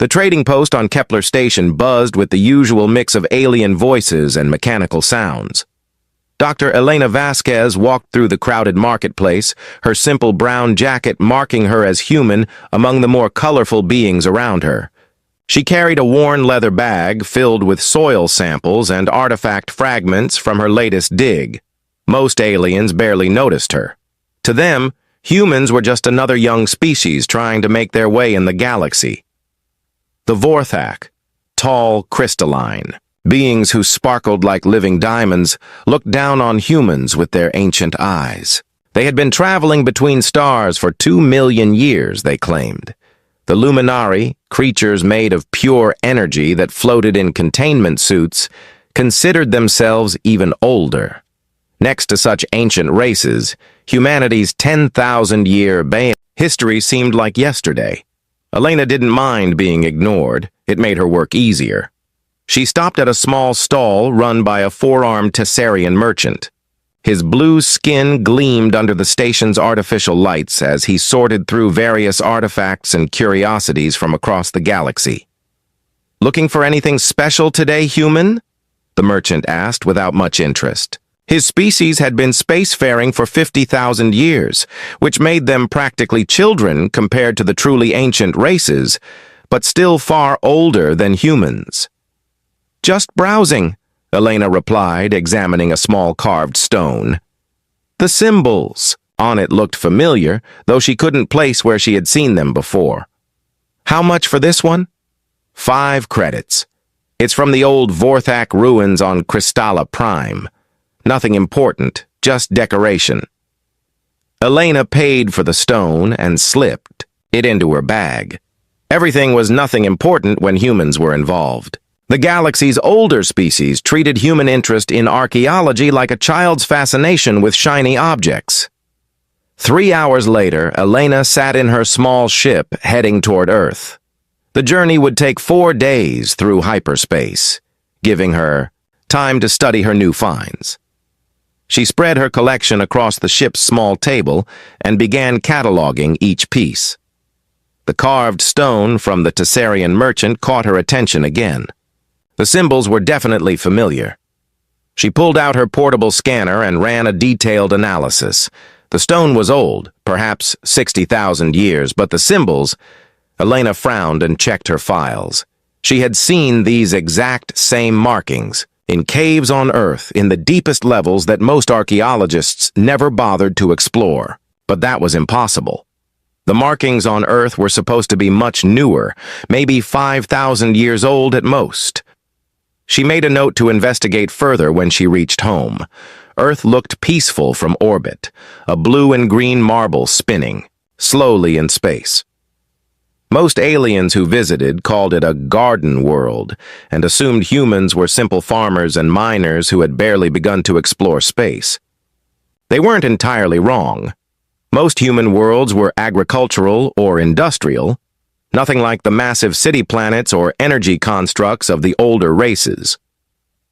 The trading post on Kepler Station buzzed with the usual mix of alien voices and mechanical sounds. Dr. Elena Vasquez walked through the crowded marketplace, her simple brown jacket marking her as human among the more colorful beings around her. She carried a worn leather bag filled with soil samples and artifact fragments from her latest dig. Most aliens barely noticed her. To them, humans were just another young species trying to make their way in the galaxy. The Vorthak, tall, crystalline, beings who sparkled like living diamonds, looked down on humans with their ancient eyes. They had been traveling between stars for 2 million years, they claimed. The Luminari, creatures made of pure energy that floated in containment suits, considered themselves even older. Next to such ancient races, humanity's 10,000-year history seemed like yesterday. Elena didn't mind being ignored. It made her work easier. She stopped at a small stall run by a four-armed Tessarian merchant. His blue skin gleamed under the station's artificial lights as he sorted through various artifacts and curiosities from across the galaxy. "Looking for anything special today, human?" the merchant asked without much interest. His species had been spacefaring for 50,000 years, which made them practically children compared to the truly ancient races, but still far older than humans. "Just browsing," Elena replied, examining a small carved stone. The symbols on it looked familiar, though she couldn't place where she had seen them before. "How much for this one?" 5 credits. It's from the old Vorthak ruins on Crystalla Prime. Nothing important, just decoration. Elena paid for the stone and slipped it into her bag. Everything was nothing important when humans were involved. The galaxy's older species treated human interest in archaeology like a child's fascination with shiny objects. 3 hours later, Elena sat in her small ship heading toward Earth. The journey would take 4 days through hyperspace, giving her time to study her new finds. She spread her collection across the ship's small table and began cataloging each piece. The carved stone from the Tessarian merchant caught her attention again. The symbols were definitely familiar. She pulled out her portable scanner and ran a detailed analysis. The stone was old, perhaps 60,000 years, but the symbols— Elena frowned and checked her files. She had seen these exact same markings in caves on Earth in the deepest levels that most archaeologists never bothered to explore. But that was impossible. The markings on Earth were supposed to be much newer, maybe 5,000 years old at most. She made a note to investigate further when she reached home. Earth looked peaceful from orbit, a blue and green marble spinning slowly in space. Most aliens who visited called it a garden world and assumed humans were simple farmers and miners who had barely begun to explore space. They weren't entirely wrong. Most human worlds were agricultural or industrial, nothing like the massive city planets or energy constructs of the older races.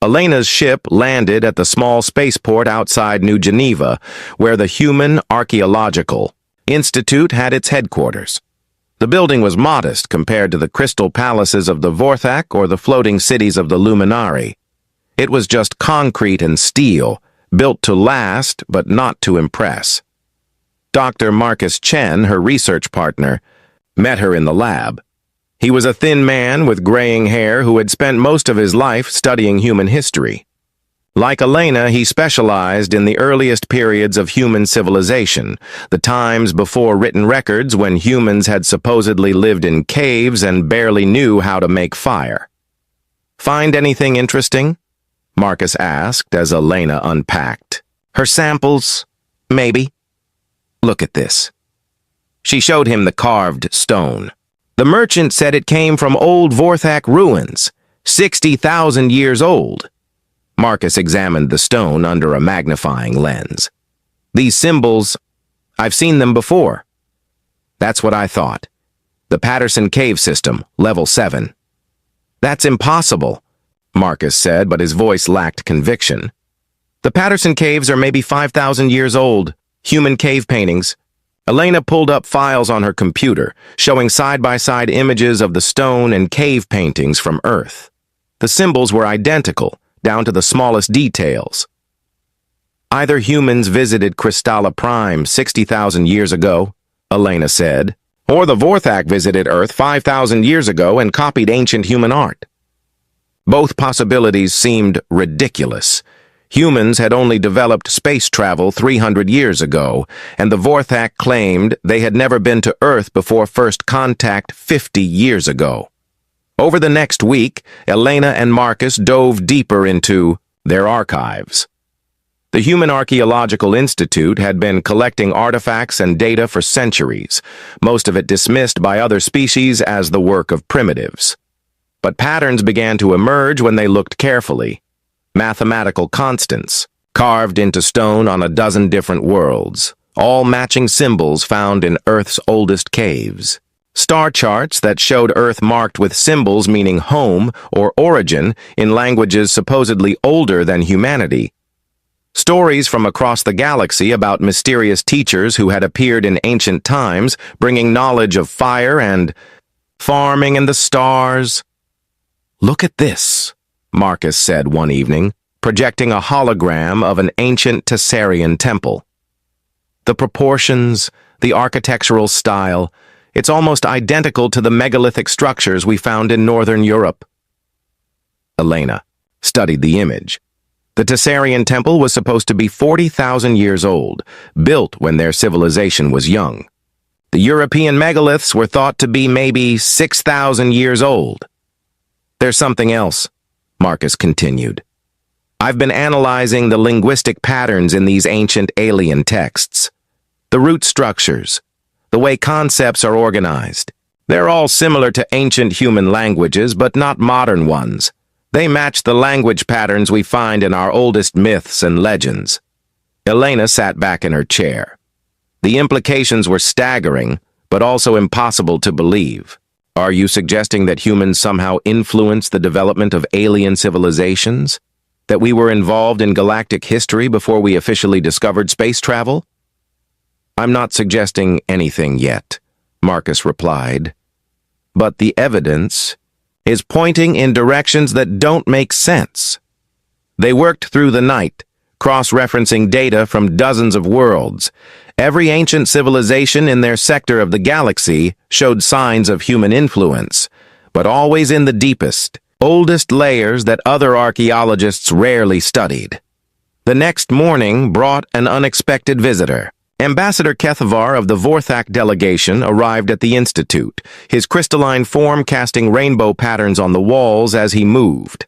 Elena's ship landed at the small spaceport outside New Geneva, where the Human Archaeological Institute had its headquarters. The building was modest compared to the crystal palaces of the Vorthak or the floating cities of the Luminari. It was just concrete and steel, built to last but not to impress. Dr. Marcus Chen, her research partner, met her in the lab. He was a thin man with graying hair who had spent most of his life studying human history. Like Elena, he specialized in the earliest periods of human civilization, the times before written records when humans had supposedly lived in caves and barely knew how to make fire. "Find anything interesting?" Marcus asked as Elena unpacked. "Her samples? Maybe. Look at this." She showed him the carved stone. The merchant said it came from old Vorthak ruins, 60,000 years old. Marcus examined the stone under a magnifying lens. "These symbols, I've seen them before." "That's what I thought. The Patterson Cave System, Level 7. "That's impossible," Marcus said, but his voice lacked conviction. "The Patterson Caves are maybe 5,000 years old, human cave paintings. Elena pulled up files on her computer, showing side-by-side images of the stone and cave paintings from Earth. The symbols were identical, down to the smallest details. Either humans visited Crystalla Prime 60,000 years ago, Elena said, or the Vorthak visited Earth 5,000 years ago and copied ancient human art. Both possibilities seemed ridiculous. Humans had only developed space travel 300 years ago, and the Vorthak claimed they had never been to Earth before first contact 50 years ago. Over the next week, Elena and Marcus dove deeper into their archives. The Human Archaeological Institute had been collecting artifacts and data for centuries, most of it dismissed by other species as the work of primitives. But patterns began to emerge when they looked carefully. Mathematical constants, carved into stone on a dozen different worlds, all matching symbols found in Earth's oldest caves. Star charts that showed Earth marked with symbols meaning home or origin in languages supposedly older than humanity. Stories from across the galaxy about mysterious teachers who had appeared in ancient times, bringing knowledge of fire and farming and the stars. "Look at this," Marcus said one evening, projecting a hologram of an ancient Tessarian temple. The proportions, the architectural style, it's almost identical to the megalithic structures we found in northern Europe. Elena studied the image. The Tessarian temple was supposed to be 40,000 years old, built when their civilization was young. The European megaliths were thought to be maybe 6,000 years old. "There's something else," Marcus continued. "I've been analyzing the linguistic patterns in these ancient alien texts. The root structures, the way concepts are organized. They're all similar to ancient human languages, but not modern ones. They match the language patterns we find in our oldest myths and legends." Elena sat back in her chair. The implications were staggering, but also impossible to believe. "Are you suggesting that humans somehow influenced the development of alien civilizations? That we were involved in galactic history before we officially discovered space travel?" "I'm not suggesting anything yet," Marcus replied. "But the evidence is pointing in directions that don't make sense." They worked through the night, cross-referencing data from dozens of worlds. Every ancient civilization in their sector of the galaxy showed signs of human influence, but always in the deepest, oldest layers that other archaeologists rarely studied. The next morning brought an unexpected visitor. Ambassador Kethavar of the Vorthak delegation arrived at the Institute, his crystalline form casting rainbow patterns on the walls as he moved.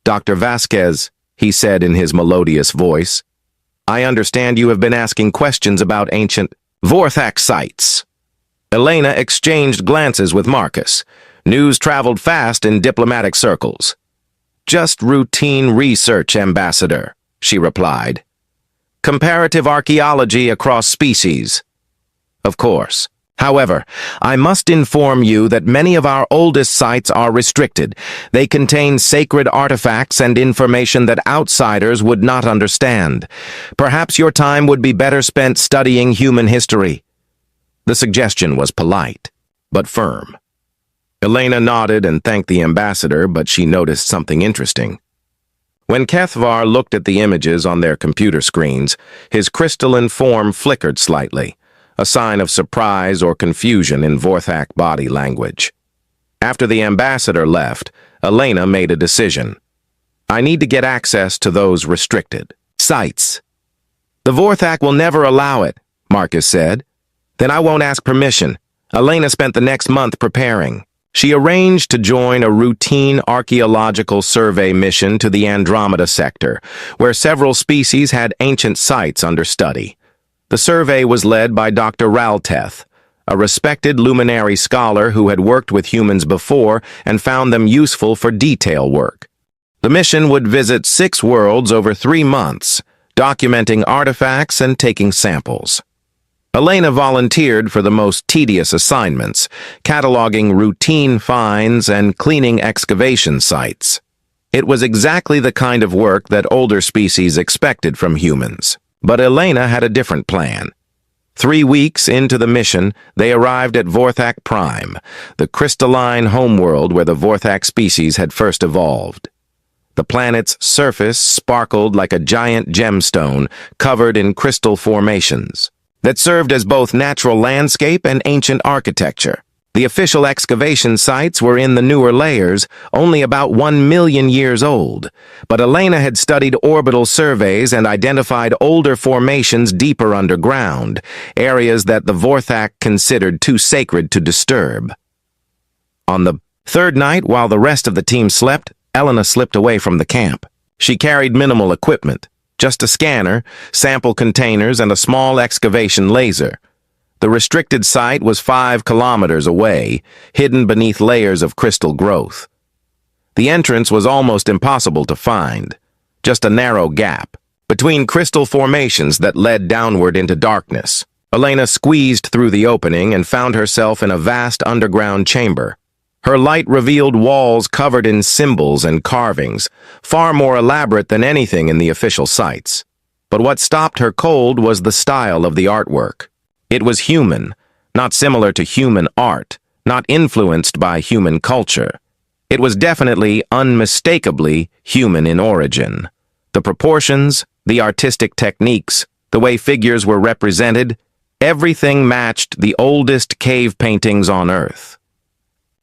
"Dr. Vasquez," he said in his melodious voice, "I understand you have been asking questions about ancient Vorthak sites." Elena exchanged glances with Marcus. News traveled fast in diplomatic circles. "Just routine research, Ambassador," she replied. "Comparative archaeology across species." "Of course. However, I must inform you that many of our oldest sites are restricted. They contain sacred artifacts and information that outsiders would not understand. Perhaps your time would be better spent studying human history." The suggestion was polite, but firm. Elena nodded and thanked the ambassador, but she noticed something interesting. When Kethavar looked at the images on their computer screens, his crystalline form flickered slightly, a sign of surprise or confusion in Vorthak body language. After the ambassador left, Elena made a decision. "I need to get access to those restricted sites." "The Vorthak will never allow it," Marcus said. "Then I won't ask permission." Elena spent the next month preparing. She arranged to join a routine archaeological survey mission to the Andromeda sector, where several species had ancient sites under study. The survey was led by Dr. Ralteth, a respected luminary scholar who had worked with humans before and found them useful for detail work. The mission would visit 6 worlds over 3 months, documenting artifacts and taking samples. Elena volunteered for the most tedious assignments, cataloging routine finds and cleaning excavation sites. It was exactly the kind of work that older species expected from humans. But Elena had a different plan. 3 weeks into the mission, they arrived at Vorthak Prime, the crystalline homeworld where the Vorthak species had first evolved. The planet's surface sparkled like a giant gemstone covered in crystal formations that served as both natural landscape and ancient architecture. The official excavation sites were in the newer layers, only about 1 million years old, but Elena had studied orbital surveys and identified older formations deeper underground, areas that the Vorthak considered too sacred to disturb. On the third night, while the rest of the team slept, Elena slipped away from the camp. She carried minimal equipment, just a scanner, sample containers, and a small excavation laser. The restricted site was 5 kilometers away, hidden beneath layers of crystal growth. The entrance was almost impossible to find, just a narrow gap between crystal formations that led downward into darkness. Elena squeezed through the opening and found herself in a vast underground chamber. Her light revealed walls covered in symbols and carvings, far more elaborate than anything in the official sites. But what stopped her cold was the style of the artwork. It was human, not similar to human art, not influenced by human culture. It was definitely, unmistakably, human in origin. The proportions, the artistic techniques, the way figures were represented, everything matched the oldest cave paintings on Earth.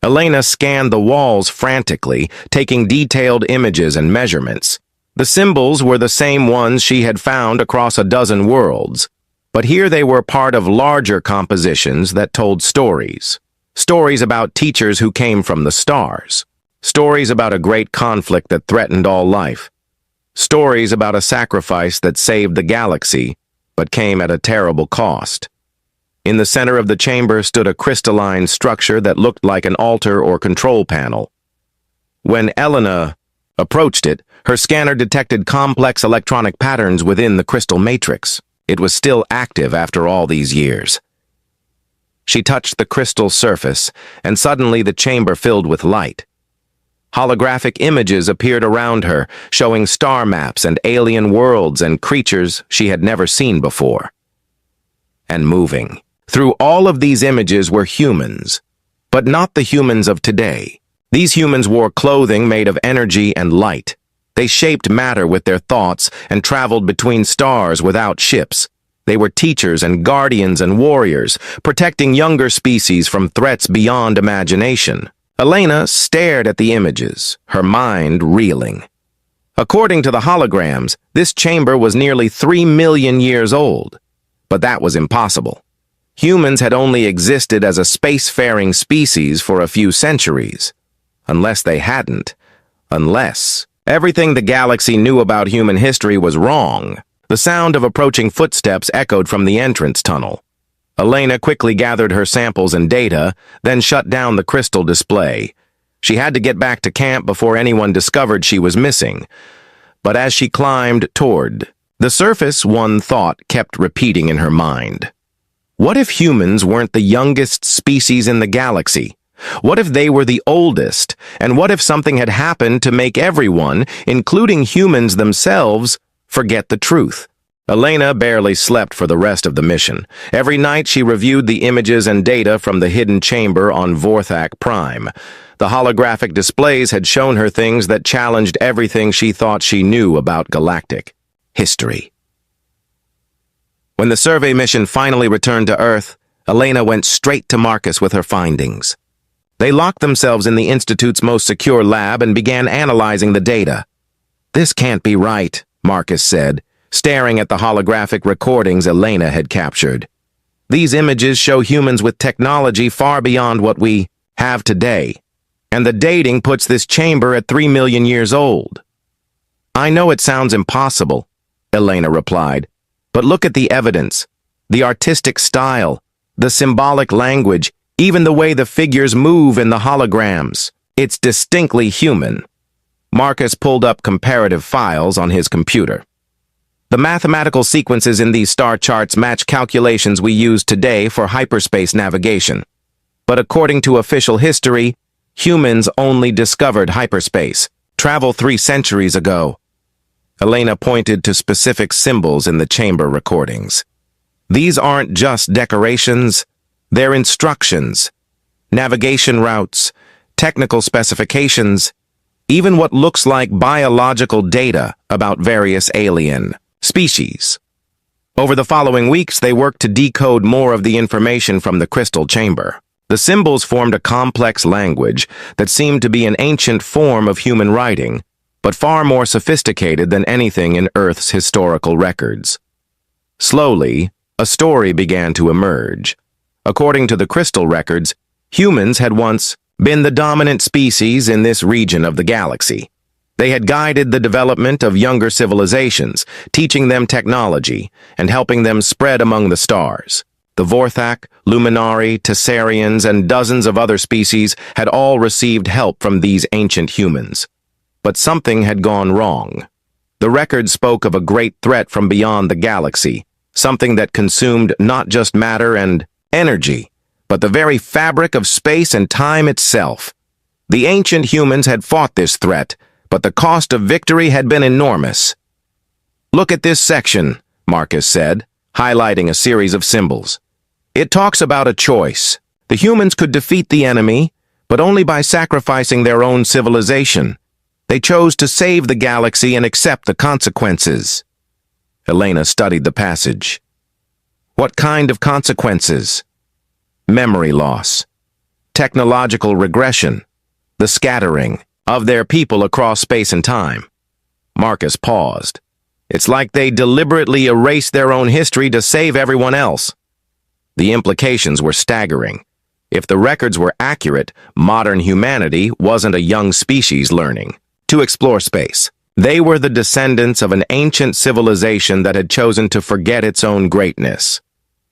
Elena scanned the walls frantically, taking detailed images and measurements. The symbols were the same ones she had found across a dozen worlds. But here they were part of larger compositions that told stories. Stories about teachers who came from the stars. Stories about a great conflict that threatened all life. Stories about a sacrifice that saved the galaxy, but came at a terrible cost. In the center of the chamber stood a crystalline structure that looked like an altar or control panel. When Elena approached it, her scanner detected complex electronic patterns within the crystal matrix. It was still active after all these years. She touched the crystal surface, and suddenly the chamber filled with light. Holographic images appeared around her, showing star maps and alien worlds and creatures she had never seen before. And moving. Through all of these images were humans, but not the humans of today. These humans wore clothing made of energy and light. They shaped matter with their thoughts and traveled between stars without ships. They were teachers and guardians and warriors, protecting younger species from threats beyond imagination. Elena stared at the images, her mind reeling. According to the holograms, this chamber was nearly 3 million years old. But that was impossible. Humans had only existed as a spacefaring species for a few centuries. Unless they hadn't. Unless everything the galaxy knew about human history was wrong. The sound of approaching footsteps echoed from the entrance tunnel. Elena quickly gathered her samples and data, then shut down the crystal display. She had to get back to camp before anyone discovered she was missing. But as she climbed toward the surface, one thought kept repeating in her mind. What if humans weren't the youngest species in the galaxy? What if they were the oldest? And what if something had happened to make everyone, including humans themselves, forget the truth? Elena barely slept for the rest of the mission. Every night she reviewed the images and data from the hidden chamber on Vorthak Prime. The holographic displays had shown her things that challenged everything she thought she knew about galactic history. When the survey mission finally returned to Earth, Elena went straight to Marcus with her findings. They locked themselves in the Institute's most secure lab and began analyzing the data. "This can't be right," Marcus said, staring at the holographic recordings Elena had captured. "These images show humans with technology far beyond what we have today, and the dating puts this chamber at 3 million years old." "I know it sounds impossible," Elena replied, "but look at the evidence, the artistic style, the symbolic language, even the way the figures move in the holograms. It's distinctly human." Marcus pulled up comparative files on his computer. "The mathematical sequences in these star charts match calculations we use today for hyperspace navigation. But according to official history, humans only discovered hyperspace, travel 3 centuries ago." Elena pointed to specific symbols in the chamber recordings. These aren't just decorations, they're instructions, navigation routes, technical specifications, even what looks like biological data about various alien species. Over the following weeks, they worked to decode more of the information from the crystal chamber. The symbols formed a complex language that seemed to be an ancient form of human writing, but far more sophisticated than anything in Earth's historical records. Slowly, a story began to emerge. According to the crystal records, humans had once been the dominant species in this region of the galaxy. They had guided the development of younger civilizations, teaching them technology and helping them spread among the stars. The Vorthak, Luminari, Tessarians, and dozens of other species had all received help from these ancient humans. But something had gone wrong. The record spoke of a great threat from beyond the galaxy, something that consumed not just matter and energy, but the very fabric of space and time itself. The ancient humans had fought this threat, but the cost of victory had been enormous. "Look at this section," Marcus said, highlighting a series of symbols. "It talks about a choice. The humans could defeat the enemy, but only by sacrificing their own civilization. They chose to save the galaxy and accept the consequences." Elena studied the passage. What kind of consequences? Memory loss, technological regression, the scattering of their people across space and time. Marcus paused. It's like they deliberately erased their own history to save everyone else. The implications were staggering. If the records were accurate, modern humanity wasn't a young species learning to explore space. They were the descendants of an ancient civilization that had chosen to forget its own greatness.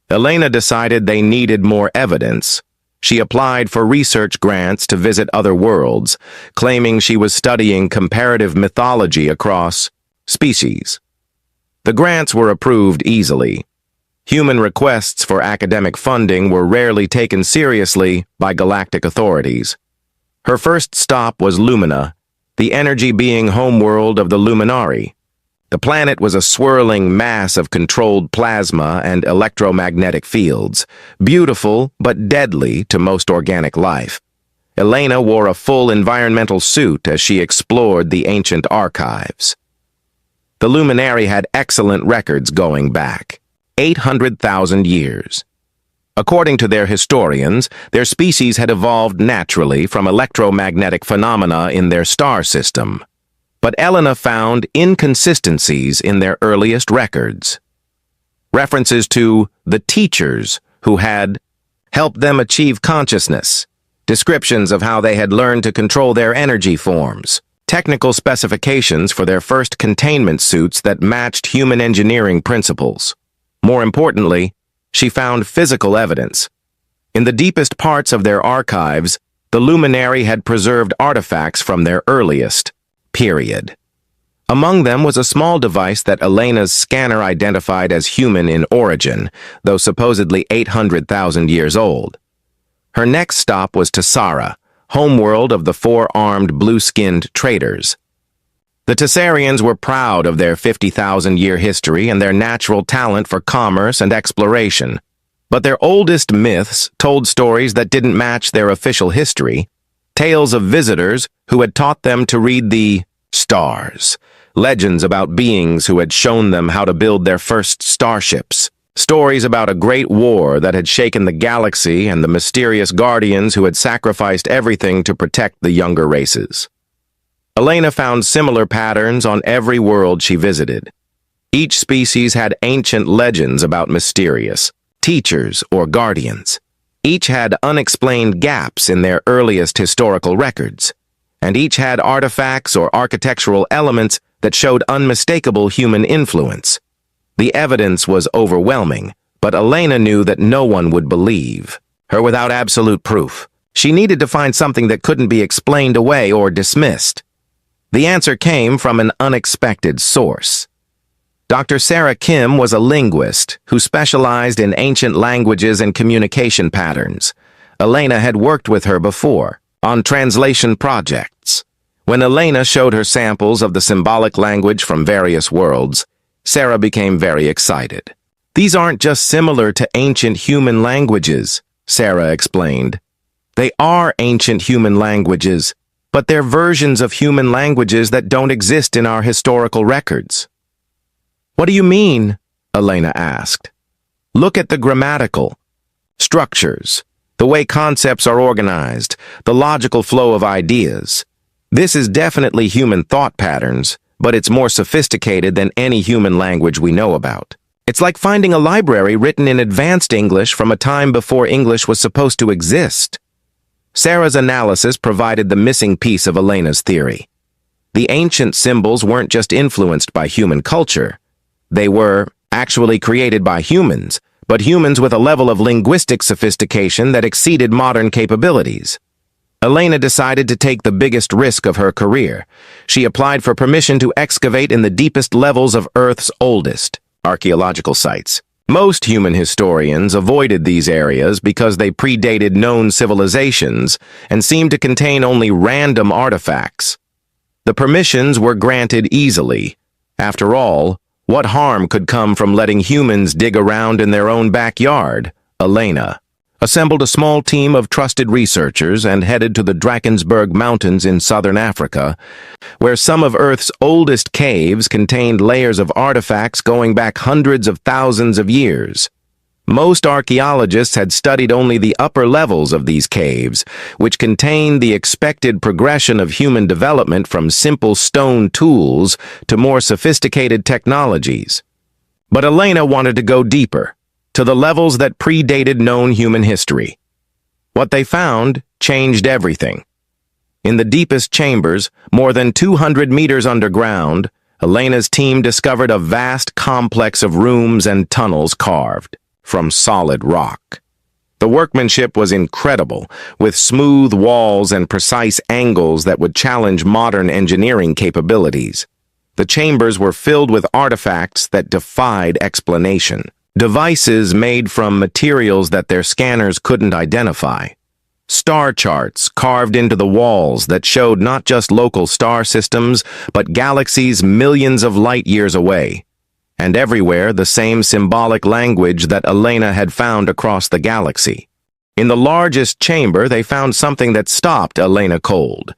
Elena decided they needed more evidence. She applied for research grants to visit other worlds, claiming she was studying comparative mythology across species. The grants were approved easily. Human requests for academic funding were rarely taken seriously by galactic authorities. Her first stop was Lumina, the energy-being homeworld of the Luminari. The planet was a swirling mass of controlled plasma and electromagnetic fields, beautiful but deadly to most organic life. Elena wore a full environmental suit as she explored the ancient archives. The Luminari had excellent records going back 800,000 years. According to their historians, their species had evolved naturally from electromagnetic phenomena in their star system. But Elena found inconsistencies in their earliest records. References to the teachers who had helped them achieve consciousness, descriptions of how they had learned to control their energy forms, technical specifications for their first containment suits that matched human engineering principles. More importantly, she found physical evidence. In the deepest parts of their archives, the Luminari had preserved artifacts from their earliest period. Among them was a small device that Elena's scanner identified as human in origin, though supposedly 800,000 years old. Her next stop was Tessara, homeworld of the four-armed blue-skinned traders. The Tessarians were proud of their 50,000-year history and their natural talent for commerce and exploration. But their oldest myths told stories that didn't match their official history, tales of visitors who had taught them to read the stars, legends about beings who had shown them how to build their first starships, stories about a great war that had shaken the galaxy and the mysterious guardians who had sacrificed everything to protect the younger races. Elena found similar patterns on every world she visited. Each species had ancient legends about mysterious teachers or guardians. Each had unexplained gaps in their earliest historical records, and each had artifacts or architectural elements that showed unmistakable human influence. The evidence was overwhelming, but Elena knew that no one would believe her without absolute proof. She needed to find something that couldn't be explained away or dismissed. The answer came from an unexpected source. Dr. Sarah Kim was a linguist who specialized in ancient languages and communication patterns. Elena had worked with her before on translation projects. When Elena showed her samples of the symbolic language from various worlds, Sarah became very excited. These aren't just similar to ancient human languages, Sarah explained. They are ancient human languages, but they're versions of human languages that don't exist in our historical records. What do you mean? Elena asked. Look at the grammatical structures, the way concepts are organized, the logical flow of ideas. This is definitely human thought patterns, but it's more sophisticated than any human language we know about. It's like finding a library written in advanced English from a time before English was supposed to exist. Sarah's analysis provided the missing piece of Elena's theory. The ancient symbols weren't just influenced by human culture. They were actually created by humans, but humans with a level of linguistic sophistication that exceeded modern capabilities. Elena decided to take the biggest risk of her career. She applied for permission to excavate in the deepest levels of Earth's oldest archaeological sites. Most human historians avoided these areas because they predated known civilizations and seemed to contain only random artifacts. The permissions were granted easily. After all, what harm could come from letting humans dig around in their own backyard? Elena assembled a small team of trusted researchers and headed to the Drakensberg Mountains in southern Africa, where some of Earth's oldest caves contained layers of artifacts going back hundreds of thousands of years. Most archaeologists had studied only the upper levels of these caves, which contained the expected progression of human development from simple stone tools to more sophisticated technologies. But Elena wanted to go deeper, to the levels that predated known human history. What they found changed everything. In the deepest chambers, more than 200 meters underground, Elena's team discovered a vast complex of rooms and tunnels carved from solid rock. The workmanship was incredible, with smooth walls and precise angles that would challenge modern engineering capabilities. The chambers were filled with artifacts that defied explanation. Devices made from materials that their scanners couldn't identify. Star charts carved into the walls that showed not just local star systems, but galaxies millions of light years away. And everywhere the same symbolic language that Elena had found across the galaxy. In the largest chamber, they found something that stopped Elena cold.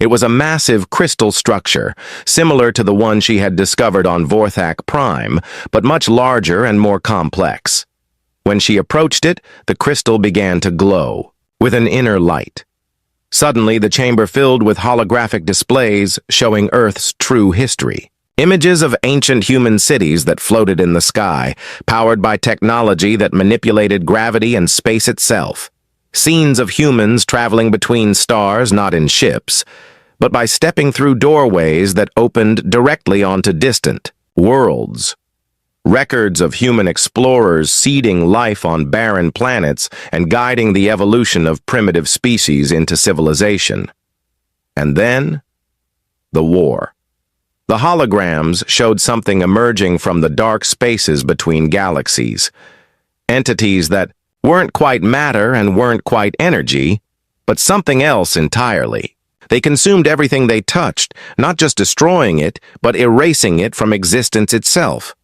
It was a massive crystal structure, similar to the one she had discovered on Vorthak Prime, but much larger and more complex. When she approached it, the crystal began to glow, with an inner light. Suddenly, the chamber filled with holographic displays showing Earth's true history. Images of ancient human cities that floated in the sky, powered by technology that manipulated gravity and space itself. Scenes of humans traveling between stars, not in ships, but by stepping through doorways that opened directly onto distant worlds. Records of human explorers seeding life on barren planets and guiding the evolution of primitive species into civilization. And then, the war. The holograms showed something emerging from the dark spaces between galaxies. Entities that weren't quite matter and weren't quite energy, but something else entirely. They consumed everything they touched, not just destroying it, but erasing it from existence itself.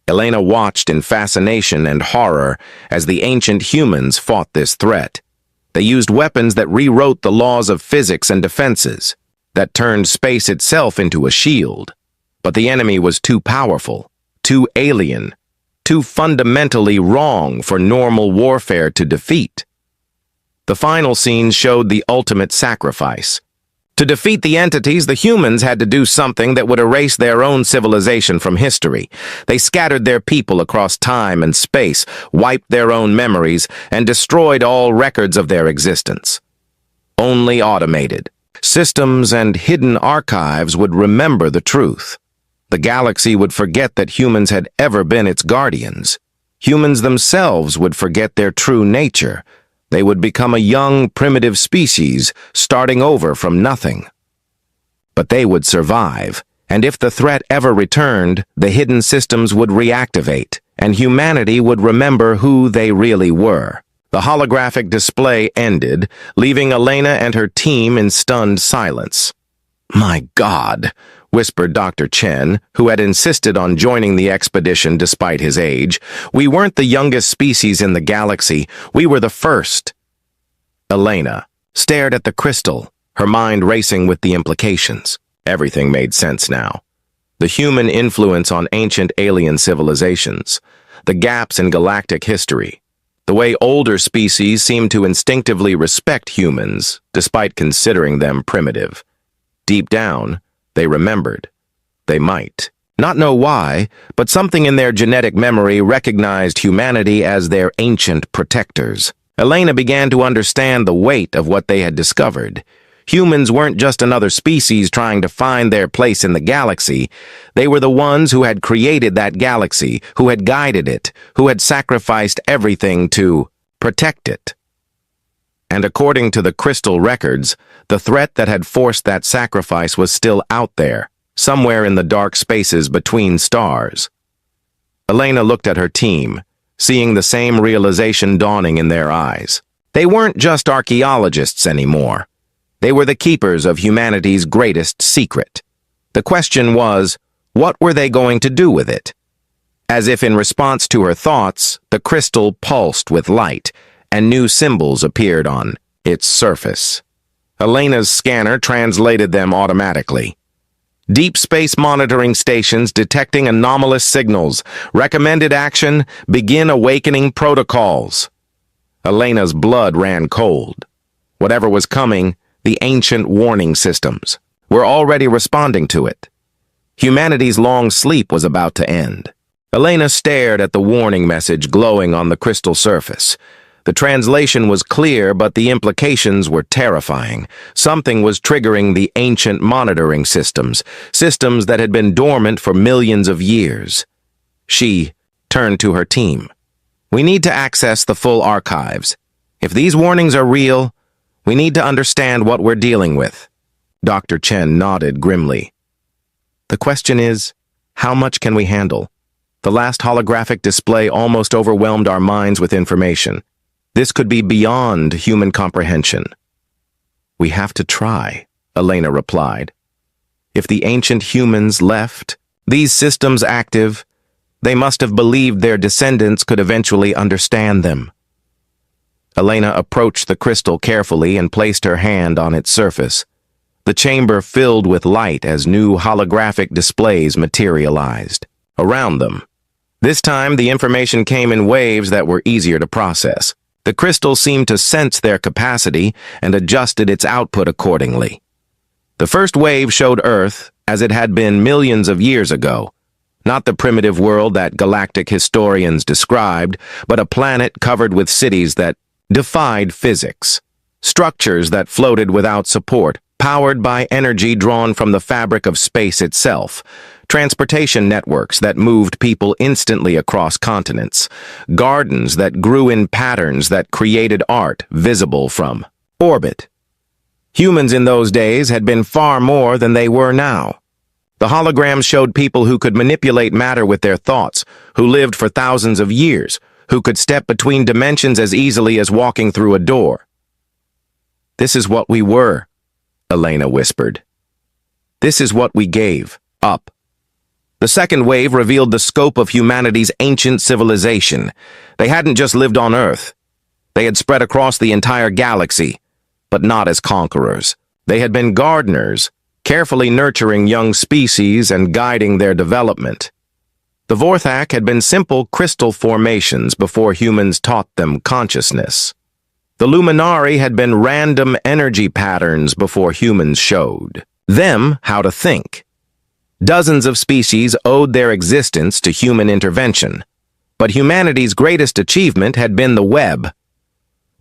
Elena watched in fascination and horror as the ancient humans fought this threat. They used weapons that rewrote the laws of physics and defenses, that turned space itself into a shield. But the enemy was too powerful, too alien, too fundamentally wrong for normal warfare to defeat. The final scenes showed the ultimate sacrifice. To defeat the entities, the humans had to do something that would erase their own civilization from history. They scattered their people across time and space, wiped their own memories, and destroyed all records of their existence. Only automated systems and hidden archives would remember the truth. The galaxy would forget that humans had ever been its guardians. Humans themselves would forget their true nature. They would become a young, primitive species, starting over from nothing. But they would survive, and if the threat ever returned, the hidden systems would reactivate, and humanity would remember who they really were. The holographic display ended, leaving Elena and her team in stunned silence. "My God, whispered Dr. Chen, who had insisted on joining the expedition despite his age. "We weren't the youngest species in the galaxy. We were the first." Elena stared at the crystal, her mind racing with the implications. Everything made sense now. The human influence on ancient alien civilizations, the gaps in galactic history, the way older species seemed to instinctively respect humans, despite considering them primitive. Deep down, they remembered. They might not know why, but something in their genetic memory recognized humanity as their ancient protectors. Elena began to understand the weight of what they had discovered. Humans weren't just another species trying to find their place in the galaxy. They were the ones who had created that galaxy, who had guided it, who had sacrificed everything to protect it. And according to the crystal records, the threat that had forced that sacrifice was still out there, somewhere in the dark spaces between stars. Elena looked at her team, seeing the same realization dawning in their eyes. They weren't just archaeologists anymore. They were the keepers of humanity's greatest secret. The question was, what were they going to do with it? As if in response to her thoughts, the crystal pulsed with light, and new symbols appeared on its surface. Elena's scanner translated them automatically. Deep space monitoring stations detecting anomalous signals. Recommended action, begin awakening protocols. Elena's blood ran cold. Whatever was coming, the ancient warning systems were already responding to it. Humanity's long sleep was about to end. Elena stared at the warning message glowing on the crystal surface. The translation was clear, but the implications were terrifying. Something was triggering the ancient monitoring systems that had been dormant for millions of years. She turned to her team. "We need to access the full archives. If these warnings are real, we need to understand what we're dealing with." Dr. Chen nodded grimly. "The question is, how much can we handle? The last holographic display almost overwhelmed our minds with information. This could be beyond human comprehension." "We have to try," Elena replied. "If the ancient humans left these systems active, they must have believed their descendants could eventually understand them." Elena approached the crystal carefully and placed her hand on its surface. The chamber filled with light as new holographic displays materialized around them. This time, the information came in waves that were easier to process. The crystal seemed to sense their capacity and adjusted its output accordingly. The first wave showed Earth as it had been millions of years ago. Not the primitive world that galactic historians described, but a planet covered with cities that defied physics. Structures that floated without support, powered by energy drawn from the fabric of space itself. Transportation networks that moved people instantly across continents. Gardens that grew in patterns that created art visible from orbit. Humans in those days had been far more than they were now. The holograms showed people who could manipulate matter with their thoughts, who lived for thousands of years, who could step between dimensions as easily as walking through a door. "This is what we were," Elena whispered. "This is what we gave up." The second wave revealed the scope of humanity's ancient civilization. They hadn't just lived on Earth. They had spread across the entire galaxy, but not as conquerors. They had been gardeners, carefully nurturing young species and guiding their development. The Vorthak had been simple crystal formations before humans taught them consciousness. The Luminari had been random energy patterns before humans showed them how to think. Dozens of species owed their existence to human intervention, but humanity's greatest achievement had been the web.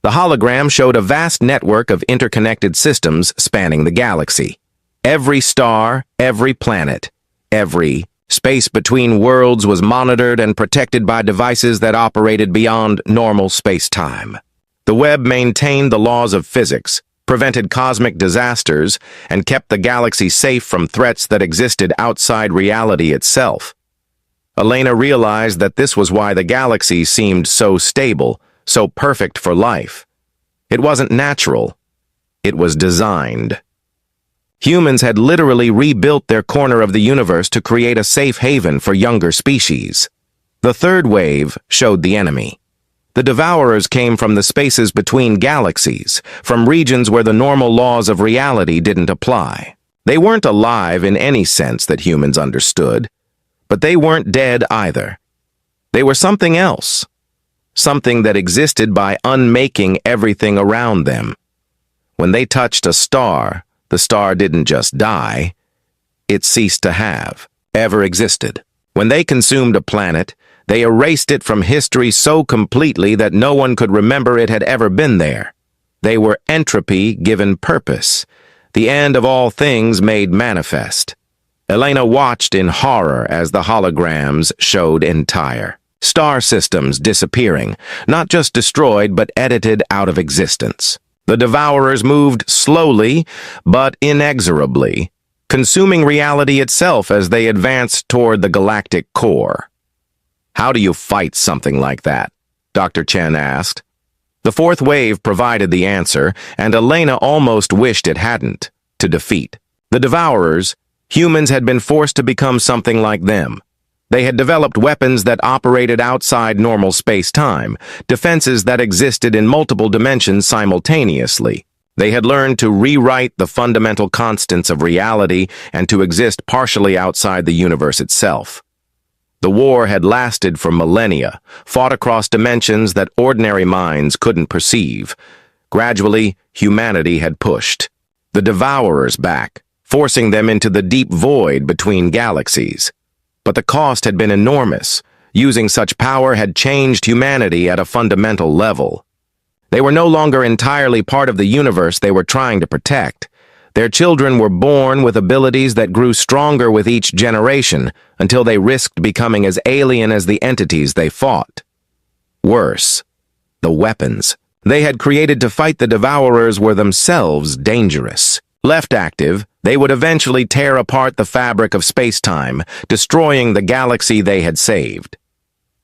The hologram showed a vast network of interconnected systems spanning the galaxy. Every star, every planet, every space between worlds was monitored and protected by devices that operated beyond normal space-time. The web maintained the laws of physics, prevented cosmic disasters, and kept the galaxy safe from threats that existed outside reality itself. Elena realized that this was why the galaxy seemed so stable, so perfect for life. It wasn't natural. It was designed. Humans had literally rebuilt their corner of the universe to create a safe haven for younger species. The third wave showed the enemy. The Devourers came from the spaces between galaxies, from regions where the normal laws of reality didn't apply. They weren't alive in any sense that humans understood, but they weren't dead either. They were something else, something that existed by unmaking everything around them. When they touched a star, the star didn't just die, it ceased to have, ever existed. When they consumed a planet, they erased it from history so completely that no one could remember it had ever been there. They were entropy given purpose, the end of all things made manifest. Elena watched in horror as the holograms showed entire star systems disappearing, not just destroyed but edited out of existence. The Devourers moved slowly but inexorably, consuming reality itself as they advanced toward the galactic core. "How do you fight something like that?" Dr. Chen asked. The fourth wave provided the answer, and Elena almost wished it hadn't. To defeat the Devourers, humans had been forced to become something like them. They had developed weapons that operated outside normal space-time, defenses that existed in multiple dimensions simultaneously. They had learned to rewrite the fundamental constants of reality and to exist partially outside the universe itself. The war had lasted for millennia, fought across dimensions that ordinary minds couldn't perceive. Gradually, humanity had pushed the Devourers back, forcing them into the deep void between galaxies. But the cost had been enormous. Using such power had changed humanity at a fundamental level. They were no longer entirely part of the universe they were trying to protect. Their children were born with abilities that grew stronger with each generation until they risked becoming as alien as the entities they fought. Worse, the weapons they had created to fight the Devourers were themselves dangerous. Left active, they would eventually tear apart the fabric of space-time, destroying the galaxy they had saved.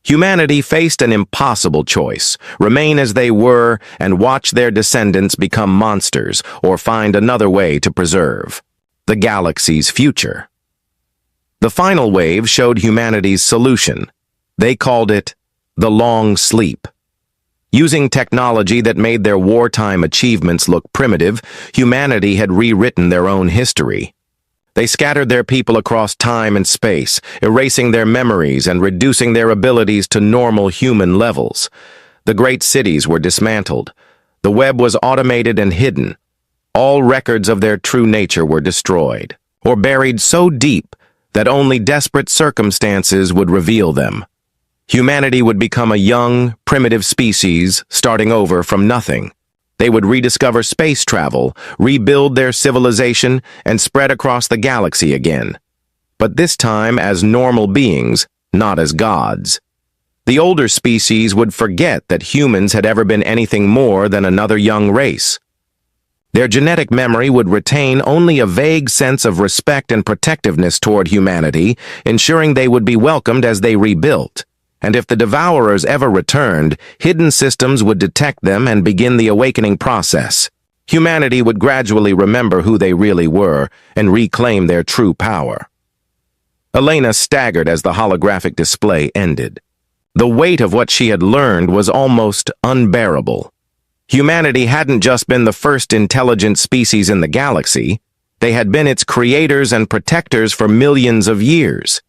Humanity faced an impossible choice: remain as they were and watch their descendants become monsters, or find another way to preserve the galaxy's future. The final wave showed humanity's solution. They called it the long sleep. Using technology that made their wartime achievements look primitive, humanity had rewritten their own history. They scattered their people across time and space, erasing their memories and reducing their abilities to normal human levels. The great cities were dismantled. The web was automated and hidden. All records of their true nature were destroyed, or buried so deep that only desperate circumstances would reveal them. Humanity would become a young, primitive species, starting over from nothing. They would rediscover space travel, rebuild their civilization, and spread across the galaxy again. But this time as normal beings, not as gods. The older species would forget that humans had ever been anything more than another young race. Their genetic memory would retain only a vague sense of respect and protectiveness toward humanity, ensuring they would be welcomed as they rebuilt. And if the Devourers ever returned, hidden systems would detect them and begin the awakening process. Humanity would gradually remember who they really were and reclaim their true power. Elena staggered as the holographic display ended. The weight of what she had learned was almost unbearable. Humanity hadn't just been the first intelligent species in the galaxy. They had been its creators and protectors for millions of years.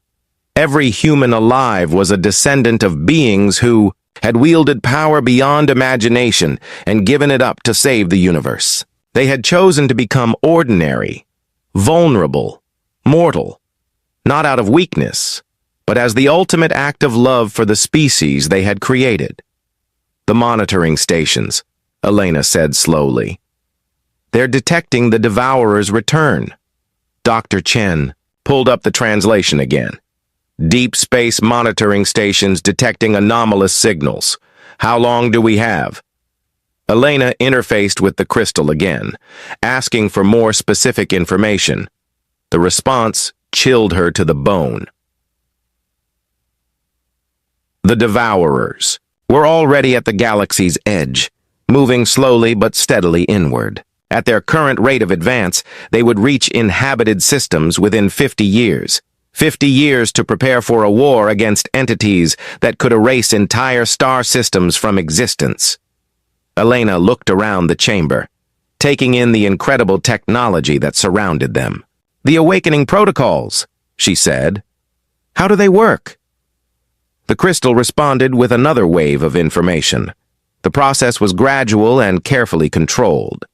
Every human alive was a descendant of beings who had wielded power beyond imagination and given it up to save the universe. They had chosen to become ordinary, vulnerable, mortal, not out of weakness, but as the ultimate act of love for the species they had created. "The monitoring stations," Elena said slowly. "They're detecting the Devourer's return." Dr. Chen pulled up the translation again. "Deep space monitoring stations detecting anomalous signals. How long do we have?" Elena interfaced with the crystal again, asking for more specific information. The response chilled her to the bone. The Devourers were already at the galaxy's edge, moving slowly but steadily inward. At their current rate of advance, they would reach inhabited systems within 50 years. 50 years to prepare for a war against entities that could erase entire star systems from existence. Elena looked around the chamber, taking in the incredible technology that surrounded them. "The awakening protocols," she said. "How do they work?" The crystal responded with another wave of information. The process was gradual and carefully controlled.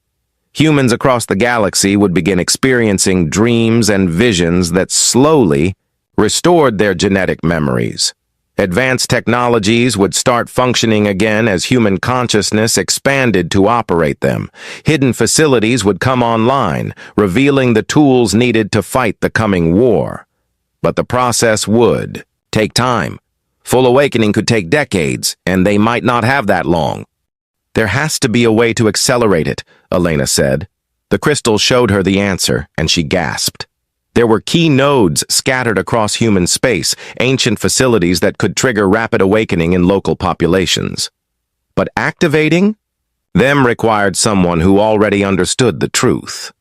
Humans across the galaxy would begin experiencing dreams and visions that slowly restored their genetic memories. Advanced technologies would start functioning again as human consciousness expanded to operate them. Hidden facilities would come online, revealing the tools needed to fight the coming war. But the process would take time. Full awakening could take decades, and they might not have that long. "There has to be a way to accelerate it," Elena said. The crystal showed her the answer, and she gasped. There were key nodes scattered across human space, ancient facilities that could trigger rapid awakening in local populations. But activating them required someone who already understood the truth.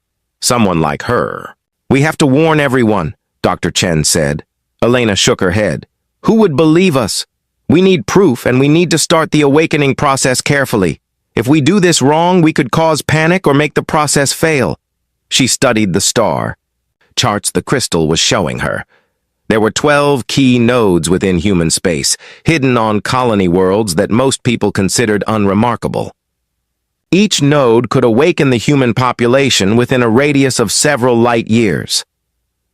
Someone like her. "We have to warn everyone," Dr. Chen said. Elena shook her head. "Who would believe us? We need proof, and we need to start the awakening process carefully. If we do this wrong, we could cause panic or make the process fail." She studied the star. Charts the crystal was showing her. There were 12 key nodes within human space, hidden on colony worlds that most people considered unremarkable. Each node could awaken the human population within a radius of several light years.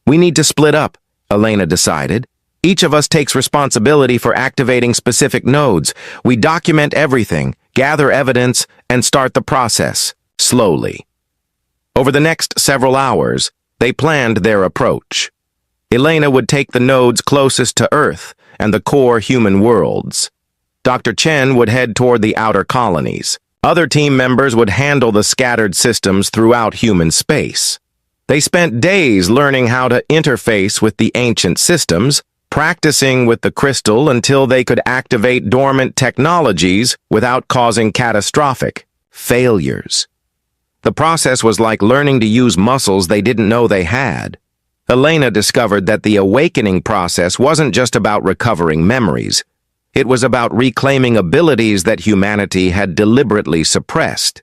"We need to split up," Elena decided. "Each of us takes responsibility for activating specific nodes. We document everything, gather evidence, and start the process, slowly." Over the next several hours, they planned their approach. Elena would take the nodes closest to Earth and the core human worlds. Dr. Chen would head toward the outer colonies. Other team members would handle the scattered systems throughout human space. They spent days learning how to interface with the ancient systems, practicing with the crystal until they could activate dormant technologies without causing catastrophic failures. The process was like learning to use muscles they didn't know they had. Elena discovered that the awakening process wasn't just about recovering memories. It was about reclaiming abilities that humanity had deliberately suppressed.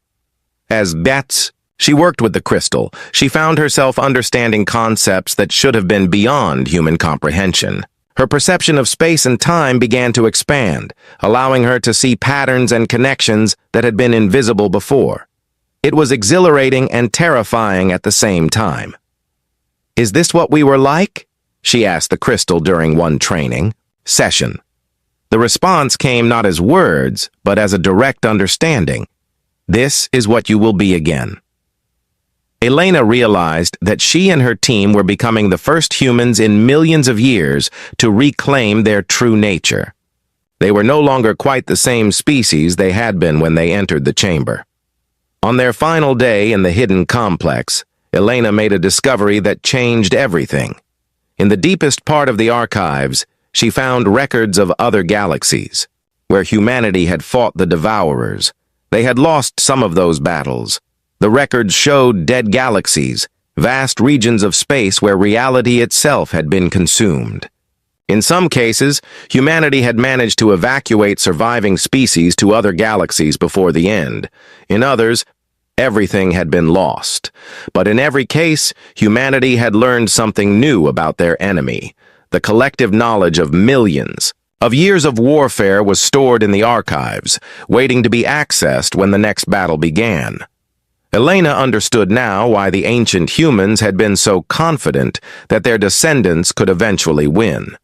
As Bets, she worked with the crystal. She found herself understanding concepts that should have been beyond human comprehension. Her perception of space and time began to expand, allowing her to see patterns and connections that had been invisible before. It was exhilarating and terrifying at the same time. "Is this what we were like?" she asked the crystal during one training session. The response came not as words, but as a direct understanding. "This is what you will be again." Elena realized that she and her team were becoming the first humans in millions of years to reclaim their true nature. They were no longer quite the same species they had been when they entered the chamber. On their final day in the hidden complex, Elena made a discovery that changed everything. In the deepest part of the archives, she found records of other galaxies, where humanity had fought the Devourers. They had lost some of those battles. The records showed dead galaxies, vast regions of space where reality itself had been consumed. In some cases, humanity had managed to evacuate surviving species to other galaxies before the end. In others, everything had been lost. But in every case, humanity had learned something new about their enemy. The collective knowledge of millions of years of warfare was stored in the archives, waiting to be accessed when the next battle began. Elena understood now why the ancient humans had been so confident that their descendants could eventually win.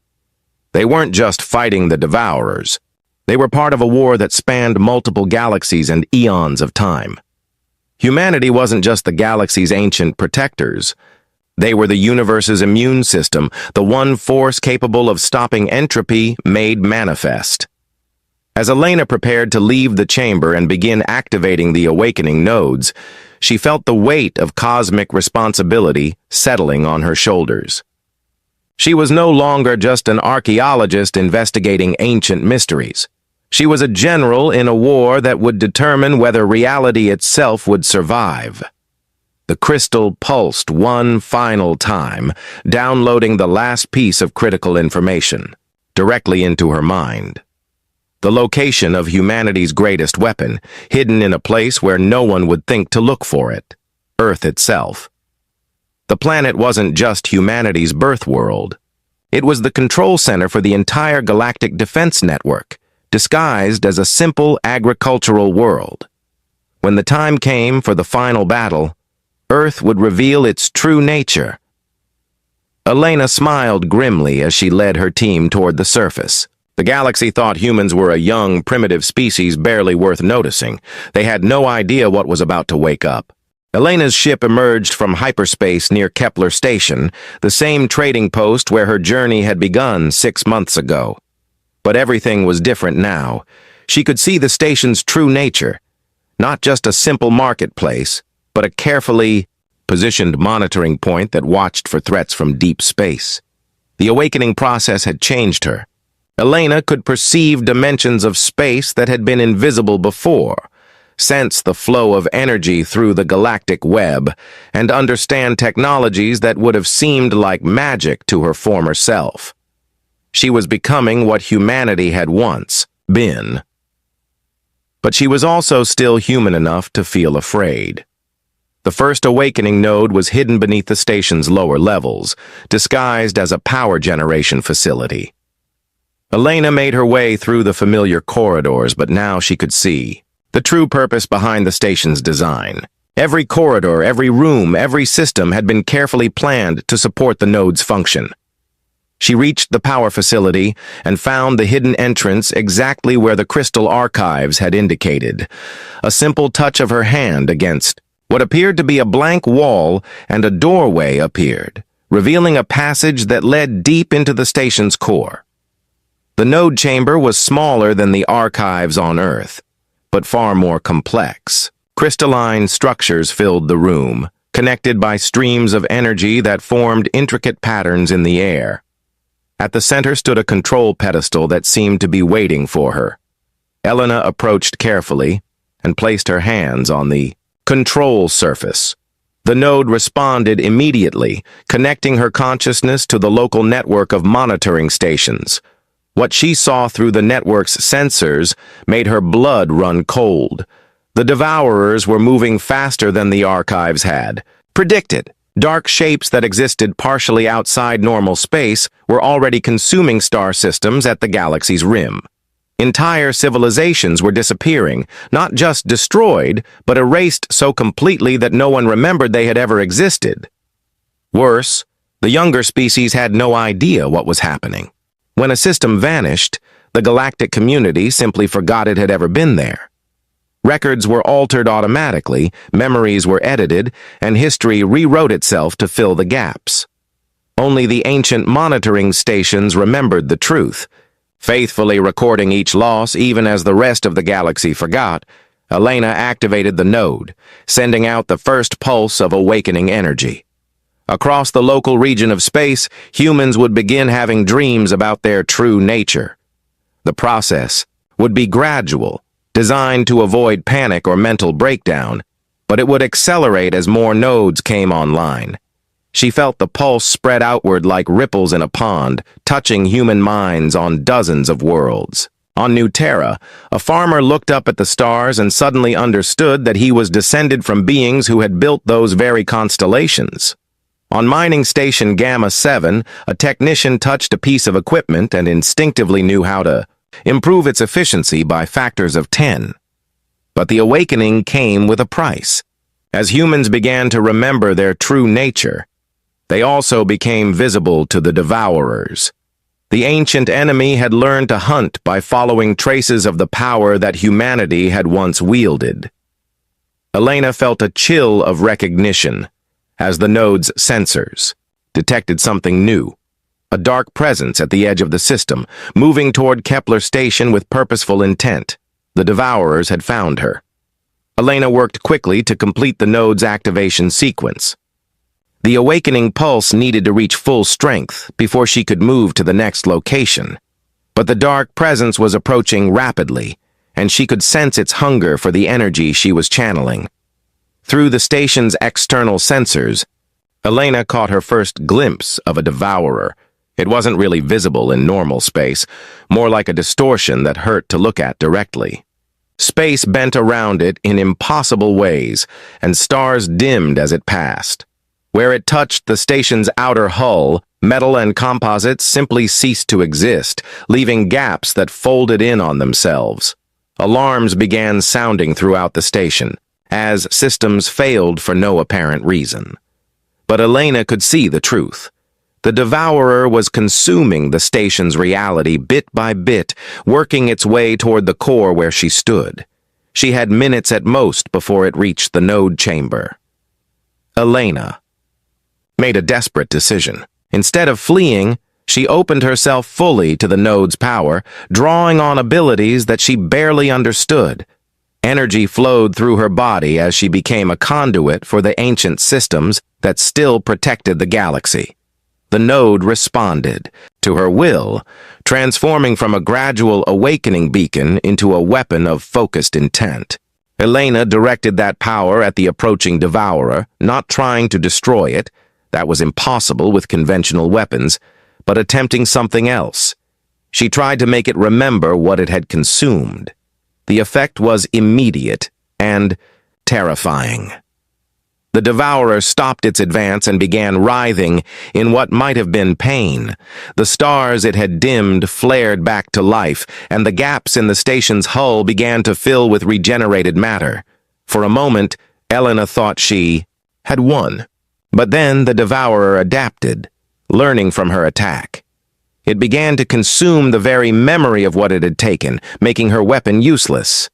They weren't just fighting the Devourers. They were part of a war that spanned multiple galaxies and eons of time. Humanity wasn't just the galaxy's ancient protectors. They were the universe's immune system, the one force capable of stopping entropy made manifest. As Elena prepared to leave the chamber and begin activating the awakening nodes, she felt the weight of cosmic responsibility settling on her shoulders. She was no longer just an archaeologist investigating ancient mysteries. She was a general in a war that would determine whether reality itself would survive. The crystal pulsed one final time, downloading the last piece of critical information directly into her mind. The location of humanity's greatest weapon, hidden in a place where no one would think to look for it, Earth itself. The planet wasn't just humanity's birth world. It was the control center for the entire galactic defense network, disguised as a simple agricultural world. When the time came for the final battle, Earth would reveal its true nature. Elena smiled grimly as she led her team toward the surface. The galaxy thought humans were a young, primitive species barely worth noticing. They had no idea what was about to wake up. Elena's ship emerged from hyperspace near Kepler Station, the same trading post where her journey had begun 6 months ago. But everything was different now. She could see the station's true nature. Not just a simple marketplace, but a carefully positioned monitoring point that watched for threats from deep space. The awakening process had changed her. Elena could perceive dimensions of space that had been invisible before, sense the flow of energy through the galactic web, and understand technologies that would have seemed like magic to her former self. She was becoming what humanity had once been. But she was also still human enough to feel afraid. The first awakening node was hidden beneath the station's lower levels, disguised as a power generation facility. Elena made her way through the familiar corridors, but now she could see the true purpose behind the station's design. Every corridor, every room, every system had been carefully planned to support the node's function. She reached the power facility and found the hidden entrance exactly where the crystal archives had indicated. A simple touch of her hand against what appeared to be a blank wall, and a doorway appeared, revealing a passage that led deep into the station's core. The node chamber was smaller than the archives on Earth, but far more complex. Crystalline structures filled the room, connected by streams of energy that formed intricate patterns in the air. At the center stood a control pedestal that seemed to be waiting for her. Elena approached carefully and placed her hands on the control surface. The node responded immediately, connecting her consciousness to the local network of monitoring stations. What she saw through the network's sensors made her blood run cold. The Devourers were moving faster than the archives had predicted. Dark shapes that existed partially outside normal space were already consuming star systems at the galaxy's rim. Entire civilizations were disappearing, not just destroyed, but erased so completely that no one remembered they had ever existed. Worse, the younger species had no idea what was happening. When a system vanished, the galactic community simply forgot it had ever been there. Records were altered automatically, memories were edited, and history rewrote itself to fill the gaps. Only the ancient monitoring stations remembered the truth. Faithfully recording each loss, even as the rest of the galaxy forgot, Elena activated the node, sending out the first pulse of awakening energy. Across the local region of space, humans would begin having dreams about their true nature. The process would be gradual, designed to avoid panic or mental breakdown, but it would accelerate as more nodes came online. She felt the pulse spread outward like ripples in a pond, touching human minds on dozens of worlds. On New Terra, a farmer looked up at the stars and suddenly understood that he was descended from beings who had built those very constellations. On mining station Gamma 7, a technician touched a piece of equipment and instinctively knew how to improve its efficiency by factors of 10. But the awakening came with a price. As humans began to remember their true nature, they also became visible to the Devourers. The ancient enemy had learned to hunt by following traces of the power that humanity had once wielded. Elena felt a chill of recognition as the node's sensors detected something new, a dark presence at the edge of the system, moving toward Kepler Station with purposeful intent. The Devourers had found her. Elena worked quickly to complete the node's activation sequence. The awakening pulse needed to reach full strength before she could move to the next location. But the dark presence was approaching rapidly, and she could sense its hunger for the energy she was channeling. Through the station's external sensors, Elena caught her first glimpse of a devourer. It wasn't really visible in normal space, more like a distortion that hurt to look at directly. Space bent around it in impossible ways, and stars dimmed as it passed. Where it touched the station's outer hull, metal and composites simply ceased to exist, leaving gaps that folded in on themselves. Alarms began sounding throughout the station, as systems failed for no apparent reason. But Elena could see the truth. The devourer was consuming the station's reality bit by bit, working its way toward the core where she stood. She had minutes at most before it reached the node chamber. Elena made a desperate decision. Instead of fleeing, she opened herself fully to the node's power, drawing on abilities that she barely understood. Energy flowed through her body as she became a conduit for the ancient systems that still protected the galaxy. The node responded to her will, transforming from a gradual awakening beacon into a weapon of focused intent. Elena directed that power at the approaching devourer, not trying to destroy it. That was impossible with conventional weapons, but attempting something else. She tried to make it remember what it had consumed. The effect was immediate and terrifying. The devourer stopped its advance and began writhing in what might have been pain. The stars it had dimmed flared back to life, and the gaps in the station's hull began to fill with regenerated matter. For a moment, Elena thought she had won. But then the devourer adapted, learning from her attack. It began to consume the very memory of what it had taken, making her weapon useless.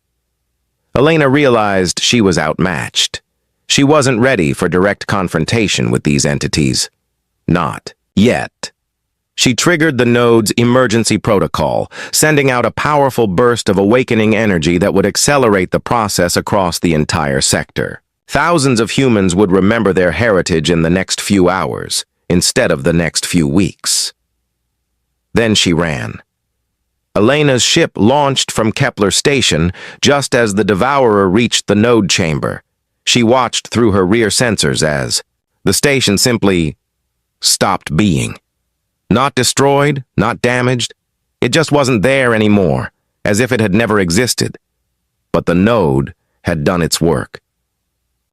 Elena realized she was outmatched. She wasn't ready for direct confrontation with these entities. Not yet. She triggered the node's emergency protocol, sending out a powerful burst of awakening energy that would accelerate the process across the entire sector. Thousands of humans would remember their heritage in the next few hours, instead of the next few weeks. Then she ran. Elena's ship launched from Kepler Station just as the devourer reached the node chamber. She watched through her rear sensors as the station simply stopped being. Not destroyed, not damaged. It just wasn't there anymore, as if it had never existed. But the node had done its work.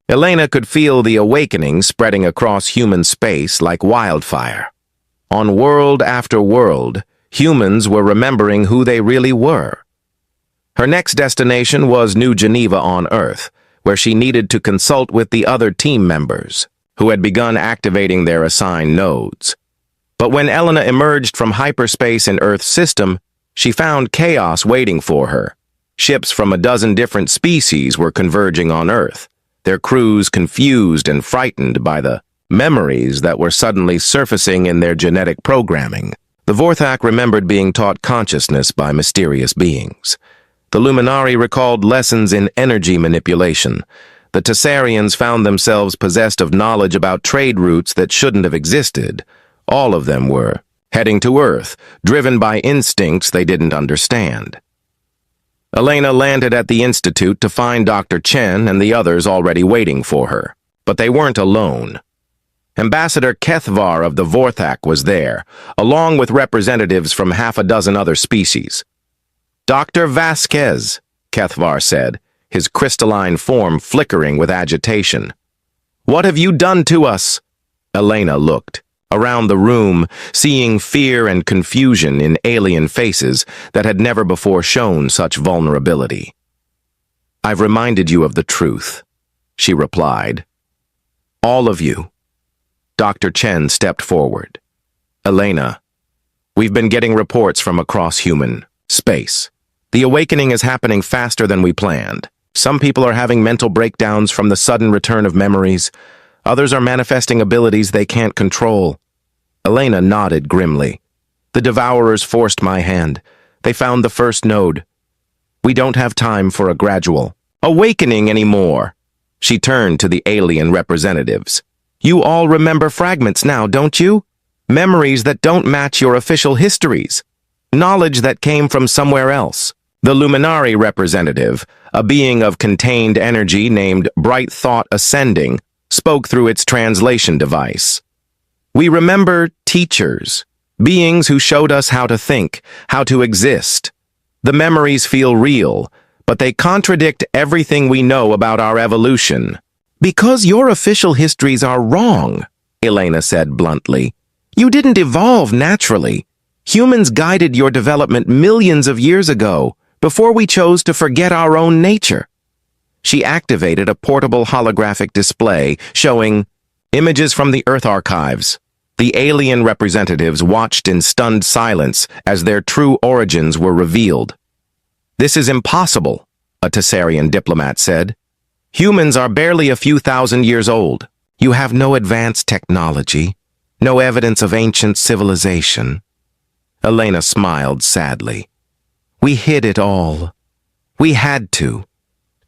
Elena could feel the awakening spreading across human space like wildfire. On world after world, humans were remembering who they really were. Her next destination was New Geneva on Earth, where she needed to consult with the other team members, who had begun activating their assigned nodes. But when Elena emerged from hyperspace in Earth's system, she found chaos waiting for her. Ships from a dozen different species were converging on Earth, their crews confused and frightened by the memories that were suddenly surfacing in their genetic programming. The Vorthak remembered being taught consciousness by mysterious beings. The Luminari recalled lessons in energy manipulation. The Tessarians found themselves possessed of knowledge about trade routes that shouldn't have existed. All of them were heading to Earth, driven by instincts they didn't understand. Elena landed at the Institute to find Dr. Chen and the others already waiting for her. But they weren't alone. Ambassador Kethvar of the Vorthak was there, along with representatives from half a dozen other species. "Dr. Vasquez," Kethvar said, his crystalline form flickering with agitation. "What have you done to us?" Elena looked around the room, seeing fear and confusion in alien faces that had never before shown such vulnerability. "I've reminded you of the truth," she replied. "All of you." Dr. Chen stepped forward. "Elena, we've been getting reports from across human space. The awakening is happening faster than we planned. Some people are having mental breakdowns from the sudden return of memories. Others are manifesting abilities they can't control." Elena nodded grimly. "The devourers forced my hand. They found the first node. We don't have time for a gradual awakening anymore." She turned to the alien representatives. "You all remember fragments now, don't you? Memories that don't match your official histories. Knowledge that came from somewhere else. The Luminari representative, a being of contained energy named Bright Thought Ascending, spoke through its translation device. We remember teachers, beings who showed us how to think, how to exist. The memories feel real, but they contradict everything we know about our evolution. Because your official histories are wrong, Elena said bluntly. You didn't evolve naturally. Humans guided your development millions of years ago, before we chose to forget our own nature. She activated a portable holographic display showing images from the Earth archives. The alien representatives watched in stunned silence as their true origins were revealed. This is impossible, a Tessarian diplomat said. Humans are barely a few thousand years old. You have no advanced technology, no evidence of ancient civilization. Elena smiled sadly. We hid it all. We had to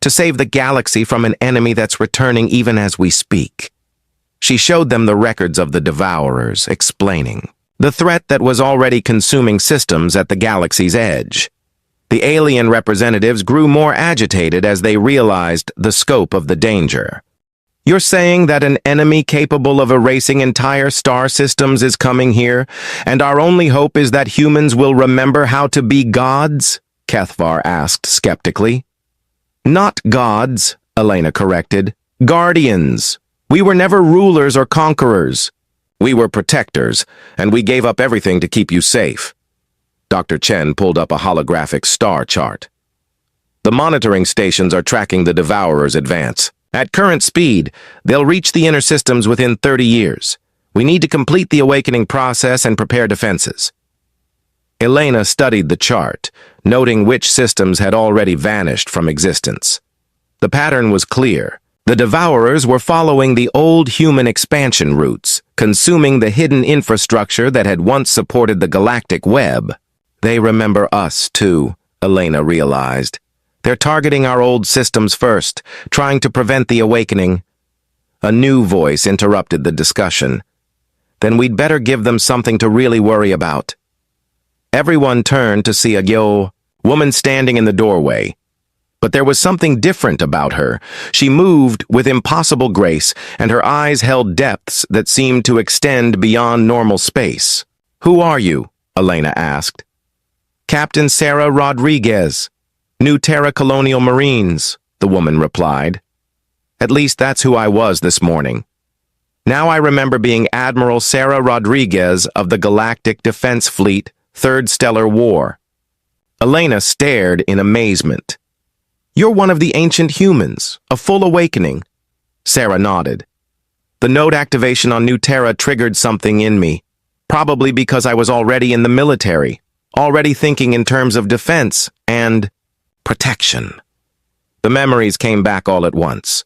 save the galaxy from an enemy that's returning even as we speak. She showed them the records of the Devourers, explaining the threat that was already consuming systems at the galaxy's edge. The alien representatives grew more agitated as they realized the scope of the danger. You're saying that an enemy capable of erasing entire star systems is coming here, and our only hope is that humans will remember how to be gods? Kethvar asked skeptically. Not gods, Elena corrected. Guardians. We were never rulers or conquerors. We were protectors, and we gave up everything to keep you safe. Dr. Chen pulled up a holographic star chart. The monitoring stations are tracking the Devourers' advance. At current speed, they'll reach the inner systems within 30 years. We need to complete the awakening process and prepare defenses. Elena studied the chart, noting which systems had already vanished from existence. The pattern was clear. The Devourers were following the old human expansion routes, consuming the hidden infrastructure that had once supported the galactic web. They remember us, too, Elena realized. They're targeting our old systems first, trying to prevent the awakening. A new voice interrupted the discussion. Then we'd better give them something to really worry about. Everyone turned to see a woman standing in the doorway. But there was something different about her. She moved with impossible grace, and her eyes held depths that seemed to extend beyond normal space. Who are you? Elena asked. Captain Sarah Rodriguez, New Terra Colonial Marines, the woman replied. At least that's who I was this morning. Now I remember being Admiral Sarah Rodriguez of the Galactic Defense Fleet, 3rd Stellar War. Elena stared in amazement. You're one of the ancient humans, a full awakening. Sarah nodded. The node activation on New Terra triggered something in me, probably because I was already in the military, already thinking in terms of defense and protection. The memories came back all at once.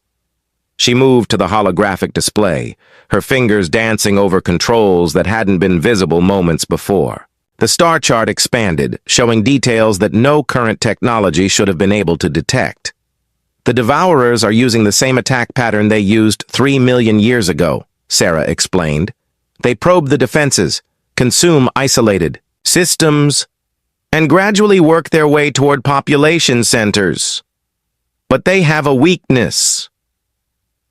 She moved to the holographic display, her fingers dancing over controls that hadn't been visible moments before. The star chart expanded, showing details that no current technology should have been able to detect. The Devourers are using the same attack pattern they used 3 million years ago, Sarah explained. They probe the defenses, consume isolated systems, and gradually work their way toward population centers. But they have a weakness.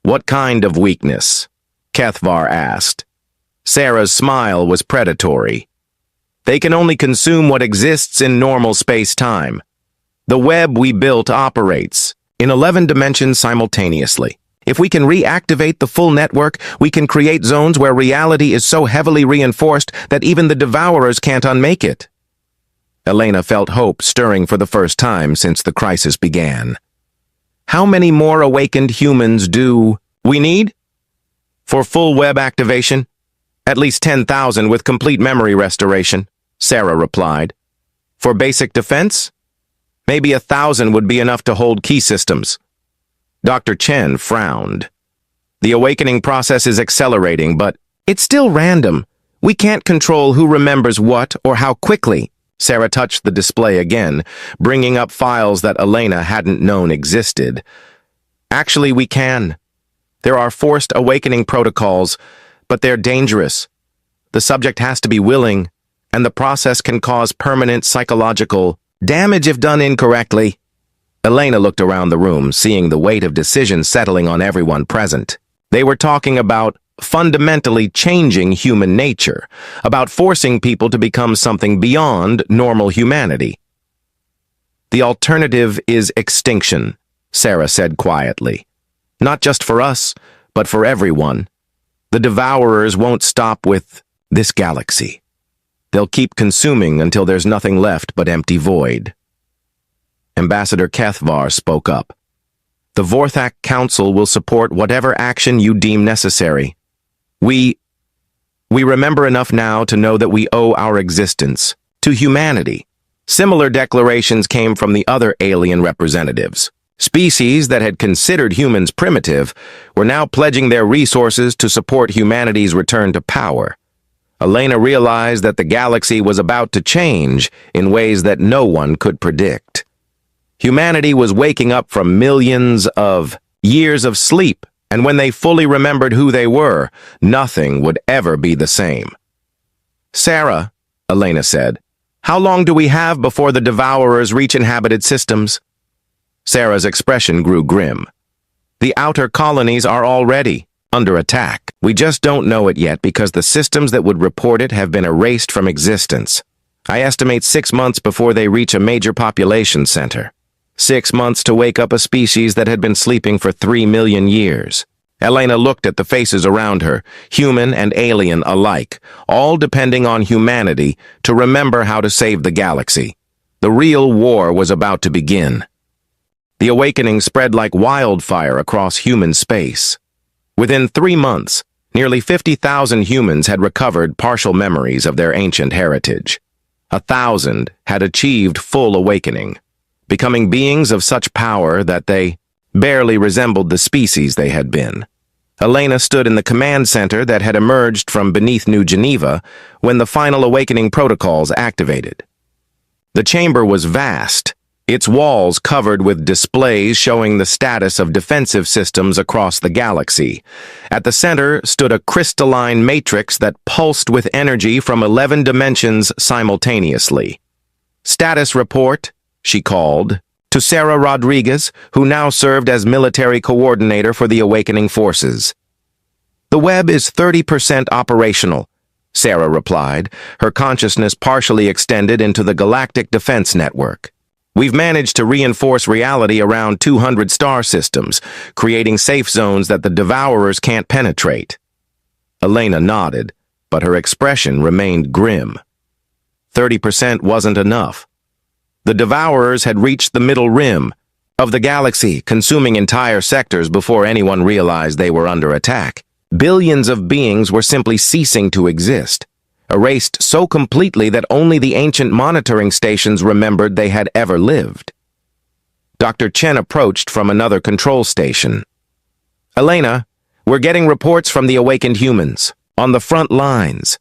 What kind of weakness? Kethvar asked. Sarah's smile was predatory. They can only consume what exists in normal space-time. The web we built operates in 11 dimensions simultaneously. If we can reactivate the full network, we can create zones where reality is so heavily reinforced that even the Devourers can't unmake it. Elena felt hope stirring for the first time since the crisis began. How many more awakened humans do we need? For full web activation? At least 10,000 with complete memory restoration, Sarah replied. For basic defense? Maybe 1,000 would be enough to hold key systems. Dr. Chen frowned. The awakening process is accelerating, but it's still random. We can't control who remembers what or how quickly. Sarah touched the display again, bringing up files that Elena hadn't known existed. Actually, we can. There are forced awakening protocols, but they're dangerous. The subject has to be willing, and the process can cause permanent psychological Damage if done incorrectly. Elena looked around the room, seeing the weight of decisions settling on everyone present. They were talking about fundamentally changing human nature, about forcing people to become something beyond normal humanity. The alternative is extinction, Sarah said quietly. Not just for us, but for everyone. The devourers won't stop with this galaxy. They'll keep consuming until there's nothing left but empty void. Ambassador Kethvar spoke up. The Vorthak Council will support whatever action you deem necessary. We remember enough now to know that we owe our existence to humanity. Similar declarations came from the other alien representatives. Species that had considered humans primitive were now pledging their resources to support humanity's return to power. Elena realized that the galaxy was about to change in ways that no one could predict. Humanity was waking up from millions of years of sleep, and when they fully remembered who they were, nothing would ever be the same. Sarah, Elena said, how long do we have before the devourers reach inhabited systems? Sarah's expression grew grim. The outer colonies are already under attack. We just don't know it yet because the systems that would report it have been erased from existence. I estimate 6 months before they reach a major population center. 6 months to wake up a species that had been sleeping for 3 million years. Elena looked at the faces around her, human and alien alike, all depending on humanity to remember how to save the galaxy. The real war was about to begin. The awakening spread like wildfire across human space. Within 3 months, nearly 50,000 humans had recovered partial memories of their ancient heritage. 1,000 had achieved full awakening, becoming beings of such power that they barely resembled the species they had been. Elena stood in the command center that had emerged from beneath New Geneva when the final awakening protocols activated. The chamber was vast, its walls covered with displays showing the status of defensive systems across the galaxy. At the center stood a crystalline matrix that pulsed with energy from 11 dimensions simultaneously. Status report, she called, to Sarah Rodriguez, who now served as military coordinator for the awakening forces. The web is 30% operational, Sarah replied, her consciousness partially extended into the Galactic Defense Network. We've managed to reinforce reality around 200 star systems, creating safe zones that the devourers can't penetrate. Elena nodded, but her expression remained grim. 30% wasn't enough. The devourers had reached the middle rim of the galaxy, consuming entire sectors before anyone realized they were under attack. Billions of beings were simply ceasing to exist, erased so completely that only the ancient monitoring stations remembered they had ever lived. Dr. Chen approached from another control station. Elena, we're getting reports from the awakened humans, on the front lines.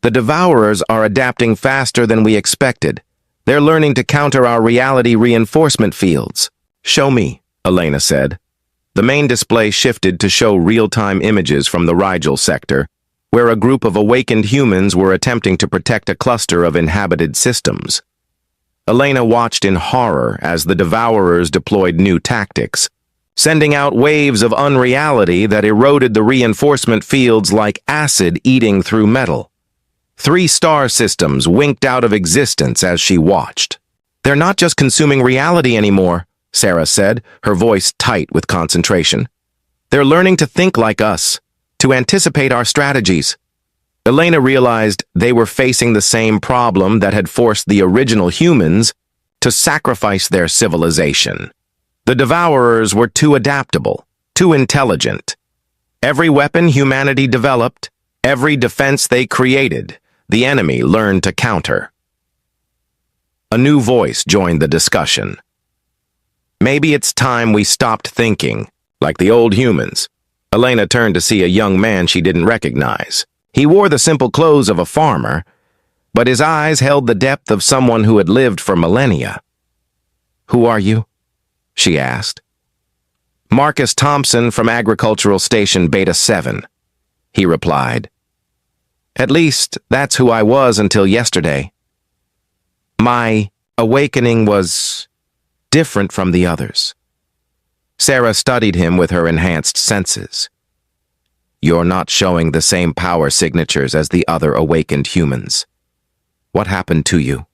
The devourers are adapting faster than we expected. They're learning to counter our reality reinforcement fields. Show me, Elena said. The main display shifted to show real-time images from the Rigel sector, where a group of awakened humans were attempting to protect a cluster of inhabited systems. Elena watched in horror as the devourers deployed new tactics, sending out waves of unreality that eroded the reinforcement fields like acid eating through metal. 3 star systems winked out of existence as she watched. They're not just consuming reality anymore, Sarah said, her voice tight with concentration. They're learning to think like us, to anticipate our strategies. Elena realized they were facing the same problem that had forced the original humans to sacrifice their civilization. The devourers were too adaptable, too intelligent. Every weapon humanity developed, every defense they created, the enemy learned to counter. A new voice joined the discussion. Maybe it's time we stopped thinking, like the old humans. Elena turned to see a young man she didn't recognize. He wore the simple clothes of a farmer, but his eyes held the depth of someone who had lived for millennia. Who are you? She asked. Marcus Thompson from Agricultural Station Beta 7, he replied. At least, that's who I was until yesterday. My awakening was different from the others. Sarah studied him with her enhanced senses. You're not showing the same power signatures as the other awakened humans. What happened to you?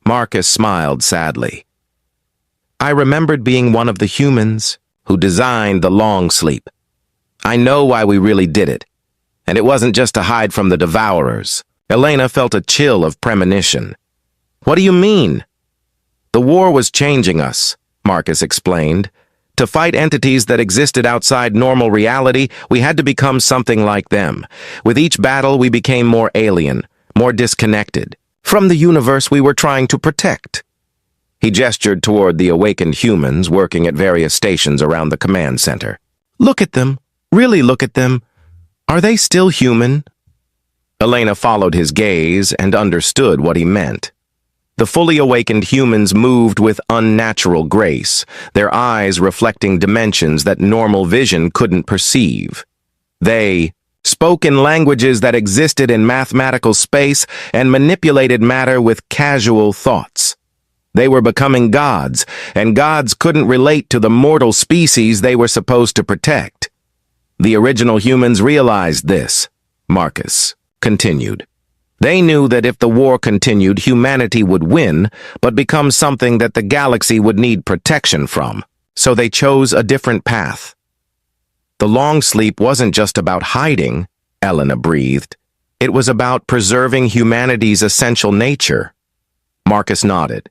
Marcus smiled sadly. I remembered being one of the humans who designed the long sleep. I know why we really did it, and it wasn't just to hide from the devourers. Elena felt a chill of premonition. What do you mean? The war was changing us, Marcus explained. To fight entities that existed outside normal reality, we had to become something like them. With each battle, we became more alien, more disconnected, from the universe we were trying to protect. He gestured toward the awakened humans working at various stations around the command center. Look at them. Really look at them. Are they still human? Elena followed his gaze and understood what he meant. The fully awakened humans moved with unnatural grace, their eyes reflecting dimensions that normal vision couldn't perceive. They spoke in languages that existed in mathematical space and manipulated matter with casual thoughts. They were becoming gods, and gods couldn't relate to the mortal species they were supposed to protect. The original humans realized this, Marcus continued. They knew that if the war continued, humanity would win, but become something that the galaxy would need protection from. So they chose a different path. The long sleep wasn't just about hiding, Elena breathed. It was about preserving humanity's essential nature. Marcus nodded.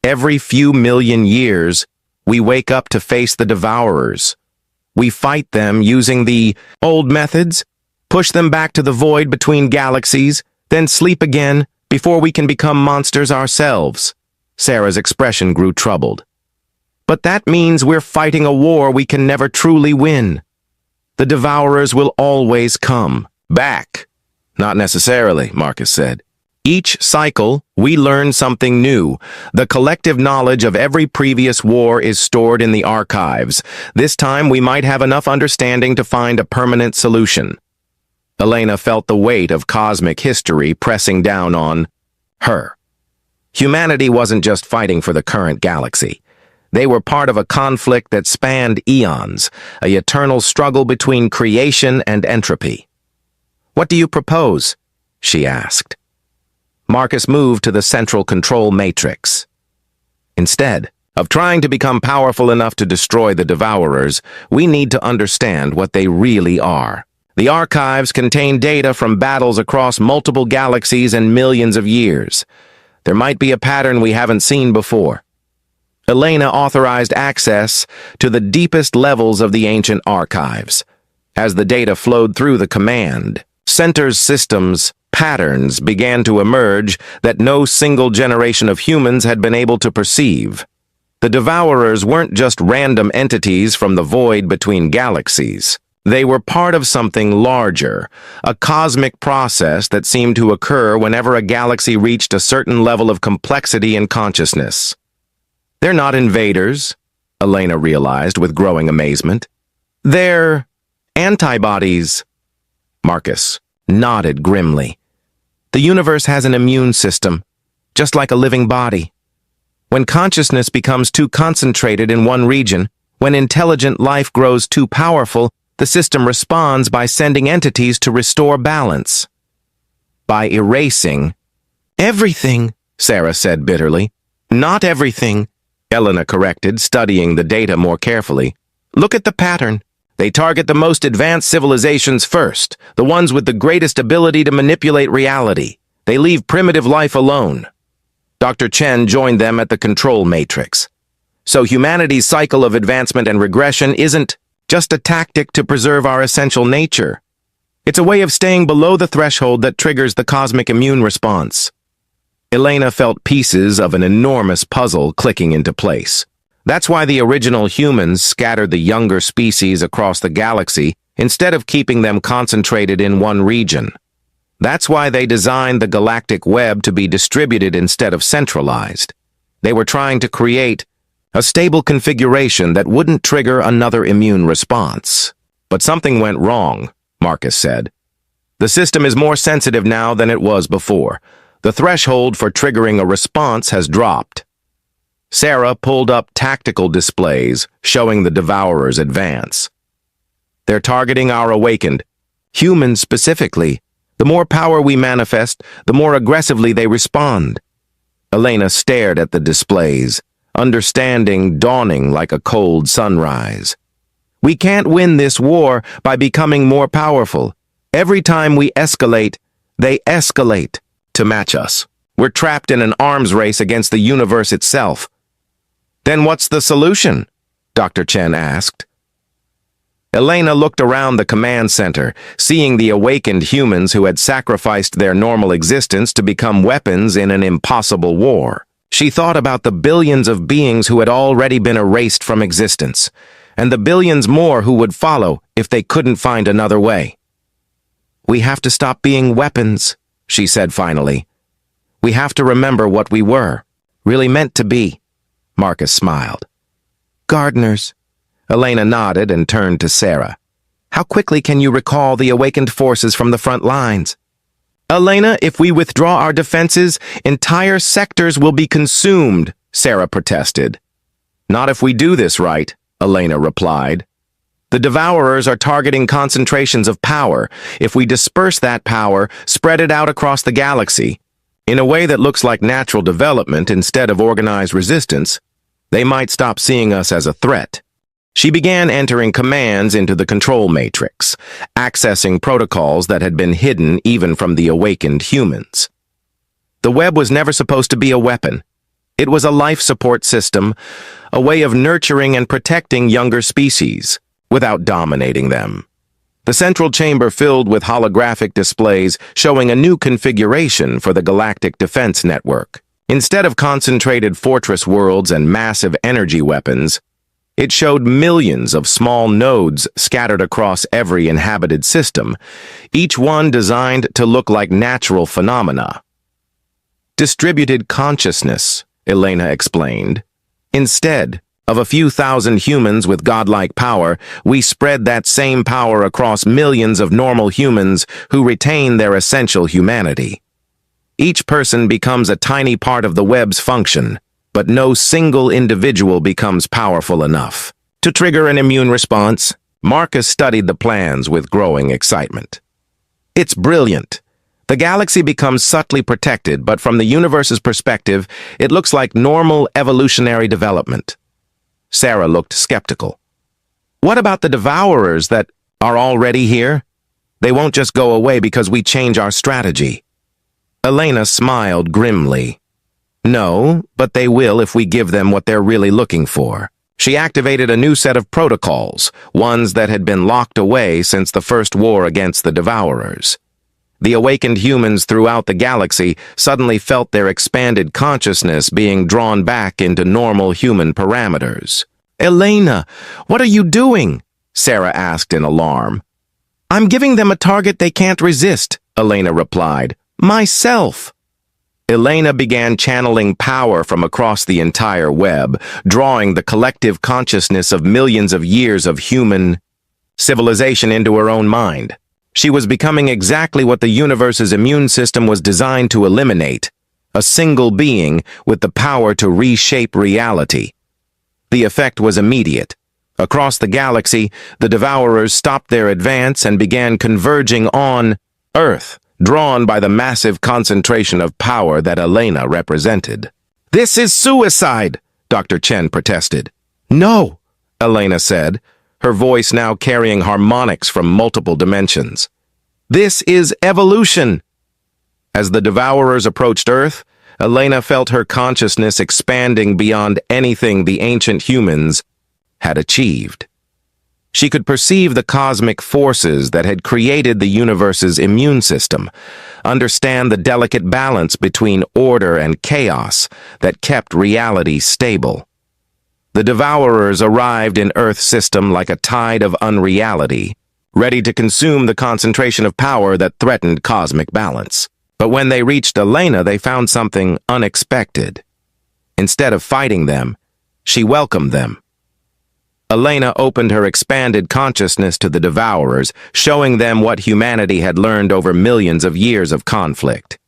Every few million years, we wake up to face the devourers. We fight them using the old methods, push them back to the void between galaxies, then sleep again before we can become monsters ourselves. Sarah's expression grew troubled. But that means we're fighting a war we can never truly win. The devourers will always come back. Not necessarily, Marcus said. Each cycle, we learn something new. The collective knowledge of every previous war is stored in the archives. This time, we might have enough understanding to find a permanent solution. Elena felt the weight of cosmic history pressing down on her. Humanity wasn't just fighting for the current galaxy. They were part of a conflict that spanned eons, an eternal struggle between creation and entropy. What do you propose? She asked. Marcus moved to the central control matrix. Instead of trying to become powerful enough to destroy the devourers, we need to understand what they really are. The archives contain data from battles across multiple galaxies and millions of years. There might be a pattern we haven't seen before. Elena authorized access to the deepest levels of the ancient archives. As the data flowed through the command center's systems, patterns began to emerge that no single generation of humans had been able to perceive. The devourers weren't just random entities from the void between galaxies. They were part of something larger, a cosmic process that seemed to occur whenever a galaxy reached a certain level of complexity and consciousness. They're not invaders, Elena realized with growing amazement. They're antibodies. Marcus nodded grimly. The universe has an immune system, just like a living body. When consciousness becomes too concentrated in one region, when intelligent life grows too powerful, the system responds by sending entities to restore balance. By erasing everything, Sarah said bitterly. Not everything, Elena corrected, studying the data more carefully. Look at the pattern. They target the most advanced civilizations first, the ones with the greatest ability to manipulate reality. They leave primitive life alone. Dr. Chen joined them at the control matrix. So humanity's cycle of advancement and regression isn't just a tactic to preserve our essential nature. It's a way of staying below the threshold that triggers the cosmic immune response. Elena felt pieces of an enormous puzzle clicking into place. That's why the original humans scattered the younger species across the galaxy instead of keeping them concentrated in one region. That's why they designed the galactic web to be distributed instead of centralized. They were trying to create a stable configuration that wouldn't trigger another immune response. But something went wrong, Marcus said. The system is more sensitive now than it was before. The threshold for triggering a response has dropped. Sarah pulled up tactical displays showing the Devourers advance. They're targeting our awakened, humans specifically. The more power we manifest, the more aggressively they respond. Elena stared at the displays, understanding dawning like a cold sunrise. We can't win this war by becoming more powerful. Every time we escalate, they escalate to match us. We're trapped in an arms race against the universe itself. Then what's the solution? Dr. Chen asked. Elena looked around the command center, seeing the awakened humans who had sacrificed their normal existence to become weapons in an impossible war. She thought about the billions of beings who had already been erased from existence, and the billions more who would follow if they couldn't find another way. We have to stop being weapons, she said finally. We have to remember what we were, really meant to be. Marcus smiled. Gardeners. Elena nodded and turned to Sarah. How quickly can you recall the awakened forces from the front lines? Elena, if we withdraw our defenses, entire sectors will be consumed, Sarah protested. Not if we do this right, Elena replied. The Devourers are targeting concentrations of power. If we disperse that power, spread it out across the galaxy, in a way that looks like natural development instead of organized resistance, they might stop seeing us as a threat. She began entering commands into the control matrix, accessing protocols that had been hidden even from the awakened humans. The web was never supposed to be a weapon. It was a life support system, a way of nurturing and protecting younger species, without dominating them. The central chamber filled with holographic displays showing a new configuration for the Galactic Defense Network. Instead of concentrated fortress worlds and massive energy weapons, it showed millions of small nodes scattered across every inhabited system, each one designed to look like natural phenomena. Distributed consciousness, Elena explained. Instead of a few thousand humans with godlike power, we spread that same power across millions of normal humans who retain their essential humanity. Each person becomes a tiny part of the web's function, but no single individual becomes powerful enough to trigger an immune response. Marcus studied the plans with growing excitement. It's brilliant. The galaxy becomes subtly protected, but from the universe's perspective, it looks like normal evolutionary development. Sarah looked skeptical. What about the Devourers that are already here? They won't just go away because we change our strategy. Elena smiled grimly. No, but they will if we give them what they're really looking for. She activated a new set of protocols, ones that had been locked away since the first war against the Devourers. The awakened humans throughout the galaxy suddenly felt their expanded consciousness being drawn back into normal human parameters. Elena, what are you doing? Sarah asked in alarm. I'm giving them a target they can't resist, Elena replied. Myself. Elena began channeling power from across the entire web, drawing the collective consciousness of millions of years of human civilization into her own mind. She was becoming exactly what the universe's immune system was designed to eliminate, a single being with the power to reshape reality. The effect was immediate. Across the galaxy, the Devourers stopped their advance and began converging on Earth, drawn by the massive concentration of power that Elena represented. This is suicide, Dr. Chen protested. No, Elena said, her voice now carrying harmonics from multiple dimensions. This is evolution. As the Devourers approached Earth, Elena felt her consciousness expanding beyond anything the ancient humans had achieved. She could perceive the cosmic forces that had created the universe's immune system, understand the delicate balance between order and chaos that kept reality stable. The Devourers arrived in Earth's system like a tide of unreality, ready to consume the concentration of power that threatened cosmic balance. But when they reached Elena, they found something unexpected. Instead of fighting them, she welcomed them. Elena opened her expanded consciousness to the Devourers, showing them what humanity had learned over millions of years of conflict.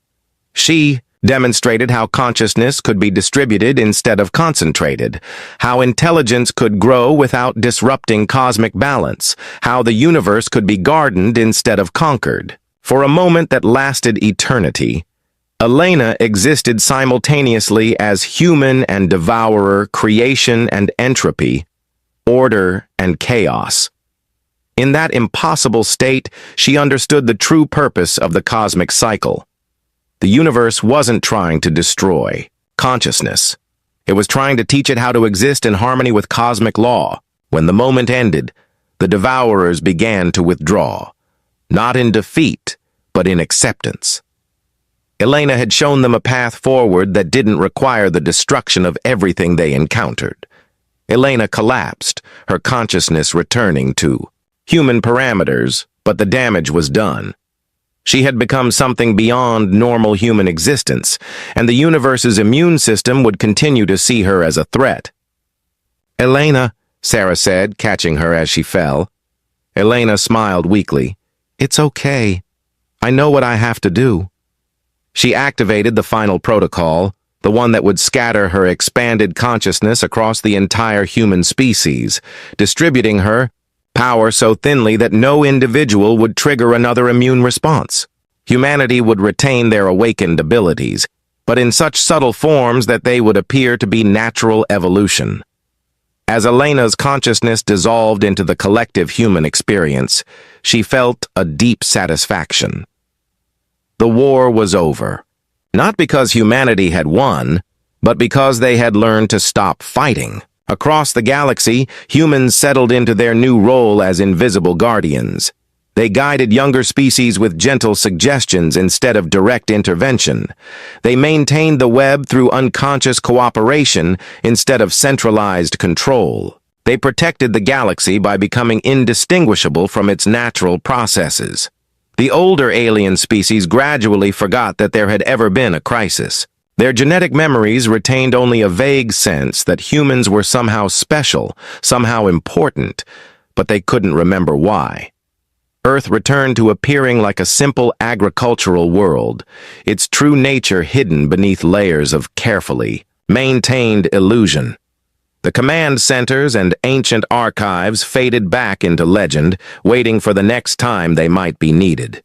She demonstrated how consciousness could be distributed instead of concentrated, how intelligence could grow without disrupting cosmic balance, how the universe could be gardened instead of conquered. For a moment that lasted eternity, Elena existed simultaneously as human and devourer, creation and entropy, order and chaos. In that impossible state, she understood the true purpose of the cosmic cycle. The universe wasn't trying to destroy consciousness. It was trying to teach it how to exist in harmony with cosmic law. When the moment ended, the devourers began to withdraw, not in defeat, but in acceptance. Elena had shown them a path forward that didn't require the destruction of everything they encountered. Elena collapsed, her consciousness returning to human parameters, but the damage was done. She had become something beyond normal human existence, and the universe's immune system would continue to see her as a threat. "Elena," Sarah said, catching her as she fell. Elena smiled weakly. "It's okay. I know what I have to do." She activated the final protocol, the one that would scatter her expanded consciousness across the entire human species, distributing her power so thinly that no individual would trigger another immune response. Humanity would retain their awakened abilities, but in such subtle forms that they would appear to be natural evolution. As Elena's consciousness dissolved into the collective human experience, she felt a deep satisfaction. The war was over, not because humanity had won, but because they had learned to stop fighting. Across the galaxy, humans settled into their new role as invisible guardians. They guided younger species with gentle suggestions instead of direct intervention. They maintained the web through unconscious cooperation instead of centralized control. They protected the galaxy by becoming indistinguishable from its natural processes. The older alien species gradually forgot that there had ever been a crisis. Their genetic memories retained only a vague sense that humans were somehow special, somehow important, but they couldn't remember why. Earth returned to appearing like a simple agricultural world, its true nature hidden beneath layers of carefully maintained illusion. The command centers and ancient archives faded back into legend, waiting for the next time they might be needed.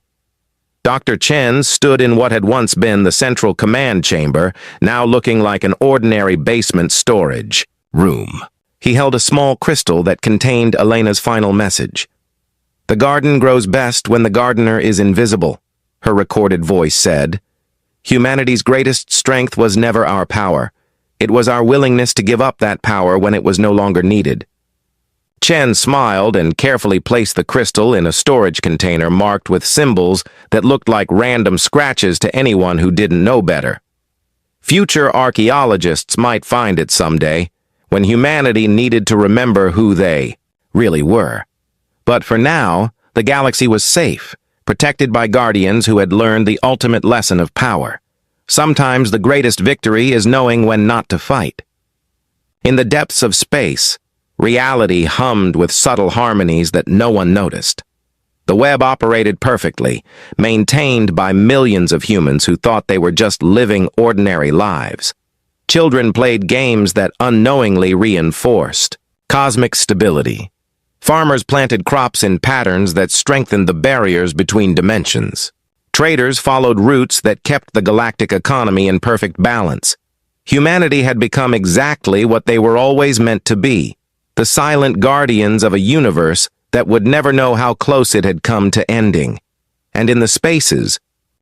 Dr. Chen stood in what had once been the central command chamber, now looking like an ordinary basement storage room. He held a small crystal that contained Elena's final message. "The garden grows best when the gardener is invisible," her recorded voice said. "Humanity's greatest strength was never our power. It was our willingness to give up that power when it was no longer needed." Chen smiled and carefully placed the crystal in a storage container marked with symbols that looked like random scratches to anyone who didn't know better. Future archaeologists might find it someday, when humanity needed to remember who they really were. But for now, the galaxy was safe, protected by guardians who had learned the ultimate lesson of power. Sometimes the greatest victory is knowing when not to fight. In the depths of space, reality hummed with subtle harmonies that no one noticed. The web operated perfectly, maintained by millions of humans who thought they were just living ordinary lives. Children played games that unknowingly reinforced cosmic stability. Farmers planted crops in patterns that strengthened the barriers between dimensions. Traders followed routes that kept the galactic economy in perfect balance. Humanity had become exactly what they were always meant to be, the silent guardians of a universe that would never know how close it had come to ending. And in the spaces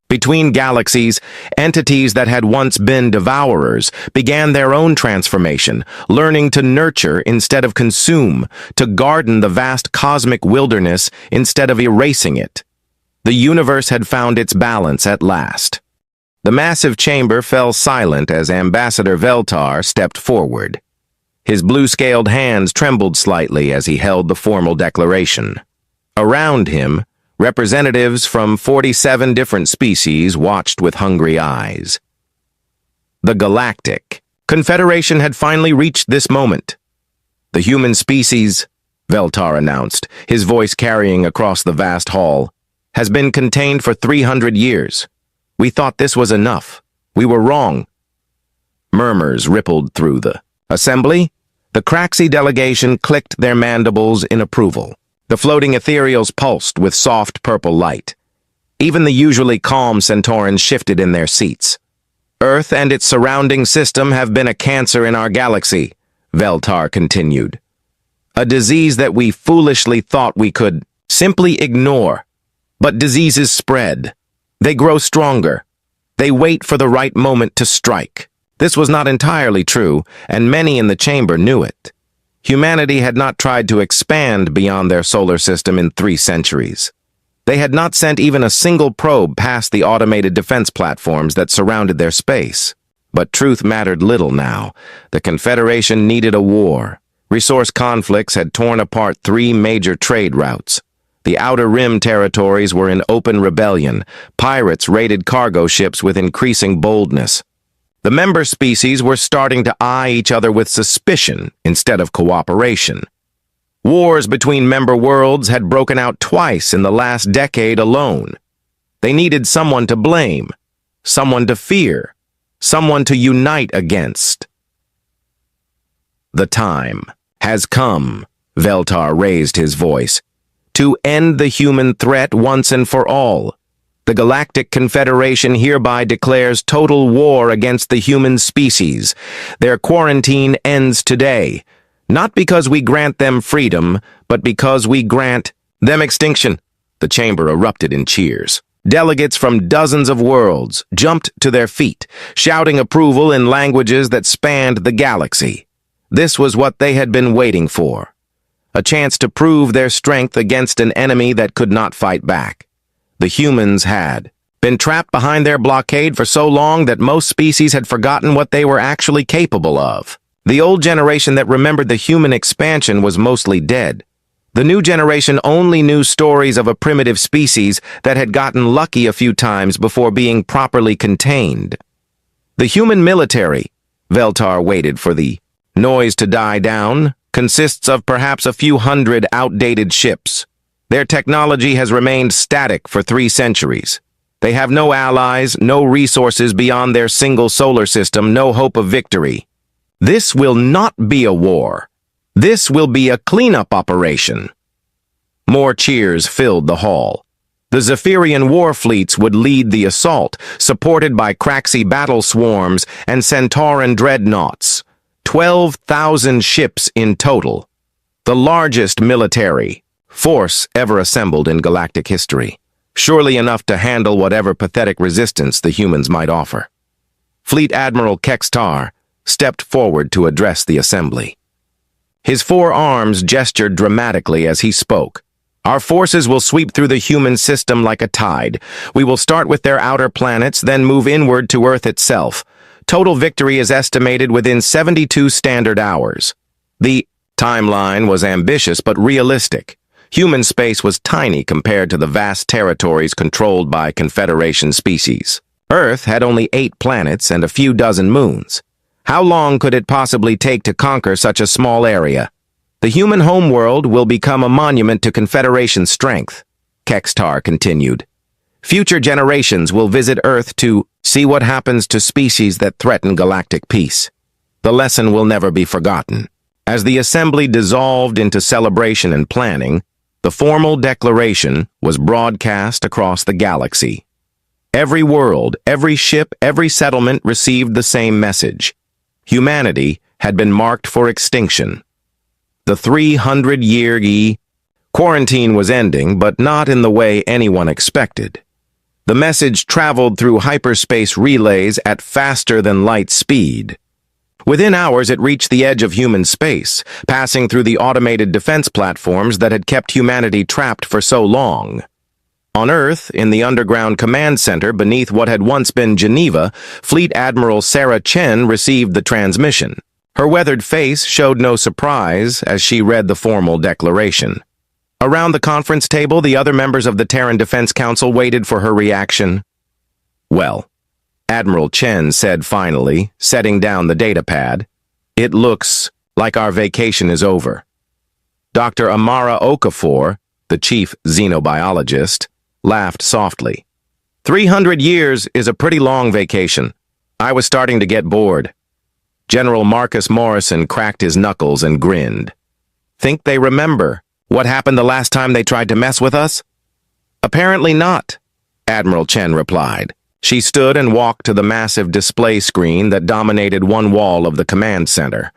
between galaxies, entities that had once been devourers began their own transformation, learning to nurture instead of consume, to garden the vast cosmic wilderness instead of erasing it. The universe had found its balance at last. The massive chamber fell silent as Ambassador Veltar stepped forward. His blue-scaled hands trembled slightly as he held the formal declaration. Around him, representatives from 47 different species watched with hungry eyes. The Galactic Confederation had finally reached this moment. "The human species," Veltar announced, his voice carrying across the vast hall, "has been contained for 300 years. We thought this was enough, We were wrong. Murmurs rippled through the assembly. The Craxi delegation clicked their mandibles in approval. The floating ethereals pulsed with soft purple light. Even the usually calm Centaurans shifted in their seats. Earth and its surrounding system have been a cancer in our galaxy, Veltar continued. A disease that we foolishly thought we could simply ignore. But diseases spread. They grow stronger. They wait for the right moment to strike. This was not entirely true, and many in the chamber knew it. Humanity had not tried to expand beyond their solar system in 3 centuries. They had not sent even a single probe past the automated defense platforms that surrounded their space. But truth mattered little now. The Confederation needed a war. Resource conflicts had torn apart 3 major trade routes. The Outer Rim territories were in open rebellion. Pirates raided cargo ships with increasing boldness. The member species were starting to eye each other with suspicion instead of cooperation. Wars between member worlds had broken out twice in the last decade alone. They needed someone to blame, someone to fear, someone to unite against. The time has come, Veltar raised his voice, to end the human threat once and for all. The Galactic Confederation hereby declares total war against the human species. Their quarantine ends today, not because we grant them freedom, but because we grant them extinction. The chamber erupted in cheers. Delegates from dozens of worlds jumped to their feet, shouting approval in languages that spanned the galaxy. This was what they had been waiting for. A chance to prove their strength against an enemy that could not fight back. The humans had been trapped behind their blockade for so long that most species had forgotten what they were actually capable of. The old generation that remembered the human expansion was mostly dead. The new generation only knew stories of a primitive species that had gotten lucky a few times before being properly contained. The human military, Veltar waited for the noise to die down, consists of perhaps a few hundred outdated ships. Their technology has remained static for 3 centuries. They have no allies, no resources beyond their single solar system, no hope of victory. This will not be a war. This will be a cleanup operation. More cheers filled the hall. The Zephyrian war fleets would lead the assault, supported by Craxi battle swarms and Centauran dreadnoughts. 12,000 ships in total. The largest military force ever assembled in galactic history. Surely enough to handle whatever pathetic resistance the humans might offer. Fleet Admiral Kextar stepped forward to address the assembly. His 4 arms gestured dramatically as he spoke. Our forces will sweep through the human system like a tide. We will start with their outer planets, then move inward to Earth itself. Total victory is estimated within 72 standard hours. The timeline was ambitious but realistic. Human space was tiny compared to the vast territories controlled by Confederation species. Earth had only 8 planets and a few dozen moons. How long could it possibly take to conquer such a small area? The human homeworld will become a monument to Confederation strength, Kextar continued. Future generations will visit Earth to see what happens to species that threaten galactic peace. The lesson will never be forgotten. As the assembly dissolved into celebration and planning, the formal declaration was broadcast across the galaxy. Every world, every ship, every settlement received the same message. Humanity had been marked for extinction. The 300-year quarantine was ending, but not in the way anyone expected. The message traveled through hyperspace relays at faster-than-light speed. Within hours, it reached the edge of human space, passing through the automated defense platforms that had kept humanity trapped for so long. On Earth, in the underground command center beneath what had once been Geneva, Fleet Admiral Sarah Chen received the transmission. Her weathered face showed no surprise as she read the formal declaration. Around the conference table, the other members of the Terran Defense Council waited for her reaction. Well, Admiral Chen said finally, setting down the datapad, "It looks like our vacation is over." Dr. Amara Okafor, the chief xenobiologist, laughed softly. 300 years is a pretty long vacation. I was starting to get bored. General Marcus Morrison cracked his knuckles and grinned. Think they remember what happened the last time they tried to mess with us? Apparently not, Admiral Chen replied. She stood and walked to the massive display screen that dominated one wall of the command center.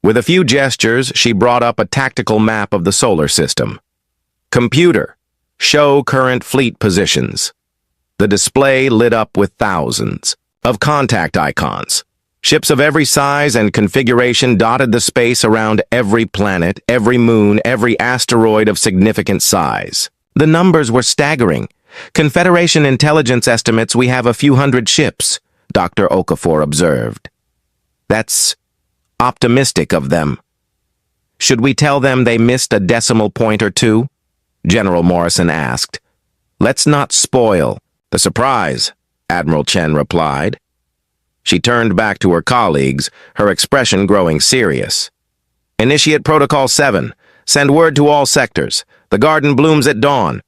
With a few gestures, she brought up a tactical map of the solar system. Computer, show current fleet positions. The display lit up with thousands of contact icons. Ships of every size and configuration dotted the space around every planet, every moon, every asteroid of significant size. The numbers were staggering. Confederation intelligence estimates we have a few hundred ships, Dr. Okafor observed. That's optimistic of them. Should we tell them they missed a decimal point or two? General Morrison asked. Let's not spoil the surprise, Admiral Chen replied. She turned back to her colleagues, her expression growing serious. Initiate Protocol 7. Send word to all sectors. The garden blooms at dawn.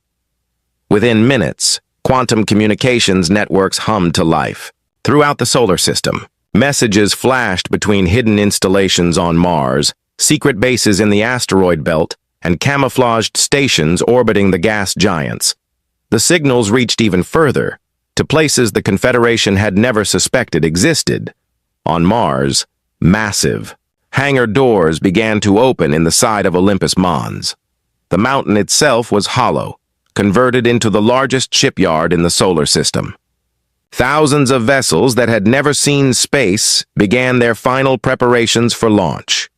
Within minutes, quantum communications networks hummed to life. Throughout the solar system, messages flashed between hidden installations on Mars, secret bases in the asteroid belt, and camouflaged stations orbiting the gas giants. The signals reached even further, to places the Confederation had never suspected existed. On Mars, massive, hangar doors began to open in the side of Olympus Mons. The mountain itself was hollow, converted into the largest shipyard in the solar system. Thousands of vessels that had never seen space began their final preparations for launch.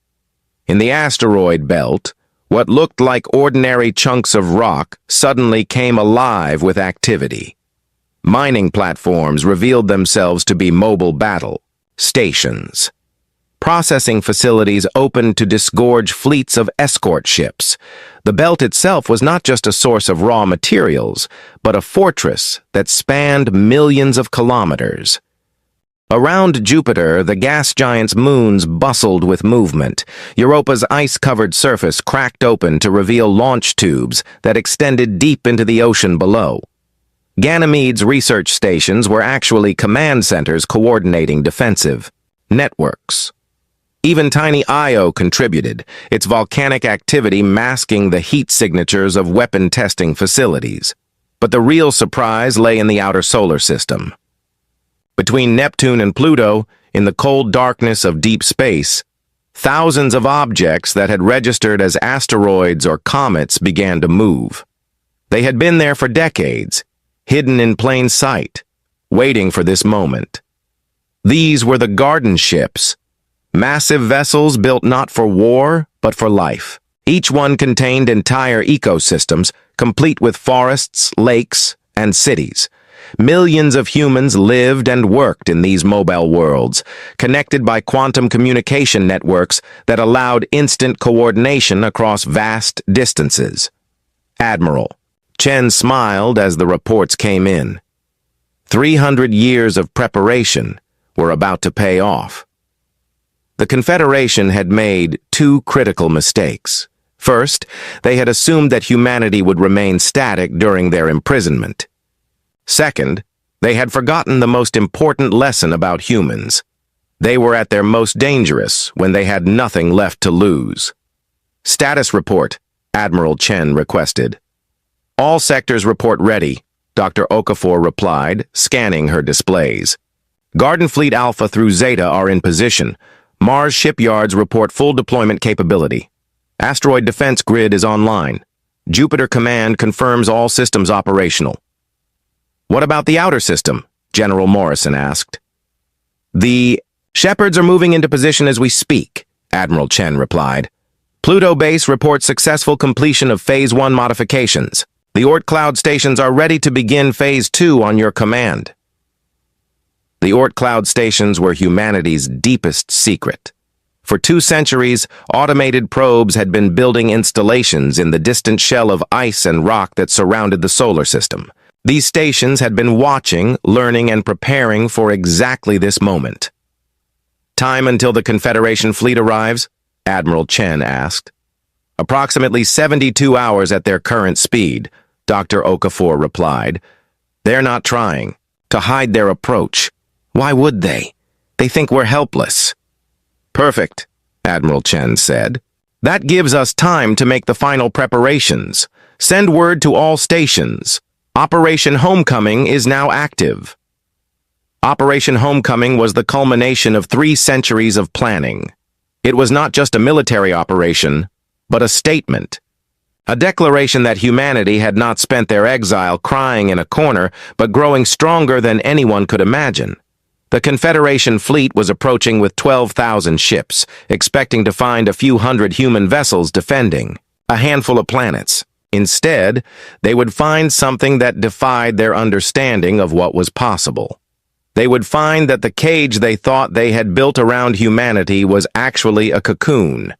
In the asteroid belt, what looked like ordinary chunks of rock suddenly came alive with activity. Mining platforms revealed themselves to be mobile battle stations. Processing facilities opened to disgorge fleets of escort ships. The belt itself was not just a source of raw materials, but a fortress that spanned millions of kilometers. Around Jupiter, the gas giant's moons bustled with movement. Europa's ice-covered surface cracked open to reveal launch tubes that extended deep into the ocean below. Ganymede's research stations were actually command centers coordinating defensive networks. Even tiny Io contributed, its volcanic activity masking the heat signatures of weapon testing facilities. But the real surprise lay in the outer solar system. Between Neptune and Pluto, in the cold darkness of deep space, thousands of objects that had registered as asteroids or comets began to move. They had been there for decades, hidden in plain sight, waiting for this moment. These were the garden ships, massive vessels built not for war, but for life. Each one contained entire ecosystems, complete with forests, lakes, and cities. Millions of humans lived and worked in these mobile worlds, connected by quantum communication networks that allowed instant coordination across vast distances. Admiral Chen smiled as the reports came in. 300 years of preparation were about to pay off. The Confederation had made two critical mistakes. First, they had assumed that humanity would remain static during their imprisonment. Second, they had forgotten the most important lesson about humans. They were at their most dangerous when they had nothing left to lose. Status report, Admiral Chen requested. All sectors report ready, Dr. Okafor replied, scanning her displays. Garden Fleet Alpha through Zeta are in position. Mars shipyards report full deployment capability. Asteroid defense grid is online. Jupiter Command confirms all systems operational. What about the outer system? General Morrison asked. The Shepherds are moving into position as we speak, Admiral Chen replied. Pluto base reports successful completion of Phase 1 modifications. The Oort Cloud stations are ready to begin Phase 2 on your command. The Oort Cloud stations were humanity's deepest secret. For 2 centuries, automated probes had been building installations in the distant shell of ice and rock that surrounded the solar system. These stations had been watching, learning, and preparing for exactly this moment. Time until the Confederation fleet arrives? Admiral Chen asked. Approximately 72 hours at their current speed, Dr. Okafor replied. They're not trying to hide their approach. Why would they? They think we're helpless. Perfect, Admiral Chen said. That gives us time to make the final preparations. Send word to all stations. Operation Homecoming is now active. Operation Homecoming was the culmination of 3 centuries of planning. It was not just a military operation, but a statement. A declaration that humanity had not spent their exile crying in a corner, but growing stronger than anyone could imagine. The Confederation fleet was approaching with 12,000 ships, expecting to find a few hundred human vessels defending a handful of planets. Instead, they would find something that defied their understanding of what was possible. They would find that the cage they thought they had built around humanity was actually a cocoon,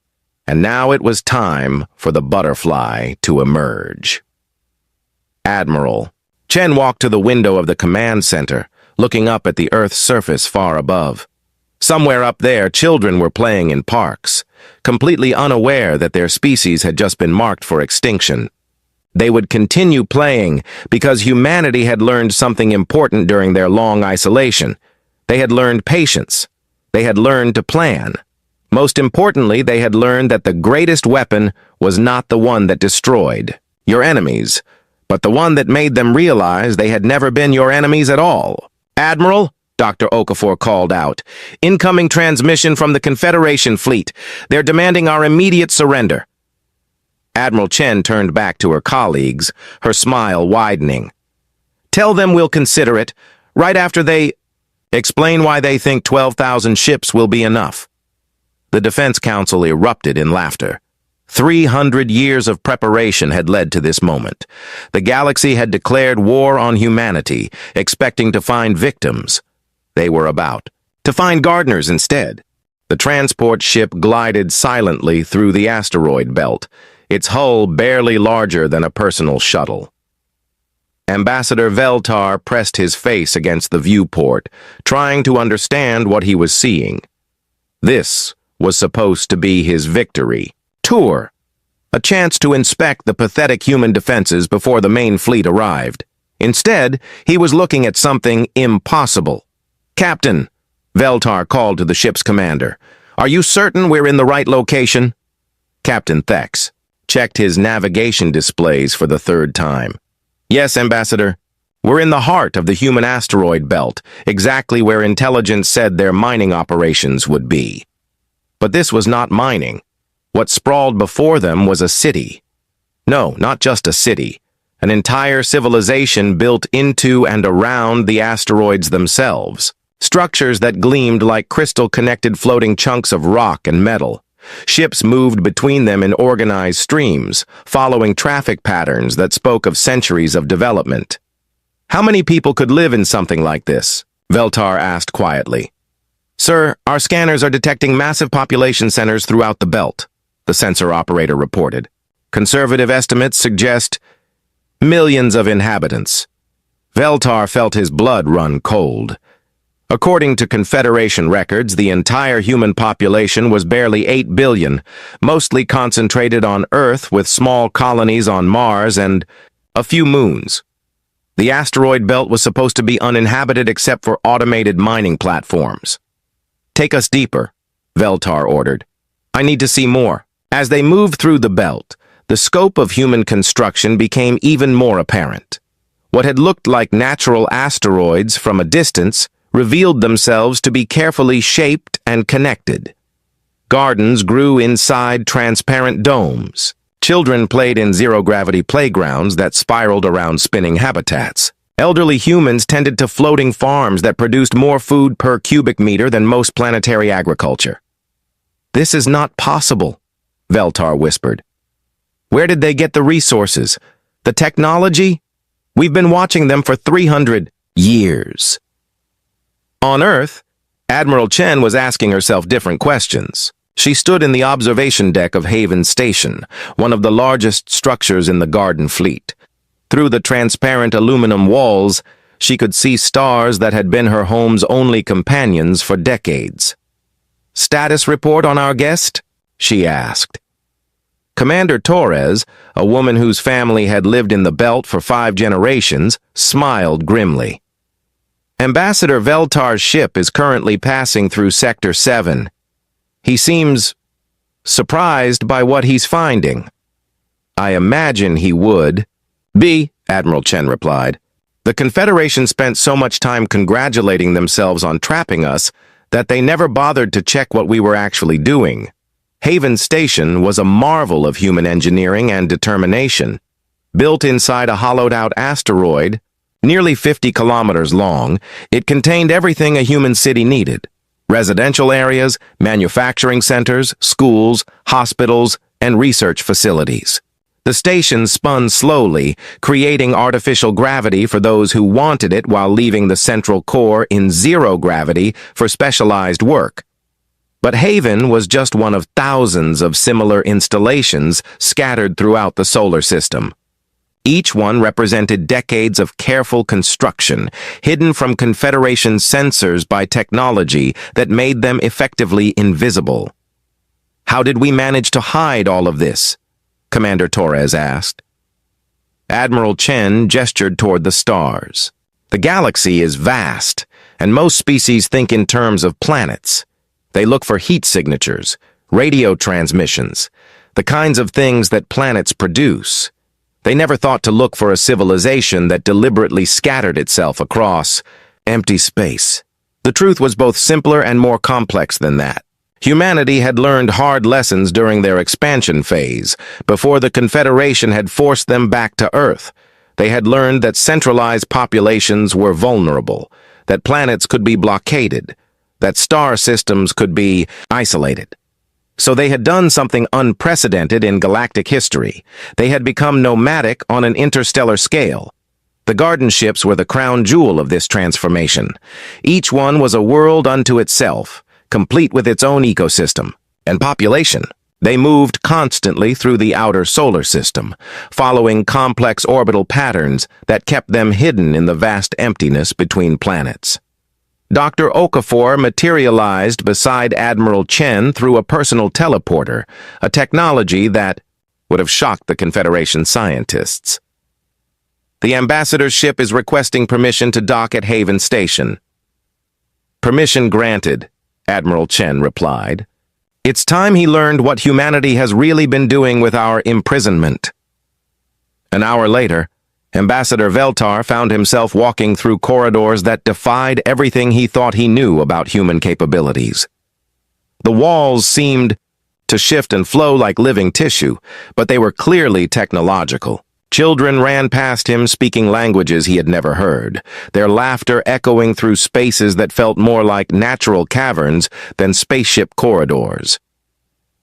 and now it was time for the butterfly to emerge. Admiral Chen walked to the window of the command center, looking up at the Earth's surface far above. Somewhere up there, children were playing in parks, completely unaware that their species had just been marked for extinction. They would continue playing because humanity had learned something important during their long isolation. They had learned patience. They had learned to plan. Most importantly, they had learned that the greatest weapon was not the one that destroyed your enemies, but the one that made them realize they had never been your enemies at all. Admiral, Dr. Okafor called out. Incoming transmission from the Confederation fleet. They're demanding our immediate surrender. Admiral Chen turned back to her colleagues, her smile widening. Tell them we'll consider it, right after they explain why they think 12,000 ships will be enough. The Defense Council erupted in laughter. 300 years of preparation had led to this moment. The galaxy had declared war on humanity, expecting to find victims. They were about to find gardeners instead. The transport ship glided silently through the asteroid belt, its hull barely larger than a personal shuttle. Ambassador Veltar pressed his face against the viewport, trying to understand what he was seeing. This was supposed to be his victory tour, a chance to inspect the pathetic human defenses before the main fleet arrived. Instead, he was looking at something impossible. Captain, Veltar called to the ship's commander. Are you certain we're in the right location? Captain Thex checked his navigation displays for the 3rd time. Yes, Ambassador. We're in the heart of the human asteroid belt, exactly where intelligence said their mining operations would be. But this was not mining. What sprawled before them was a city. No, not just a city. An entire civilization built into and around the asteroids themselves. Structures that gleamed like crystal-connected floating chunks of rock and metal. Ships moved between them in organized streams, following traffic patterns that spoke of centuries of development. How many people could live in something like this? Veltar asked quietly. Sir, our scanners are detecting massive population centers throughout the belt, the sensor operator reported. Conservative estimates suggest millions of inhabitants. Veltar felt his blood run cold. According to Confederation records, the entire human population was barely 8 billion, mostly concentrated on Earth with small colonies on Mars and a few moons. The asteroid belt was supposed to be uninhabited except for automated mining platforms. Take us deeper, Veltar ordered. I need to see more. As they moved through the belt, the scope of human construction became even more apparent. What had looked like natural asteroids from a distance revealed themselves to be carefully shaped and connected. Gardens grew inside transparent domes. Children played in zero-gravity playgrounds that spiraled around spinning habitats. Elderly humans tended to floating farms that produced more food per cubic meter than most planetary agriculture. This is not possible, Veltar whispered. Where did they get the resources? The technology? We've been watching them for 300 years. On Earth, Admiral Chen was asking herself different questions. She stood in the observation deck of Haven Station, one of the largest structures in the Garden Fleet. Through the transparent aluminum walls, she could see stars that had been her home's only companions for decades. Status report on our guest? She asked. Commander Torres, a woman whose family had lived in the belt for 5 generations, smiled grimly. Ambassador Veltar's ship is currently passing through Sector 7. He seems surprised by what he's finding. I imagine he would. B, Admiral Chen replied. The Confederation spent so much time congratulating themselves on trapping us that they never bothered to check what we were actually doing. Haven Station was a marvel of human engineering and determination. Built inside a hollowed-out asteroid, nearly 50 kilometers long, it contained everything a human city needed. Residential areas, manufacturing centers, schools, hospitals, and research facilities. The station spun slowly, creating artificial gravity for those who wanted it while leaving the central core in zero gravity for specialized work. But Haven was just one of thousands of similar installations scattered throughout the solar system. Each one represented decades of careful construction, hidden from Confederation sensors by technology that made them effectively invisible. How did we manage to hide all of this? Commander Torres asked. Admiral Chen gestured toward the stars. The galaxy is vast, and most species think in terms of planets. They look for heat signatures, radio transmissions, the kinds of things that planets produce. They never thought to look for a civilization that deliberately scattered itself across empty space. The truth was both simpler and more complex than that. Humanity had learned hard lessons during their expansion phase, before the Confederation had forced them back to Earth. They had learned that centralized populations were vulnerable, that planets could be blockaded, that star systems could be isolated. So they had done something unprecedented in galactic history. They had become nomadic on an interstellar scale. The garden ships were the crown jewel of this transformation. Each one was a world unto itself, complete with its own ecosystem and population. They moved constantly through the outer solar system, following complex orbital patterns that kept them hidden in the vast emptiness between planets. Dr. Okafor materialized beside Admiral Chen through a personal teleporter, a technology that would have shocked the Confederation scientists. The ambassador's ship is requesting permission to dock at Haven Station. Permission granted, Admiral Chen replied. It's time he learned what humanity has really been doing with our imprisonment. An hour later, Ambassador Veltar found himself walking through corridors that defied everything he thought he knew about human capabilities. The walls seemed to shift and flow like living tissue, but they were clearly technological. Children ran past him speaking languages he had never heard, their laughter echoing through spaces that felt more like natural caverns than spaceship corridors.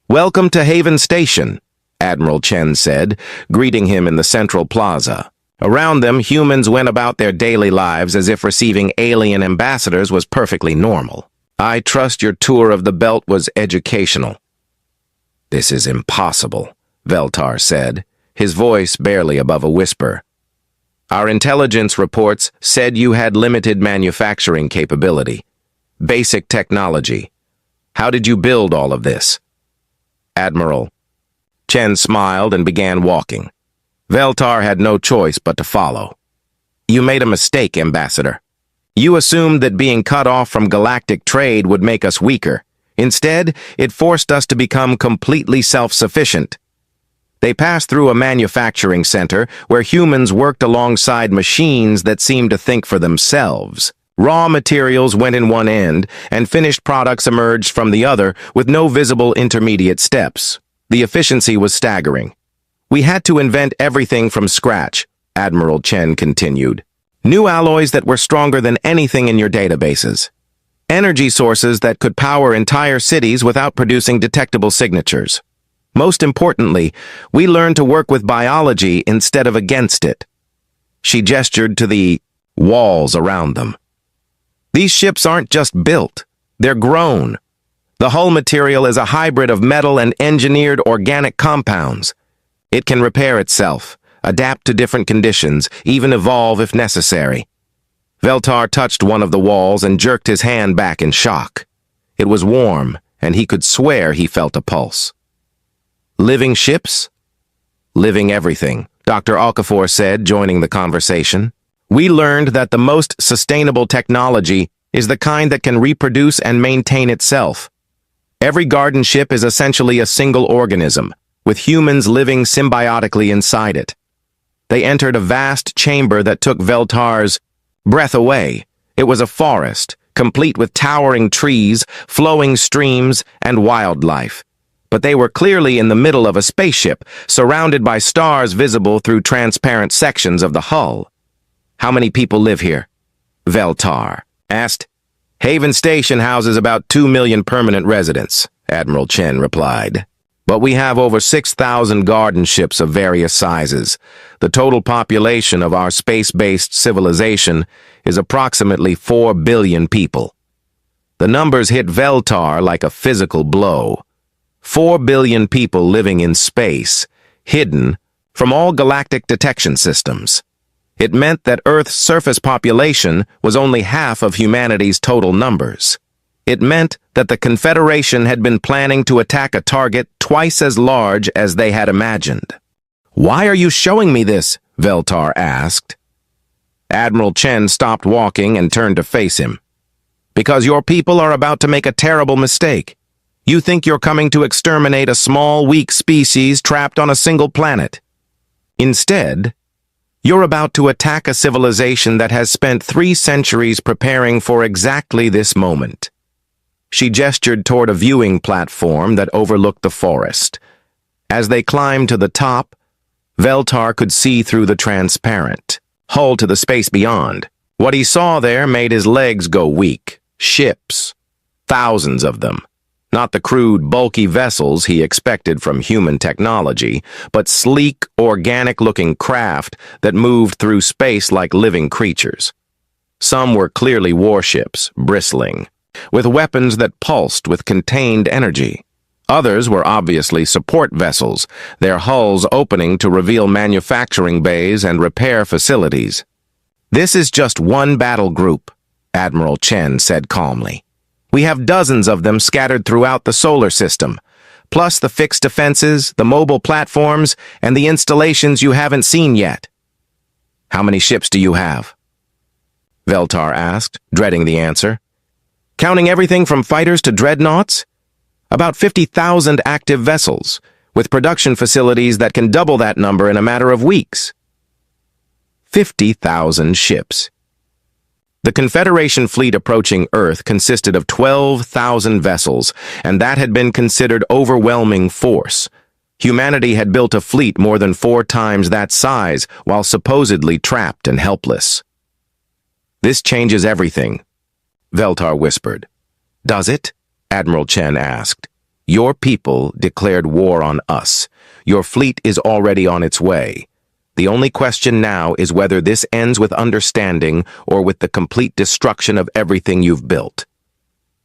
"Welcome to Haven Station," Admiral Chen said, greeting him in the central plaza. Around them, humans went about their daily lives as if receiving alien ambassadors was perfectly normal. "I trust your tour of the belt was educational." "This is impossible," Veltar said, his voice barely above a whisper. "Our intelligence reports said you had limited manufacturing capability, basic technology. How did you build all of this?" "Admiral." Chen smiled and began walking. Veltar had no choice but to follow. "You made a mistake, Ambassador. You assumed that being cut off from galactic trade would make us weaker. Instead, it forced us to become completely self-sufficient." They passed through a manufacturing center where humans worked alongside machines that seemed to think for themselves. Raw materials went in one end, and finished products emerged from the other with no visible intermediate steps. The efficiency was staggering. "We had to invent everything from scratch," Admiral Chen continued. "New alloys that were stronger than anything in your databases. Energy sources that could power entire cities without producing detectable signatures. Most importantly, we learned to work with biology instead of against it." She gestured to the walls around them. "These ships aren't just built, they're grown. The hull material is a hybrid of metal and engineered organic compounds. It can repair itself, adapt to different conditions, even evolve if necessary." Veltar touched one of the walls and jerked his hand back in shock. It was warm, and he could swear he felt a pulse. "Living ships?" "Living everything," Dr. Okafor said, joining the conversation. We learned that the most sustainable technology is the kind that can reproduce and maintain itself. Every garden ship is essentially a single organism, with humans living symbiotically inside it. They entered a vast chamber that took Veltar's breath away. It was a forest, complete with towering trees, flowing streams, and wildlife. But they were clearly in the middle of a spaceship, surrounded by stars visible through transparent sections of the hull. "How many people live here?" Veltar asked. "Haven Station houses about 2 million permanent residents," Admiral Chen replied. "But we have over 6,000 garden ships of various sizes. The total population of our space-based civilization is approximately 4 billion people." The numbers hit Veltar like a physical blow. 4 billion people living in space, hidden from all galactic detection systems. It meant that Earth's surface population was only half of humanity's total numbers. It meant that the Confederation had been planning to attack a target twice as large as they had imagined. "Why are you showing me this?" Veltar asked. Admiral Chen stopped walking and turned to face him. "Because your people are about to make a terrible mistake. You think you're coming to exterminate a small, weak species trapped on a single planet. Instead, you're about to attack a civilization that has spent 3 centuries preparing for exactly this moment." She gestured toward a viewing platform that overlooked the forest. As they climbed to the top, Veltar could see through the transparent hull to the space beyond. What he saw there made his legs go weak. Ships. Thousands of them. Not the crude, bulky vessels he expected from human technology, but sleek, organic-looking craft that moved through space like living creatures. Some were clearly warships, bristling, with weapons that pulsed with contained energy. Others were obviously support vessels, their hulls opening to reveal manufacturing bays and repair facilities. "This is just one battle group," Admiral Chen said calmly. "We have dozens of them scattered throughout the solar system, plus the fixed defenses, the mobile platforms, and the installations you haven't seen yet." "How many ships do you have?" Veltar asked, dreading the answer. "Counting everything from fighters to dreadnoughts? About 50,000 active vessels, with production facilities that can double that number in a matter of weeks." 50,000 ships. The Confederation fleet approaching Earth consisted of 12,000 vessels, and that had been considered overwhelming force. Humanity had built a fleet more than 4 times that size, while supposedly trapped and helpless. "This changes everything," Veltar whispered. "Does it?" Admiral Chen asked. "Your people declared war on us. Your fleet is already on its way. The only question now is whether this ends with understanding or with the complete destruction of everything you've built."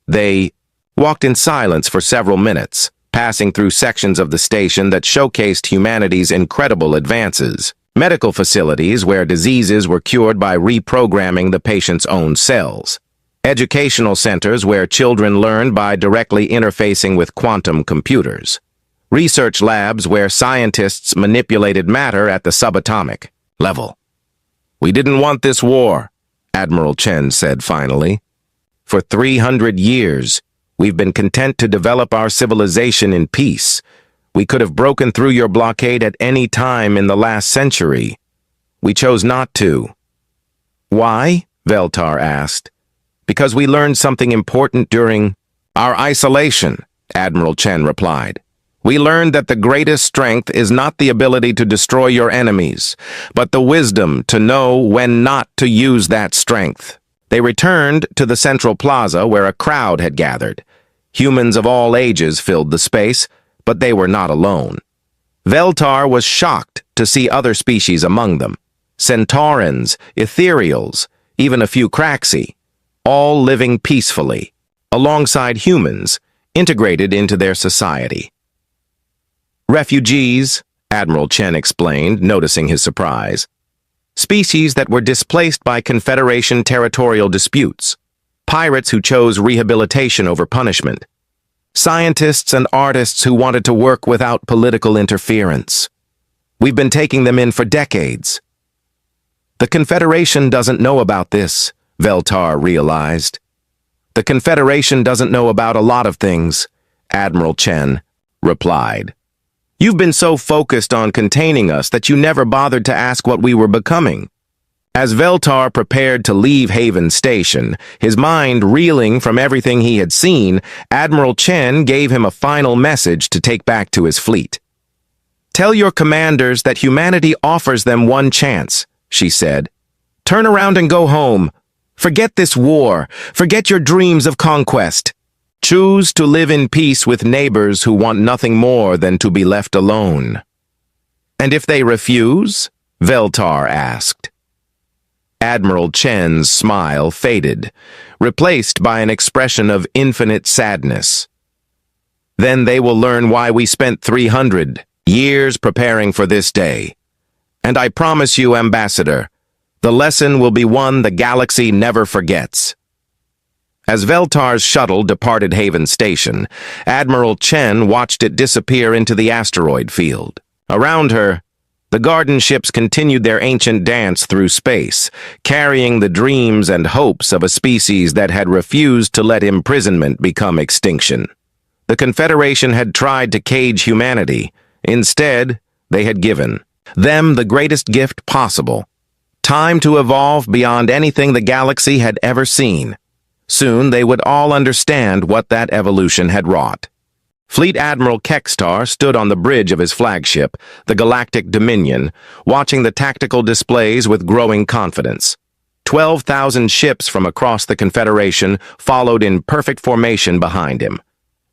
They walked in silence for several minutes, passing through sections of the station that showcased humanity's incredible advances. Medical facilities where diseases were cured by reprogramming the patient's own cells. Educational centers where children learned by directly interfacing with quantum computers. Research labs where scientists manipulated matter at the subatomic level. "We didn't want this war," Admiral Chen said finally. "For 300 years, we've been content to develop our civilization in peace. We could have broken through your blockade at any time in the last century. We chose not to." "Why?" Veltar asked. "Because we learned something important during our isolation," Admiral Chen replied. "We learned that the greatest strength is not the ability to destroy your enemies, but the wisdom to know when not to use that strength." They returned to the central plaza where a crowd had gathered. Humans of all ages filled the space, but they were not alone. Veltar was shocked to see other species among them. Centaurans, ethereals, even a few Craxi, all living peacefully, alongside humans, integrated into their society. "Refugees," Admiral Chen explained, noticing his surprise. "Species that were displaced by Confederation territorial disputes. Pirates who chose rehabilitation over punishment. Scientists and artists who wanted to work without political interference. We've been taking them in for decades." The Confederation doesn't know about this, Veltar realized. The Confederation doesn't know about a lot of things, Admiral Chen replied. You've been so focused on containing us that you never bothered to ask what we were becoming. As Veltar prepared to leave Haven Station, his mind reeling from everything he had seen, Admiral Chen gave him a final message to take back to his fleet. Tell your commanders that humanity offers them one chance, she said. Turn around and go home. Forget this war. Forget your dreams of conquest. Choose to live in peace with neighbors who want nothing more than to be left alone. And if they refuse? Veltar asked. Admiral Chen's smile faded, replaced by an expression of infinite sadness. Then they will learn why we spent 300 years preparing for this day. And I promise you, Ambassador, the lesson will be one the galaxy never forgets. As Veltar's shuttle departed Haven Station, Admiral Chen watched it disappear into the asteroid field. Around her, the garden ships continued their ancient dance through space, carrying the dreams and hopes of a species that had refused to let imprisonment become extinction. The Confederation had tried to cage humanity. Instead, they had given them the greatest gift possible: time to evolve beyond anything the galaxy had ever seen. Soon they would all understand what that evolution had wrought. Fleet Admiral Kextar stood on the bridge of his flagship, the Galactic Dominion, watching the tactical displays with growing confidence. 12,000 ships from across the Confederation followed in perfect formation behind him.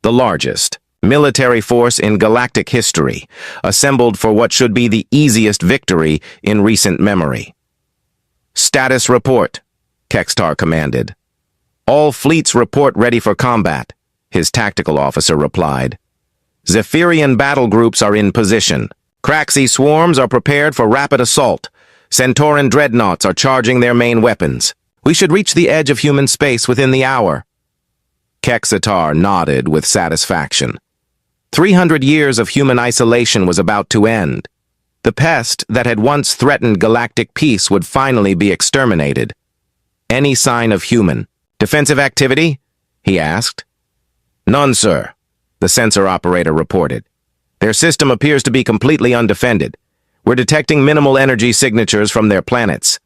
The largest military force in galactic history, assembled for what should be the easiest victory in recent memory. Status report, Kextar commanded. All fleets report ready for combat, his tactical officer replied. Zephyrian battle groups are in position. Craxi swarms are prepared for rapid assault. Centauran dreadnoughts are charging their main weapons. We should reach the edge of human space within the hour. Kexitar nodded with satisfaction. 300 years of human isolation was about to end. The pest that had once threatened galactic peace would finally be exterminated. Any sign of human defensive activity? He asked. None, sir, the sensor operator reported. Their system appears to be completely undefended. We're detecting minimal energy signatures from their planets.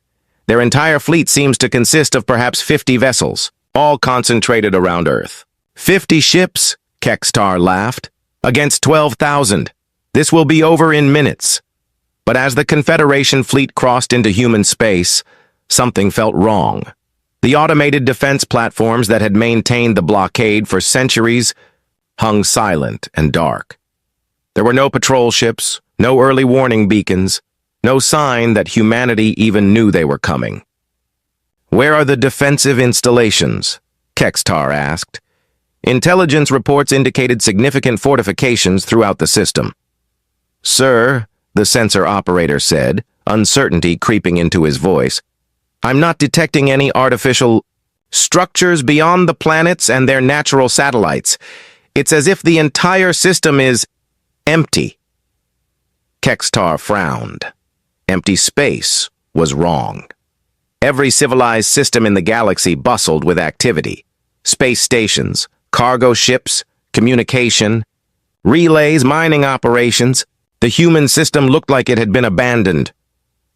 Their entire fleet seems to consist of perhaps 50 vessels, all concentrated around Earth. 50 ships, Kextar laughed, against 12,000. This will be over in minutes. But as the Confederation fleet crossed into human space, something felt wrong. The automated defense platforms that had maintained the blockade for centuries hung silent and dark. There were no patrol ships, no early warning beacons, no sign that humanity even knew they were coming. Where are the defensive installations? Kextar asked. Intelligence reports indicated significant fortifications throughout the system. Sir, the sensor operator said, uncertainty creeping into his voice, I'm not detecting any artificial structures beyond the planets and their natural satellites. It's as if the entire system is empty. Kextar frowned. Empty space was wrong. Every civilized system in the galaxy bustled with activity. Space stations, cargo ships, communication, relays, mining operations. The human system looked like it had been abandoned.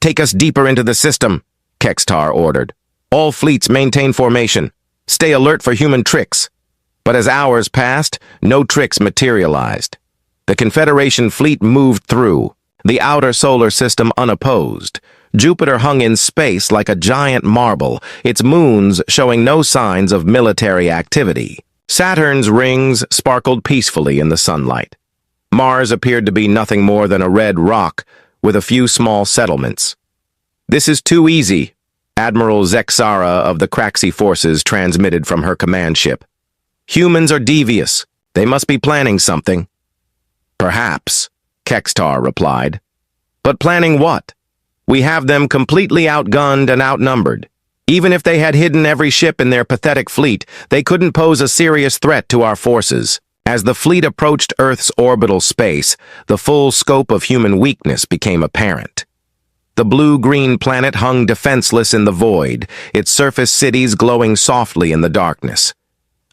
Take us deeper into the system, Kextar ordered. All fleets maintain formation. Stay alert for human tricks. But as hours passed, no tricks materialized. The Confederation fleet moved through, the outer solar system unopposed. Jupiter hung in space like a giant marble, its moons showing no signs of military activity. Saturn's rings sparkled peacefully in the sunlight. Mars appeared to be nothing more than a red rock with a few small settlements. This is too easy, Admiral Zexara of the Craxi forces transmitted from her command ship. Humans are devious. They must be planning something. Perhaps, Kextar replied. But planning what? We have them completely outgunned and outnumbered. Even if they had hidden every ship in their pathetic fleet, they couldn't pose a serious threat to our forces. As the fleet approached Earth's orbital space, the full scope of human weakness became apparent. The blue-green planet hung defenseless in the void, its surface cities glowing softly in the darkness.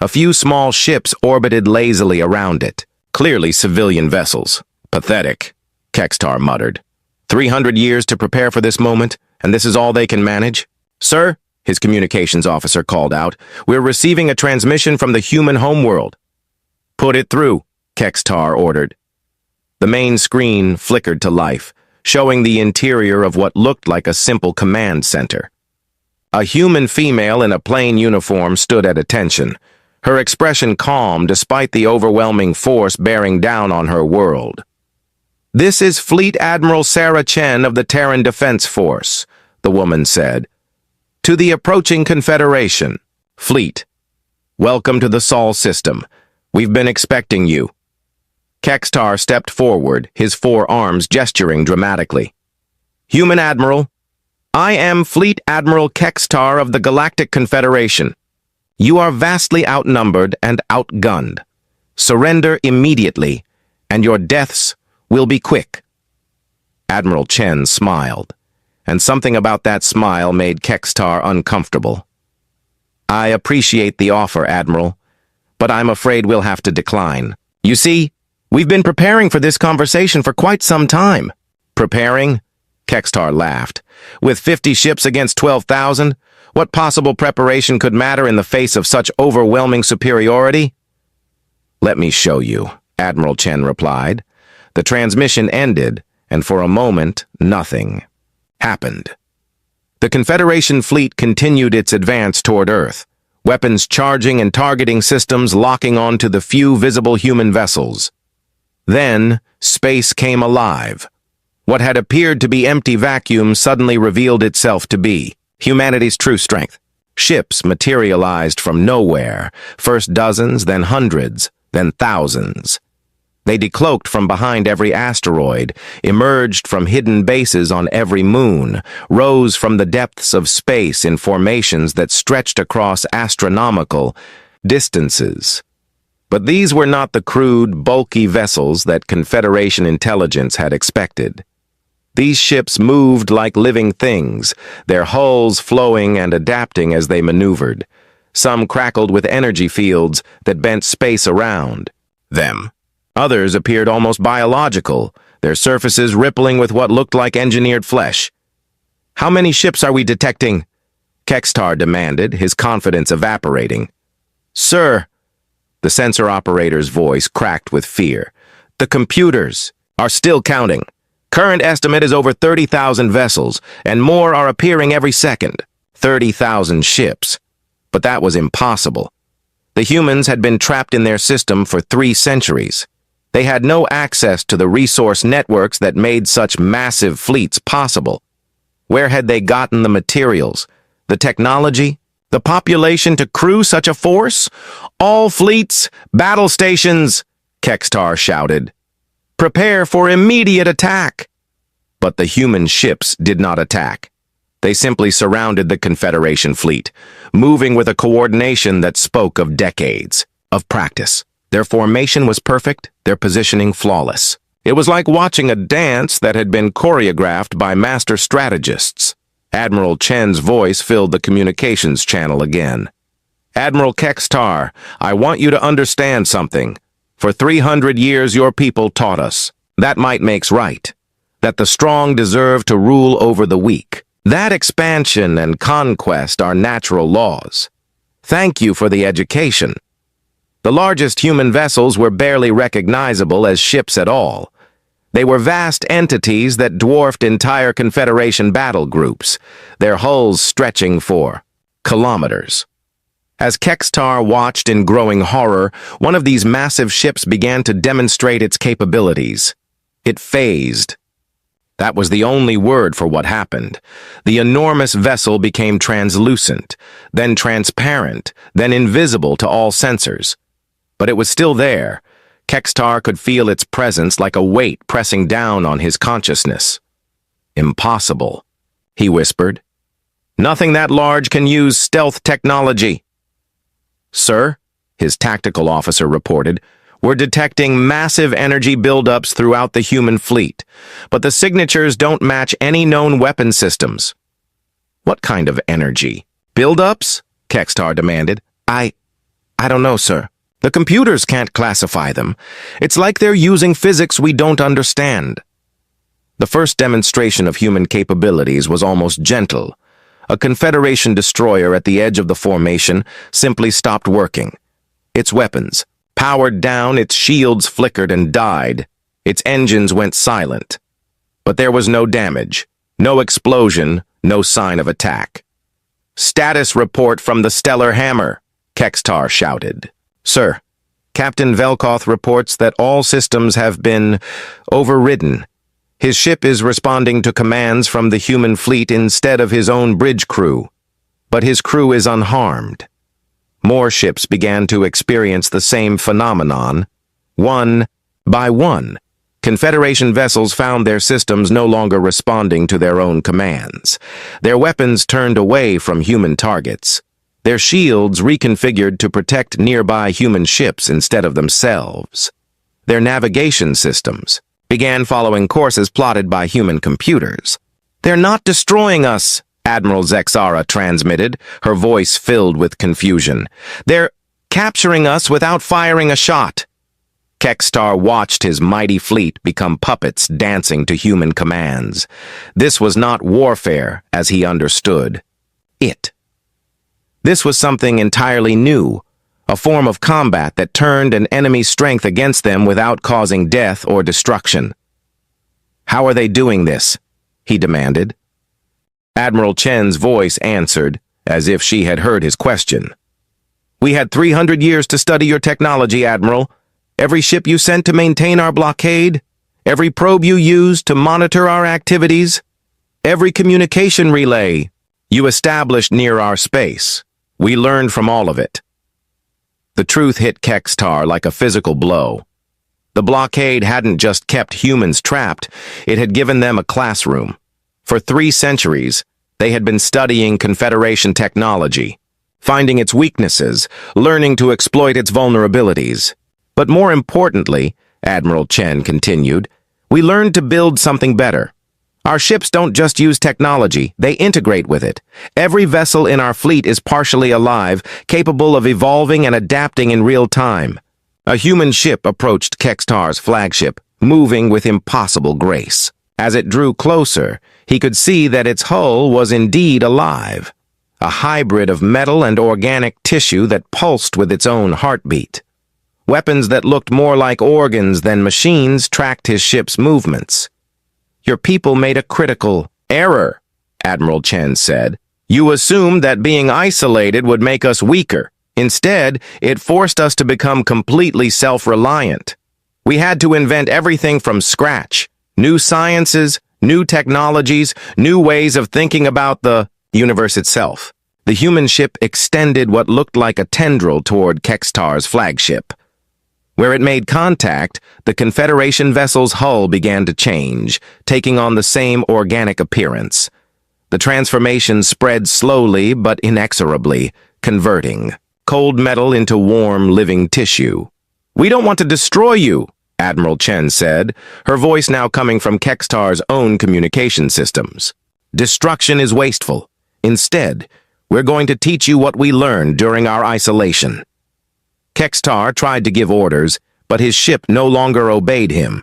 A few small ships orbited lazily around it, clearly civilian vessels. Pathetic, Kextar muttered. 300 years to prepare for this moment, and this is all they can manage? Sir, his communications officer called out, we're receiving a transmission from the human homeworld. Put it through, Kextar ordered. The main screen flickered to life, showing the interior of what looked like a simple command center. A human female in a plain uniform stood at attention, her expression calm despite the overwhelming force bearing down on her world. This is Fleet Admiral Sarah Chen of the Terran Defense Force, the woman said. To the approaching Confederation, Fleet. Welcome to the Sol system. We've been expecting you. Kextar stepped forward, his forearms gesturing dramatically. Human Admiral, I am Fleet Admiral Kextar of the Galactic Confederation. You are vastly outnumbered and outgunned. Surrender immediately, and your deaths will be quick. Admiral Chen smiled, and something about that smile made Kextar uncomfortable. I appreciate the offer, Admiral, but I'm afraid we'll have to decline. You see, we've been preparing for this conversation for quite some time. Preparing? Kextar laughed. With 50 ships against 12,000, what possible preparation could matter in the face of such overwhelming superiority? Let me show you, Admiral Chen replied. The transmission ended, and for a moment, nothing happened. The Confederation fleet continued its advance toward Earth, weapons charging and targeting systems locking onto the few visible human vessels. Then, space came alive. What had appeared to be empty vacuum suddenly revealed itself to be humanity's true strength. Ships materialized from nowhere, first dozens, then hundreds, then thousands. They decloaked from behind every asteroid, emerged from hidden bases on every moon, rose from the depths of space in formations that stretched across astronomical distances. But these were not the crude, bulky vessels that Confederation intelligence had expected. These ships moved like living things, their hulls flowing and adapting as they maneuvered. Some crackled with energy fields that bent space around them. Others appeared almost biological, their surfaces rippling with what looked like engineered flesh. How many ships are we detecting? Kextar demanded, his confidence evaporating. Sir, the sensor operator's voice cracked with fear. The computers are still counting. Current estimate is over 30,000 vessels, and more are appearing every second. 30,000 ships. But that was impossible. The humans had been trapped in their system for 3 centuries. They had no access to the resource networks that made such massive fleets possible. Where had they gotten the materials, the technology, the population to crew such a force? All fleets, battle stations, Kextar shouted. Prepare for immediate attack. But the human ships did not attack. They simply surrounded the Confederation fleet, moving with a coordination that spoke of decades of practice. Their formation was perfect, their positioning flawless. It was like watching a dance that had been choreographed by master strategists. Admiral Chen's voice filled the communications channel again. Admiral Kextar, I want you to understand something. For 300 years your people taught us that might makes right, that the strong deserve to rule over the weak. That expansion and conquest are natural laws. Thank you for the education. The largest human vessels were barely recognizable as ships at all. They were vast entities that dwarfed entire Confederation battle groups, their hulls stretching for kilometers. As Kextar watched in growing horror, one of these massive ships began to demonstrate its capabilities. It phased. That was the only word for what happened. The enormous vessel became translucent, then transparent, then invisible to all sensors. But it was still there. Kextar could feel its presence like a weight pressing down on his consciousness. Impossible, he whispered. Nothing that large can use stealth technology. Sir, his tactical officer reported, We're detecting massive energy buildups throughout the human fleet, but the signatures don't match any known weapon systems. What kind of energy? Buildups? Kextar demanded. I don't know, sir. The computers can't classify them. It's like they're using physics we don't understand. The first demonstration of human capabilities was almost gentle. A Confederation destroyer at the edge of the formation simply stopped working. Its weapons, powered down, its shields flickered and died. Its engines went silent. But there was no damage, no explosion, no sign of attack. "Status report from the Stellar Hammer," Kextar shouted. "Sir, Captain Velkoth reports that all systems have been overridden. His ship is responding to commands from the human fleet instead of his own bridge crew. But his crew is unharmed." More ships began to experience the same phenomenon. One by one, Confederation vessels found their systems no longer responding to their own commands. Their weapons turned away from human targets. Their shields reconfigured to protect nearby human ships instead of themselves. Their navigation systems began following courses plotted by human computers. "They're not destroying us," Admiral Zexara transmitted, her voice filled with confusion. "They're capturing us without firing a shot." Kextar watched his mighty fleet become puppets dancing to human commands. This was not warfare, as he understood it. This was something entirely new, a form of combat that turned an enemy's strength against them without causing death or destruction. "How are they doing this?" he demanded. Admiral Chen's voice answered, as if she had heard his question. "We had 300 years to study your technology, Admiral. Every ship you sent to maintain our blockade, every probe you used to monitor our activities, every communication relay you established near our space. We learned from all of it." The truth hit Kextar like a physical blow. The blockade hadn't just kept humans trapped, it had given them a classroom. For 3 centuries, they had been studying Confederation technology, finding its weaknesses, learning to exploit its vulnerabilities. But more importantly, Admiral Chen continued, we learned to build something better. Our ships don't just use technology, they integrate with it. Every vessel in our fleet is partially alive, capable of evolving and adapting in real time. A human ship approached Kextar's flagship, moving with impossible grace. As it drew closer, he could see that its hull was indeed alive, a hybrid of metal and organic tissue that pulsed with its own heartbeat. Weapons that looked more like organs than machines tracked his ship's movements. "Your people made a critical error," Admiral Chen said. "You assumed that being isolated would make us weaker. Instead, it forced us to become completely self-reliant. We had to invent everything from scratch. New sciences, new technologies, new ways of thinking about the universe itself." The human ship extended what looked like a tendril toward Kextar's flagship. Where it made contact, the Confederation vessel's hull began to change, taking on the same organic appearance. The transformation spread slowly but inexorably, converting cold metal into warm, living tissue. "We don't want to destroy you," Admiral Chen said, her voice now coming from Kextar's own communication systems. "Destruction is wasteful. Instead, we're going to teach you what we learned during our isolation." Kextar tried to give orders, but his ship no longer obeyed him.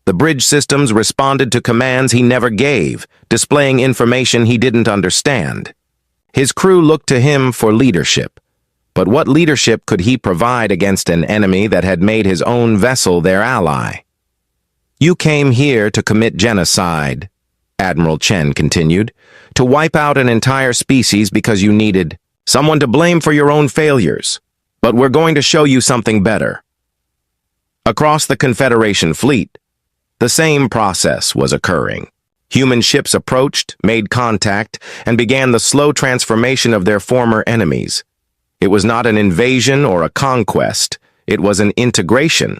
The bridge systems responded to commands he never gave, displaying information he didn't understand. His crew looked to him for leadership. But what leadership could he provide against an enemy that had made his own vessel their ally? "You came here to commit genocide," Admiral Chen continued, "to wipe out an entire species because you needed someone to blame for your own failures. But we're going to show you something better." Across the Confederation fleet, the same process was occurring. Human ships approached, made contact, and began the slow transformation of their former enemies. It was not an invasion or a conquest, it was an integration.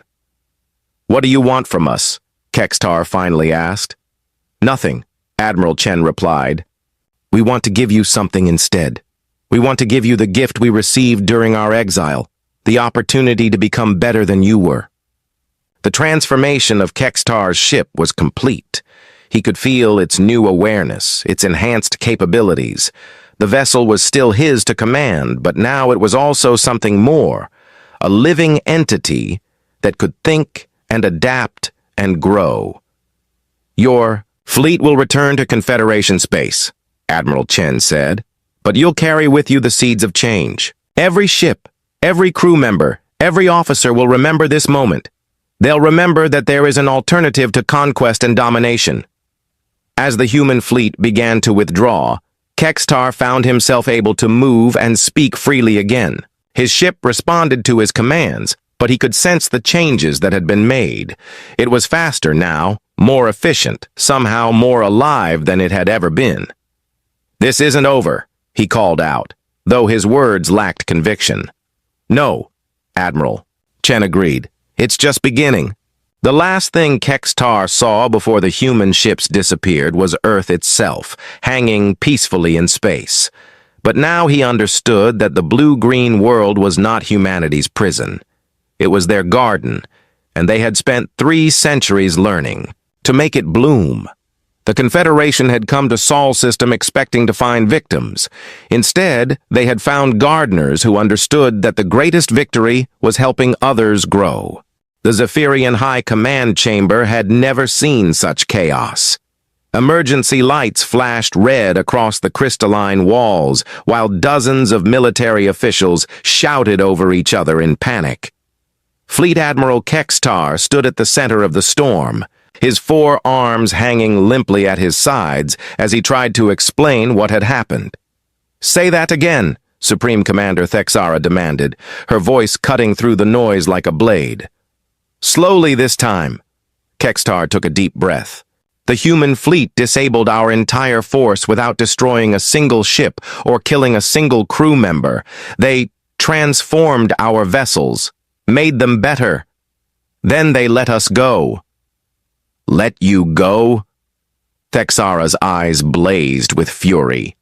"What do you want from us?" Kextar finally asked. "Nothing," Admiral Chen replied. "We want to give you something instead. We want to give you the gift we received during our exile, the opportunity to become better than you were." The transformation of Kextar's ship was complete. He could feel its new awareness, its enhanced capabilities. The vessel was still his to command, but now it was also something more, a living entity that could think and adapt and grow. "Your fleet will return to Confederation space," Admiral Chen said, "but you'll carry with you the seeds of change. Every ship, every crew member, every officer will remember this moment. They'll remember that there is an alternative to conquest and domination." As the human fleet began to withdraw, Kextar found himself able to move and speak freely again. His ship responded to his commands, but he could sense the changes that had been made. It was faster now, more efficient, somehow more alive than it had ever been. "This isn't over," he called out, though his words lacked conviction. "No, Admiral," Chen agreed. "It's just beginning." The last thing Kextar saw before the human ships disappeared was Earth itself, hanging peacefully in space. But now he understood that the blue-green world was not humanity's prison. It was their garden, and they had spent 3 centuries learning to make it bloom. The Confederation had come to Sol System expecting to find victims. Instead, they had found gardeners who understood that the greatest victory was helping others grow. The Zephyrian High Command Chamber had never seen such chaos. Emergency lights flashed red across the crystalline walls, while dozens of military officials shouted over each other in panic. Fleet Admiral Kextar stood at the center of the storm, his 4 arms hanging limply at his sides as he tried to explain what had happened. "Say that again," Supreme Commander Thexara demanded, her voice cutting through the noise like a blade. "Slowly this time." Kextar took a deep breath. "The human fleet disabled our entire force without destroying a single ship or killing a single crew member. They transformed our vessels, made them better. Then they let us go." "Let you go?" Thexara's eyes blazed with fury.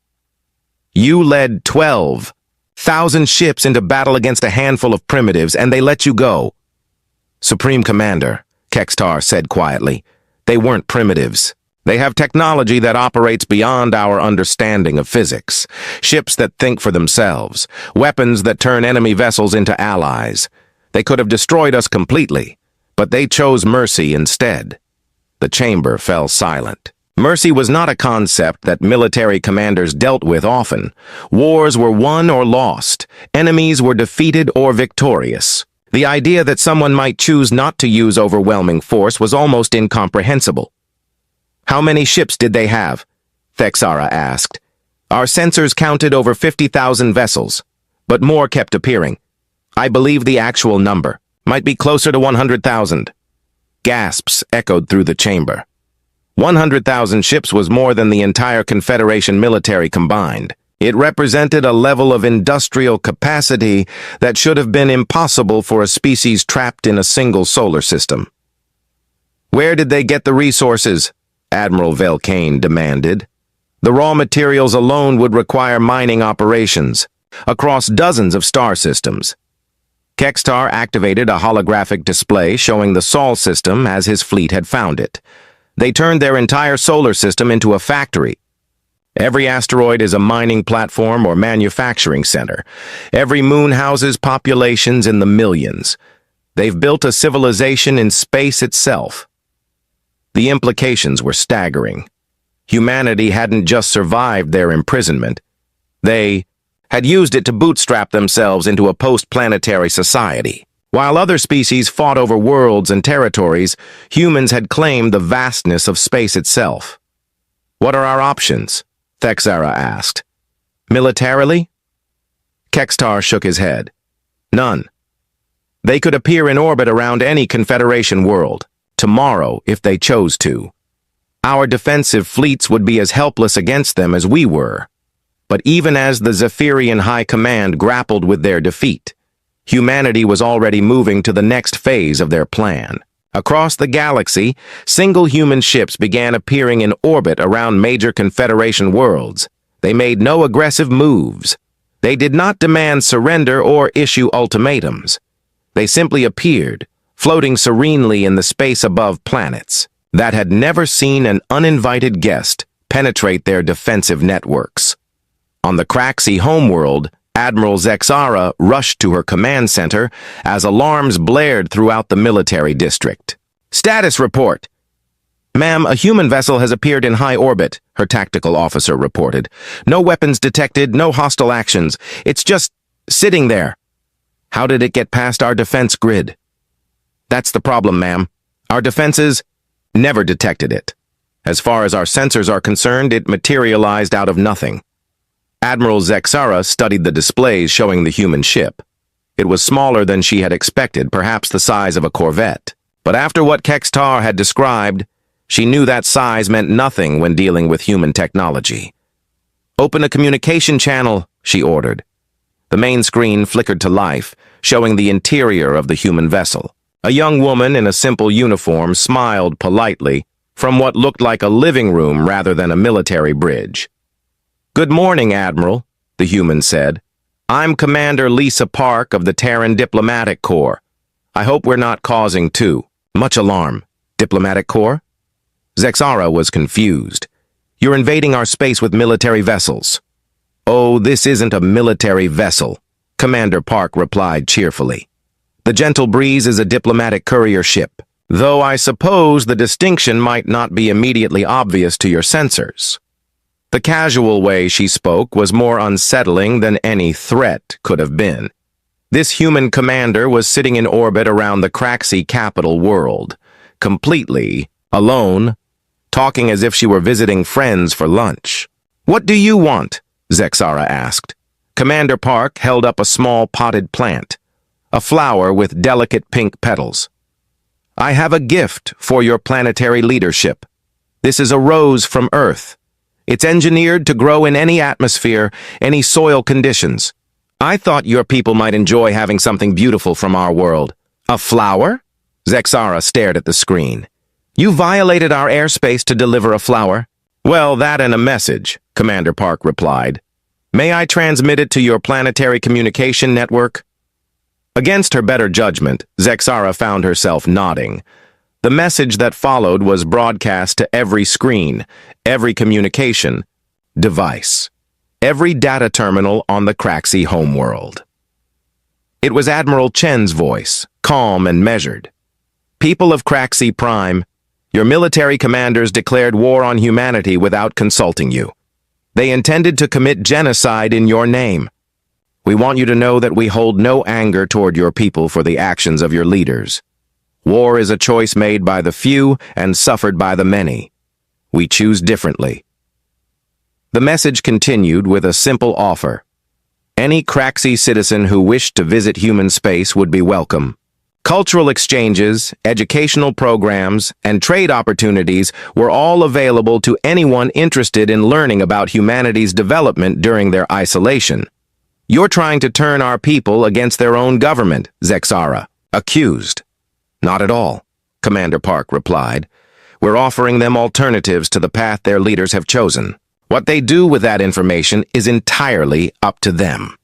"You led 12,000 ships into battle against a handful of primitives, and they let you go." "Supreme Commander," Kextar said quietly, "they weren't primitives. They have technology that operates beyond our understanding of physics. Ships that think for themselves, weapons that turn enemy vessels into allies. They could have destroyed us completely, but they chose mercy instead." The chamber fell silent. Mercy was not a concept that military commanders dealt with often. Wars were won or lost. Enemies were defeated or victorious. The idea that someone might choose not to use overwhelming force was almost incomprehensible. "How many ships did they have?" Thexara asked. "Our sensors counted over 50,000 vessels, but more kept appearing. I believe the actual number might be closer to 100,000. Gasps echoed through the chamber. 100,000 ships was more than the entire Confederation military combined. It represented a level of industrial capacity that should have been impossible for a species trapped in a single solar system. "Where did they get the resources?" Admiral Velkane demanded. "The raw materials alone would require mining operations across dozens of star systems." Kextar activated a holographic display showing the Sol system as his fleet had found it. They turned their entire solar system into a factory. Every asteroid is a mining platform or manufacturing center. Every moon houses populations in the millions. They've built a civilization in space itself. The implications were staggering. Humanity hadn't just survived their imprisonment. They had used it to bootstrap themselves into a post-planetary society. While other species fought over worlds and territories, humans had claimed the vastness of space itself. "What are our options?" Thexara asked. "Militarily?" Kextar shook his head. "None. They could appear in orbit around any Confederation world, tomorrow if they chose to. Our defensive fleets would be as helpless against them as we were. But even as the Zephyrian High Command grappled with their defeat, humanity was already moving to the next phase of their plan. Across the galaxy, single human ships began appearing in orbit around major Confederation worlds. They made no aggressive moves. They did not demand surrender or issue ultimatums. They simply appeared, floating serenely in the space above planets that had never seen an uninvited guest penetrate their defensive networks. On the Craxi homeworld, Admiral Zexara rushed to her command center as alarms blared throughout the military district. "Status report!" "Ma'am, a human vessel has appeared in high orbit," her tactical officer reported. "No weapons detected, no hostile actions. It's just sitting there." "How did it get past our defense grid?" "That's the problem, ma'am. Our defenses never detected it. As far as our sensors are concerned, it materialized out of nothing." Admiral Zexara studied the displays showing the human ship. It was smaller than she had expected, perhaps the size of a corvette. But after what Kextar had described, she knew that size meant nothing when dealing with human technology. "Open a communication channel," she ordered. The main screen flickered to life, showing the interior of the human vessel. A young woman in a simple uniform smiled politely from what looked like a living room rather than a military bridge. "Good morning, Admiral," the human said. "I'm Commander Lisa Park of the Terran Diplomatic Corps. I hope we're not causing too much alarm." "Diplomatic Corps?" Zexara was confused. "You're invading our space with military vessels." "Oh, this isn't a military vessel," Commander Park replied cheerfully. "The Gentle Breeze is a diplomatic courier ship, though I suppose the distinction might not be immediately obvious to your sensors." The casual way she spoke was more unsettling than any threat could have been. This human commander was sitting in orbit around the Craxi capital world, completely alone, talking as if she were visiting friends for lunch. "What do you want?" Zexara asked. Commander Park held up a small potted plant, a flower with delicate pink petals. "I have a gift for your planetary leadership. This is a rose from Earth. It's engineered to grow in any atmosphere, any soil conditions. I thought your people might enjoy having something beautiful from our world." "A flower?" Zexara stared at the screen. "You violated our airspace to deliver a flower." "Well, that and a message," Commander Park replied. "May I transmit it to your planetary communication network?" Against her better judgment, Zexara found herself nodding. The message that followed was broadcast to every screen, every communication device, every data terminal on the Craxi homeworld. It was Admiral Chen's voice, calm and measured. "People of Craxi Prime, your military commanders declared war on humanity without consulting you. They intended to commit genocide in your name. We want you to know that we hold no anger toward your people for the actions of your leaders. War is a choice made by the few and suffered by the many. We choose differently." The message continued with a simple offer. Any Craxi citizen who wished to visit human space would be welcome. Cultural exchanges, educational programs, and trade opportunities were all available to anyone interested in learning about humanity's development during their isolation. "You're trying to turn our people against their own government," Zexara accused. "Not at all," Commander Park replied. "We're offering them alternatives to the path their leaders have chosen. What they do with that information is entirely up to them."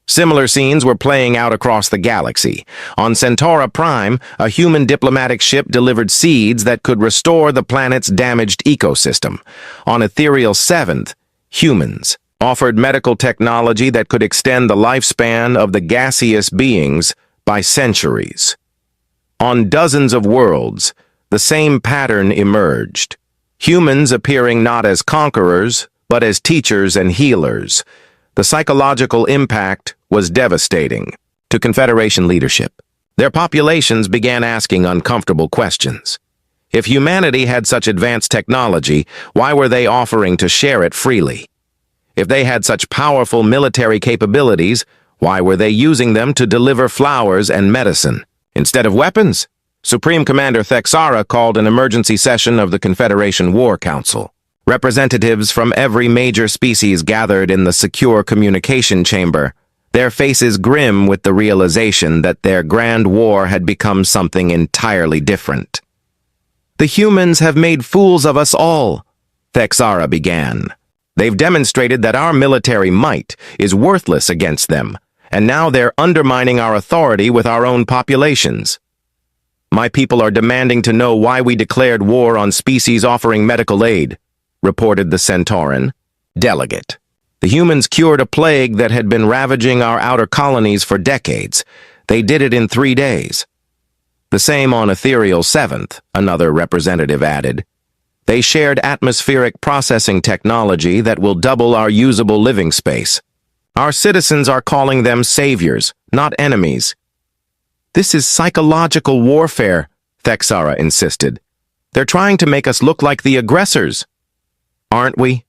Similar scenes were playing out across the galaxy. On Centauri Prime, a human diplomatic ship delivered seeds that could restore the planet's damaged ecosystem. On Ethereal 7th, humans offered medical technology that could extend the lifespan of the gaseous beings by centuries. On dozens of worlds, the same pattern emerged. Humans appearing not as conquerors, but as teachers and healers. The psychological impact was devastating to Confederation leadership. Their populations began asking uncomfortable questions. If humanity had such advanced technology, why were they offering to share it freely? If they had such powerful military capabilities, why were they using them to deliver flowers and medicine instead of weapons? Supreme Commander Zexara called an emergency session of the Confederation War Council. Representatives from every major species gathered in the secure communication chamber, their faces grim with the realization that their grand war had become something entirely different. "The humans have made fools of us all," Zexara began. "They've demonstrated that our military might is worthless against them, and now they're undermining our authority with our own populations." My people are demanding to know why we declared war on species offering medical aid, reported the Centauran delegate. The humans cured a plague that had been ravaging our outer colonies for decades. They did it in 3 days. The same on Ethereal 7th, another representative added. They shared atmospheric processing technology that will double our usable living space. Our citizens are calling them saviors, not enemies. This is psychological warfare, Thexara insisted. They're trying to make us look like the aggressors. Aren't we?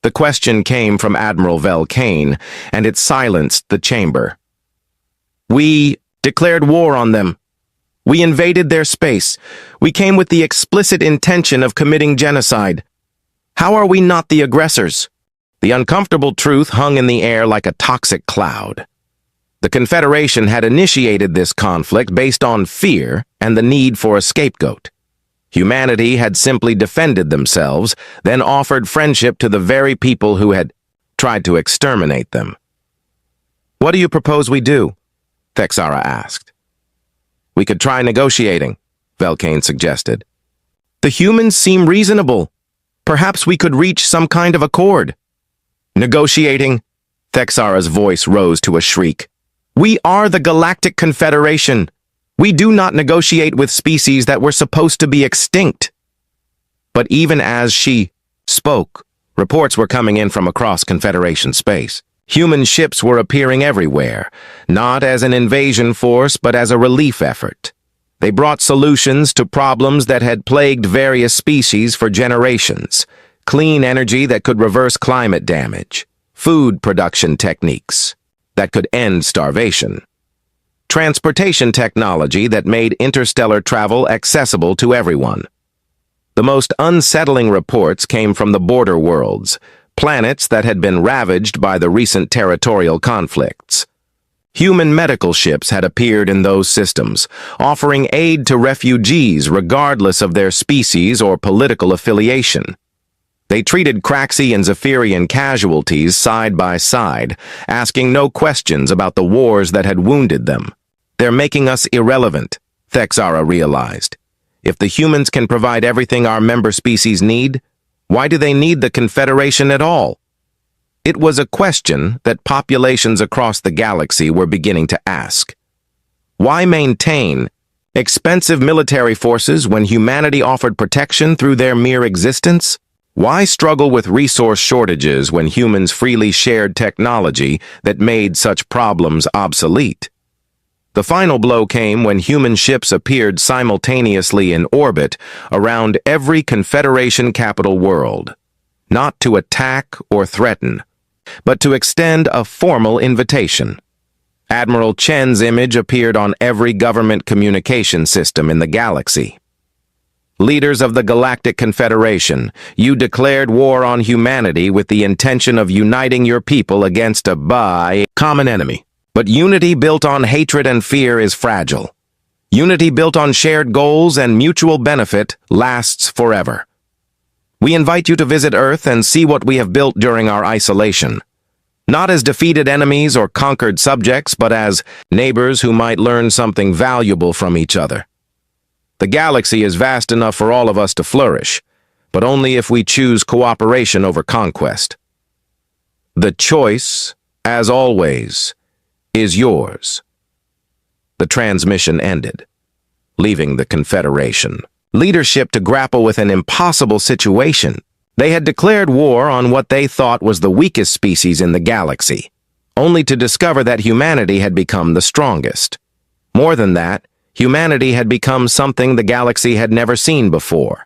The question came from Admiral Velcane, and it silenced the chamber. We declared war on them. We invaded their space. We came with the explicit intention of committing genocide. How are we not the aggressors? The uncomfortable truth hung in the air like a toxic cloud. The Confederation had initiated this conflict based on fear and the need for a scapegoat. Humanity had simply defended themselves, then offered friendship to the very people who had tried to exterminate them. What do you propose we do? Thexara asked. We could try negotiating, Velcane suggested. The humans seem reasonable. Perhaps we could reach some kind of accord. Negotiating? Thexara's voice rose to a shriek. We are the Galactic Confederation. We do not negotiate with species that were supposed to be extinct. But even as she spoke, reports were coming in from across Confederation space. Human ships were appearing everywhere, not as an invasion force, but as a relief effort. They brought solutions to problems that had plagued various species for generations. Clean energy that could reverse climate damage. Food production techniques that could end starvation. Transportation technology that made interstellar travel accessible to everyone. The most unsettling reports came from the border worlds, planets that had been ravaged by the recent territorial conflicts. Human medical ships had appeared in those systems, offering aid to refugees regardless of their species or political affiliation. They treated Craxi and Zephyrian casualties side by side, asking no questions about the wars that had wounded them. They're making us irrelevant, Thexara realized. If the humans can provide everything our member species need, why do they need the Confederation at all? It was a question that populations across the galaxy were beginning to ask. Why maintain expensive military forces when humanity offered protection through their mere existence? Why struggle with resource shortages when humans freely shared technology that made such problems obsolete? The final blow came when human ships appeared simultaneously in orbit around every Confederation capital world, not to attack or threaten, but to extend a formal invitation. Admiral Chen's image appeared on every government communication system in the galaxy. Leaders of the Galactic Confederation, you declared war on humanity with the intention of uniting your people against a common enemy. But unity built on hatred and fear is fragile. Unity built on shared goals and mutual benefit lasts forever. We invite you to visit Earth and see what we have built during our isolation. Not as defeated enemies or conquered subjects, but as neighbors who might learn something valuable from each other. The galaxy is vast enough for all of us to flourish, but only if we choose cooperation over conquest. The choice, as always, is yours. The transmission ended, leaving the Confederation leadership to grapple with an impossible situation. They had declared war on what they thought was the weakest species in the galaxy, only to discover that humanity had become the strongest. More than that, humanity had become something the galaxy had never seen before,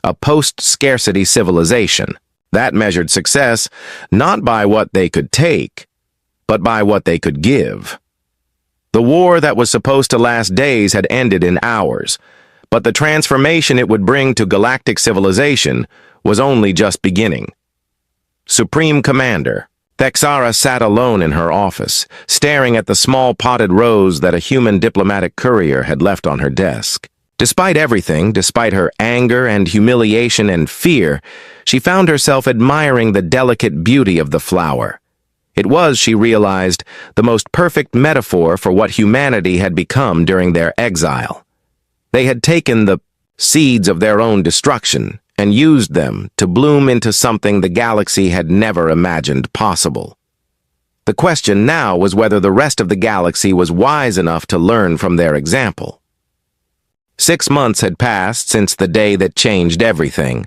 a post-scarcity civilization that measured success not by what they could take, but by what they could give. The war that was supposed to last days had ended in hours, but the transformation it would bring to galactic civilization was only just beginning. Supreme Commander, Thexara sat alone in her office, staring at the small potted rose that a human diplomatic courier had left on her desk. Despite everything, despite her anger and humiliation and fear, she found herself admiring the delicate beauty of the flower. It was, she realized, the most perfect metaphor for what humanity had become during their exile. They had taken the seeds of their own destruction and used them to bloom into something the galaxy had never imagined possible. The question now was whether the rest of the galaxy was wise enough to learn from their example. 6 months had passed since the day that changed everything.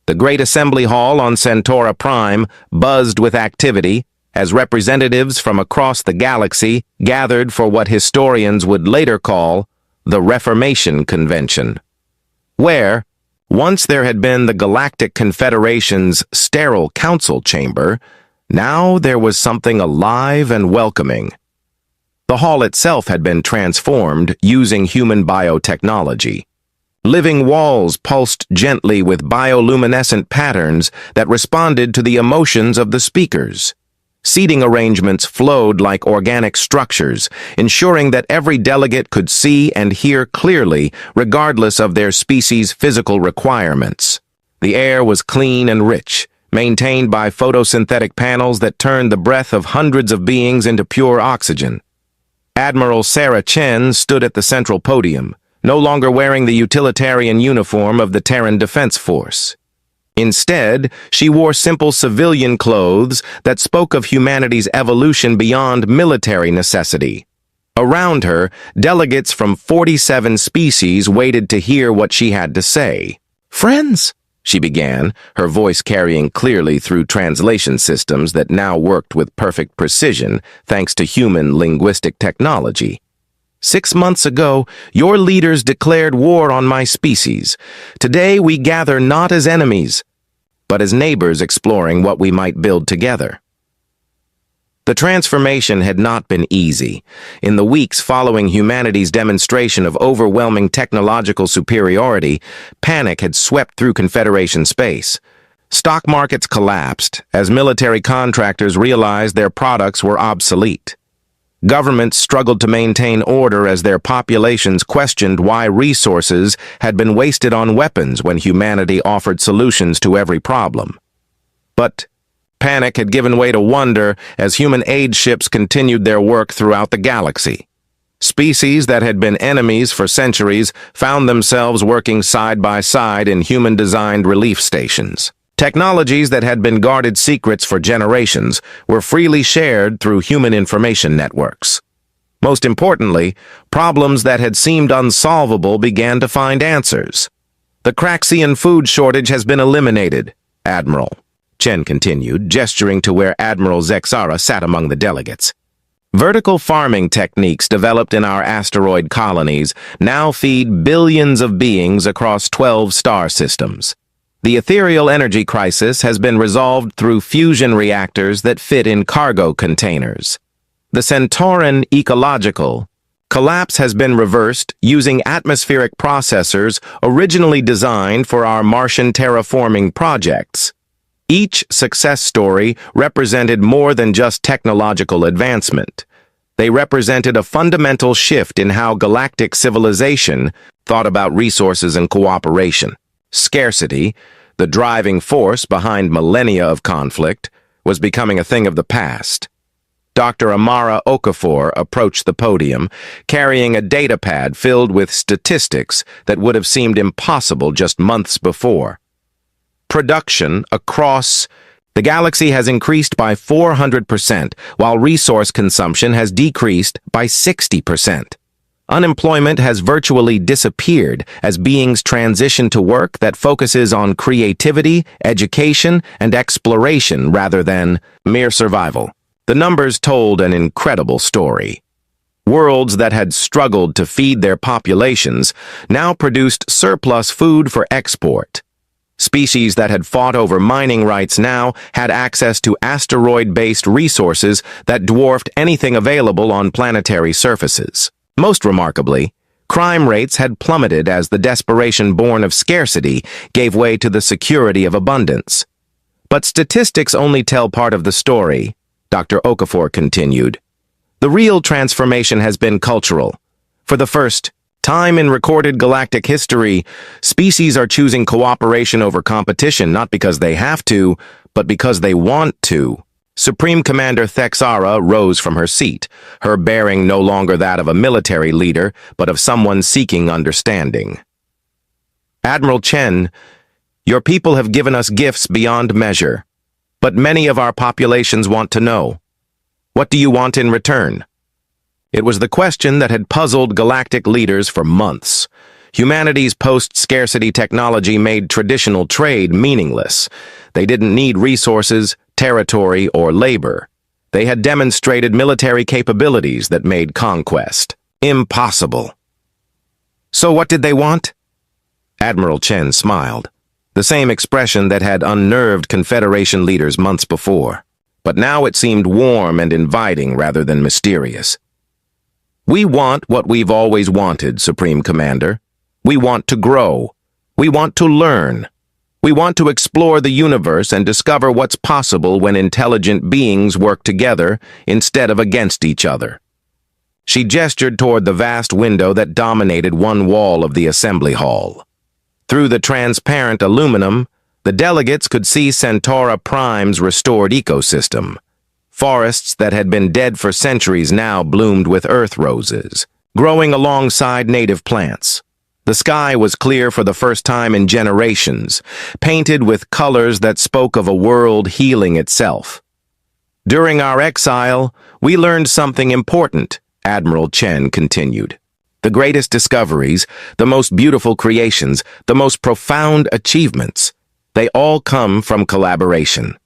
The Great Assembly Hall on Centaura Prime buzzed with activity as representatives from across the galaxy gathered for what historians would later call the Reformation Convention, where, once there had been the Galactic Confederation's sterile council chamber, now there was something alive and welcoming. The hall itself had been transformed using human biotechnology. Living walls pulsed gently with bioluminescent patterns that responded to the emotions of the speakers. Seating arrangements flowed like organic structures, ensuring that every delegate could see and hear clearly, regardless of their species' physical requirements. The air was clean and rich, maintained by photosynthetic panels that turned the breath of hundreds of beings into pure oxygen. Admiral Sarah Chen stood at the central podium, no longer wearing the utilitarian uniform of the Terran Defense Force. Instead, she wore simple civilian clothes that spoke of humanity's evolution beyond military necessity. Around her, delegates from 47 species waited to hear what she had to say. "Friends," she began, her voice carrying clearly through translation systems that now worked with perfect precision thanks to human linguistic technology. "6 months ago, your leaders declared war on my species. Today we gather not as enemies, but as neighbors exploring what we might build together." The transformation had not been easy. In the weeks following humanity's demonstration of overwhelming technological superiority, panic had swept through Confederation space. Stock markets collapsed as military contractors realized their products were obsolete. Governments struggled to maintain order as their populations questioned why resources had been wasted on weapons when humanity offered solutions to every problem. But panic had given way to wonder as human aid ships continued their work throughout the galaxy. Species that had been enemies for centuries found themselves working side by side in human-designed relief stations. Technologies that had been guarded secrets for generations were freely shared through human information networks. Most importantly, problems that had seemed unsolvable began to find answers. "The Craxian food shortage has been eliminated, Admiral," Chen continued, gesturing to where Admiral Zexara sat among the delegates. "Vertical farming techniques developed in our asteroid colonies now feed billions of beings across 12 star systems. The ethereal energy crisis has been resolved through fusion reactors that fit in cargo containers. The Centauran ecological collapse has been reversed using atmospheric processors originally designed for our Martian terraforming projects." Each success story represented more than just technological advancement. They represented a fundamental shift in how galactic civilization thought about resources and cooperation. Scarcity, the driving force behind millennia of conflict, was becoming a thing of the past. Dr. Amara Okafor approached the podium, carrying a datapad filled with statistics that would have seemed impossible just months before. Production across the galaxy has increased by 400%, while resource consumption has decreased by 60%. Unemployment has virtually disappeared as beings transition to work that focuses on creativity, education, and exploration rather than mere survival. The numbers told an incredible story. Worlds that had struggled to feed their populations now produced surplus food for export. Species that had fought over mining rights now had access to asteroid-based resources that dwarfed anything available on planetary surfaces. Most remarkably, crime rates had plummeted as the desperation born of scarcity gave way to the security of abundance. But statistics only tell part of the story, Dr. Okafor continued. The real transformation has been cultural. For the first time in recorded galactic history, species are choosing cooperation over competition not because they have to, but because they want to. Supreme Commander Thexara rose from her seat, her bearing no longer that of a military leader, but of someone seeking understanding. Admiral Chen, your people have given us gifts beyond measure, but many of our populations want to know, what do you want in return? It was the question that had puzzled galactic leaders for months. Humanity's post-scarcity technology made traditional trade meaningless. They didn't need resources, territory, or labor. They had demonstrated military capabilities that made conquest impossible. So what did they want? Admiral Chen smiled, the same expression that had unnerved Confederation leaders months before. But now it seemed warm and inviting rather than mysterious. We want what we've always wanted, Supreme Commander. We want to grow. We want to learn. We want to explore the universe and discover what's possible when intelligent beings work together instead of against each other. She gestured toward the vast window that dominated one wall of the assembly hall. Through the transparent aluminum, the delegates could see Centauri Prime's restored ecosystem. Forests that had been dead for centuries now bloomed with earth roses, growing alongside native plants. The sky was clear for the first time in generations, painted with colors that spoke of a world healing itself. During our exile, we learned something important, Admiral Chen continued. The greatest discoveries, the most beautiful creations, the most profound achievements, they all come from collaboration.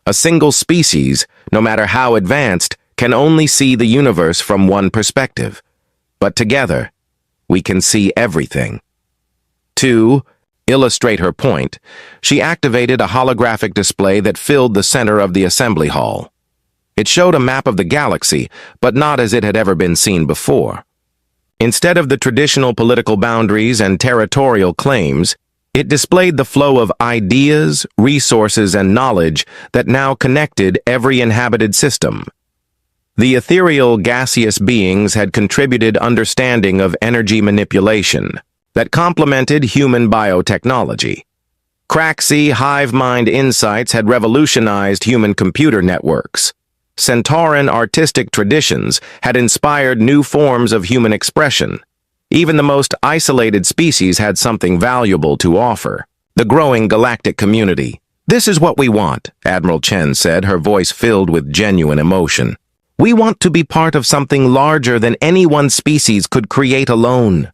A single species, no matter how advanced, can only see the universe from one perspective. But together, we can see everything. To illustrate her point, she activated a holographic display that filled the center of the assembly hall. It showed a map of the galaxy, but not as it had ever been seen before. Instead of the traditional political boundaries and territorial claims, it displayed the flow of ideas, resources, and knowledge that now connected every inhabited system. The ethereal gaseous beings had contributed understanding of energy manipulation that complemented human biotechnology. Craxi hive mind insights had revolutionized human computer networks. Centauran artistic traditions had inspired new forms of human expression. Even the most isolated species had something valuable to offer. The growing galactic community. This is what we want, Admiral Chen said, her voice filled with genuine emotion. We want to be part of something larger than any one species could create alone.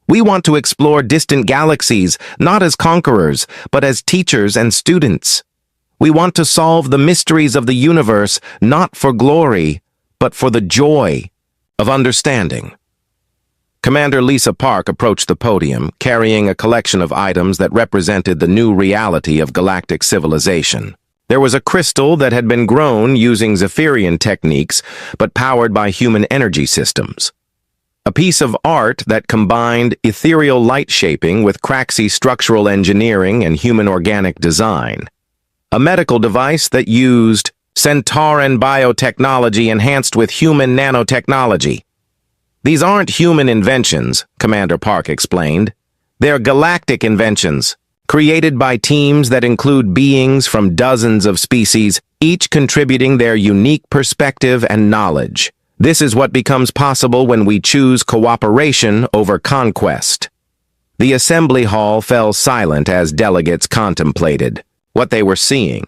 We want to explore distant galaxies, not as conquerors, but as teachers and students. We want to solve the mysteries of the universe, not for glory, but for the joy of understanding. Commander Lisa Park approached the podium, carrying a collection of items that represented the new reality of galactic civilization. There was a crystal that had been grown using Zephyrian techniques, but powered by human energy systems. A piece of art that combined ethereal light shaping with Craxi structural engineering and human organic design. A medical device that used Centauran biotechnology enhanced with human nanotechnology. These aren't human inventions, Commander Park explained. They're galactic inventions, created by teams that include beings from dozens of species, each contributing their unique perspective and knowledge. This is what becomes possible when we choose cooperation over conquest. The assembly hall fell silent as delegates contemplated what they were seeing.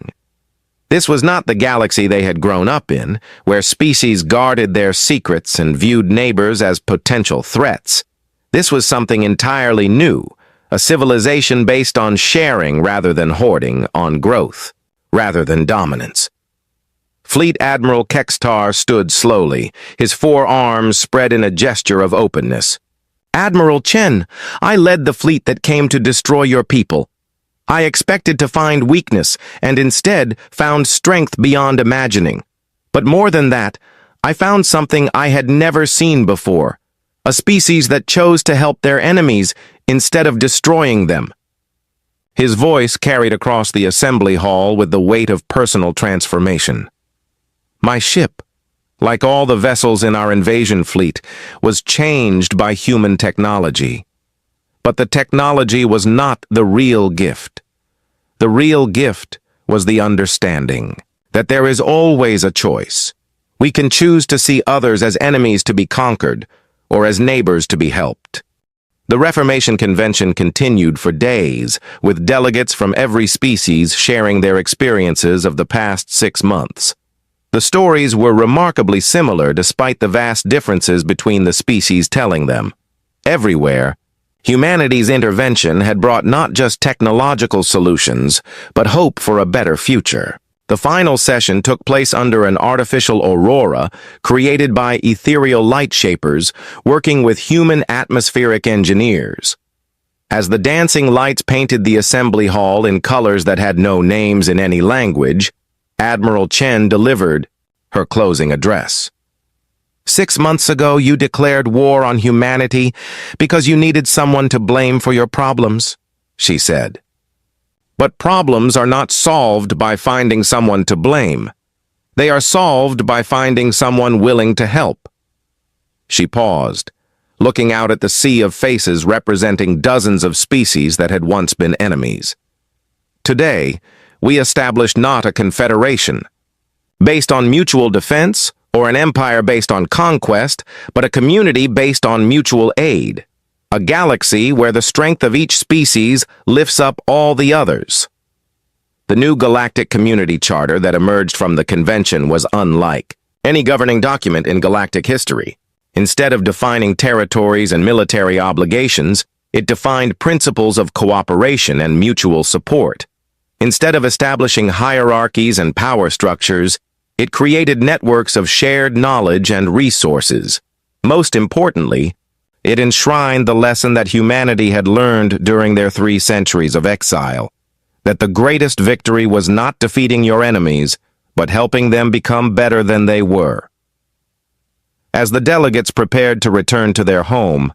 This was not the galaxy they had grown up in, where species guarded their secrets and viewed neighbors as potential threats. This was something entirely new, a civilization based on sharing rather than hoarding, on growth rather than dominance. Fleet Admiral Kextar stood slowly, his forearms spread in a gesture of openness. Admiral Chen, I led the fleet that came to destroy your people. I expected to find weakness, and instead found strength beyond imagining. But more than that, I found something I had never seen before, a species that chose to help their enemies instead of destroying them. His voice carried across the assembly hall with the weight of personal transformation. My ship, like all the vessels in our invasion fleet, was changed by human technology. But the technology was not the real gift. The real gift was the understanding that there is always a choice. We can choose to see others as enemies to be conquered, or as neighbors to be helped. The Reformation Convention continued for days, with delegates from every species sharing their experiences of the past 6 months. The stories were remarkably similar despite the vast differences between the species telling them. Everywhere, humanity's intervention had brought not just technological solutions, but hope for a better future. The final session took place under an artificial aurora created by ethereal light shapers working with human atmospheric engineers. As the dancing lights painted the assembly hall in colors that had no names in any language, Admiral Chen delivered her closing address. 6 months ago, you declared war on humanity because you needed someone to blame for your problems, she said. But problems are not solved by finding someone to blame. They are solved by finding someone willing to help. She paused, looking out at the sea of faces representing dozens of species that had once been enemies. Today, we established not a confederation, based on mutual defense, or an empire based on conquest, but a community based on mutual aid. A galaxy where the strength of each species lifts up all the others. The new galactic community charter that emerged from the convention was unlike any governing document in galactic history. Instead of defining territories and military obligations, it defined principles of cooperation and mutual support. Instead of establishing hierarchies and power structures, it created networks of shared knowledge and resources. Most importantly, it enshrined the lesson that humanity had learned during their 3 centuries of exile, that the greatest victory was not defeating your enemies, but helping them become better than they were. As the delegates prepared to return to their home,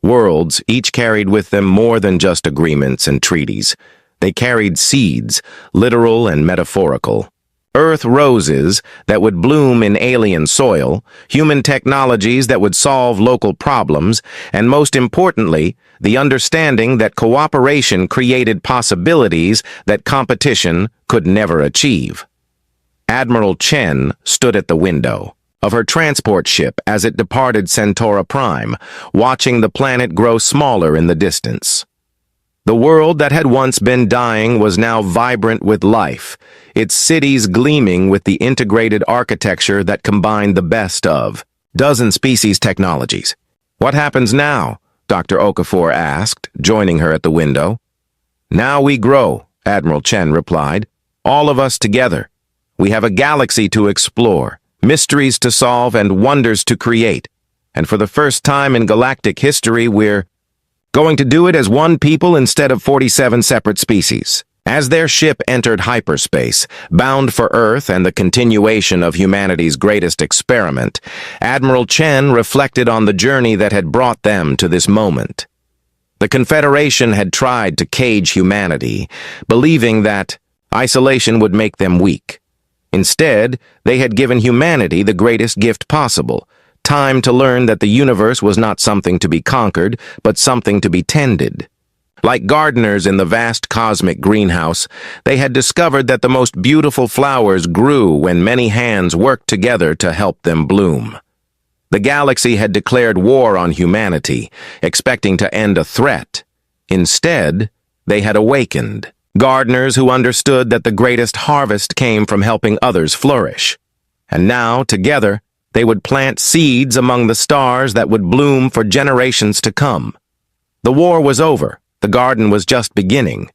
worlds each carried with them more than just agreements and treaties. They carried seeds, literal and metaphorical. Earth roses that would bloom in alien soil, human technologies that would solve local problems, and most importantly, the understanding that cooperation created possibilities that competition could never achieve. Admiral Chen stood at the window of her transport ship as it departed Centauri Prime, watching the planet grow smaller in the distance. The world that had once been dying was now vibrant with life, its cities gleaming with the integrated architecture that combined the best of dozen species technologies. What happens now? Dr. Okafor asked, joining her at the window. Now we grow, Admiral Chen replied. All of us together. We have a galaxy to explore, mysteries to solve, and wonders to create. And for the first time in galactic history, we're going to do it as one people instead of 47 separate species. As their ship entered hyperspace, bound for Earth and the continuation of humanity's greatest experiment, Admiral Chen reflected on the journey that had brought them to this moment. The Confederation had tried to cage humanity, believing that isolation would make them weak. Instead, they had given humanity the greatest gift possible, time to learn that the universe was not something to be conquered, but something to be tended. Like gardeners in the vast cosmic greenhouse, they had discovered that the most beautiful flowers grew when many hands worked together to help them bloom. The galaxy had declared war on humanity, expecting to end a threat. Instead, they had awakened. Gardeners who understood that the greatest harvest came from helping others flourish. And now, together, they would plant seeds among the stars that would bloom for generations to come. The war was over. The garden was just beginning.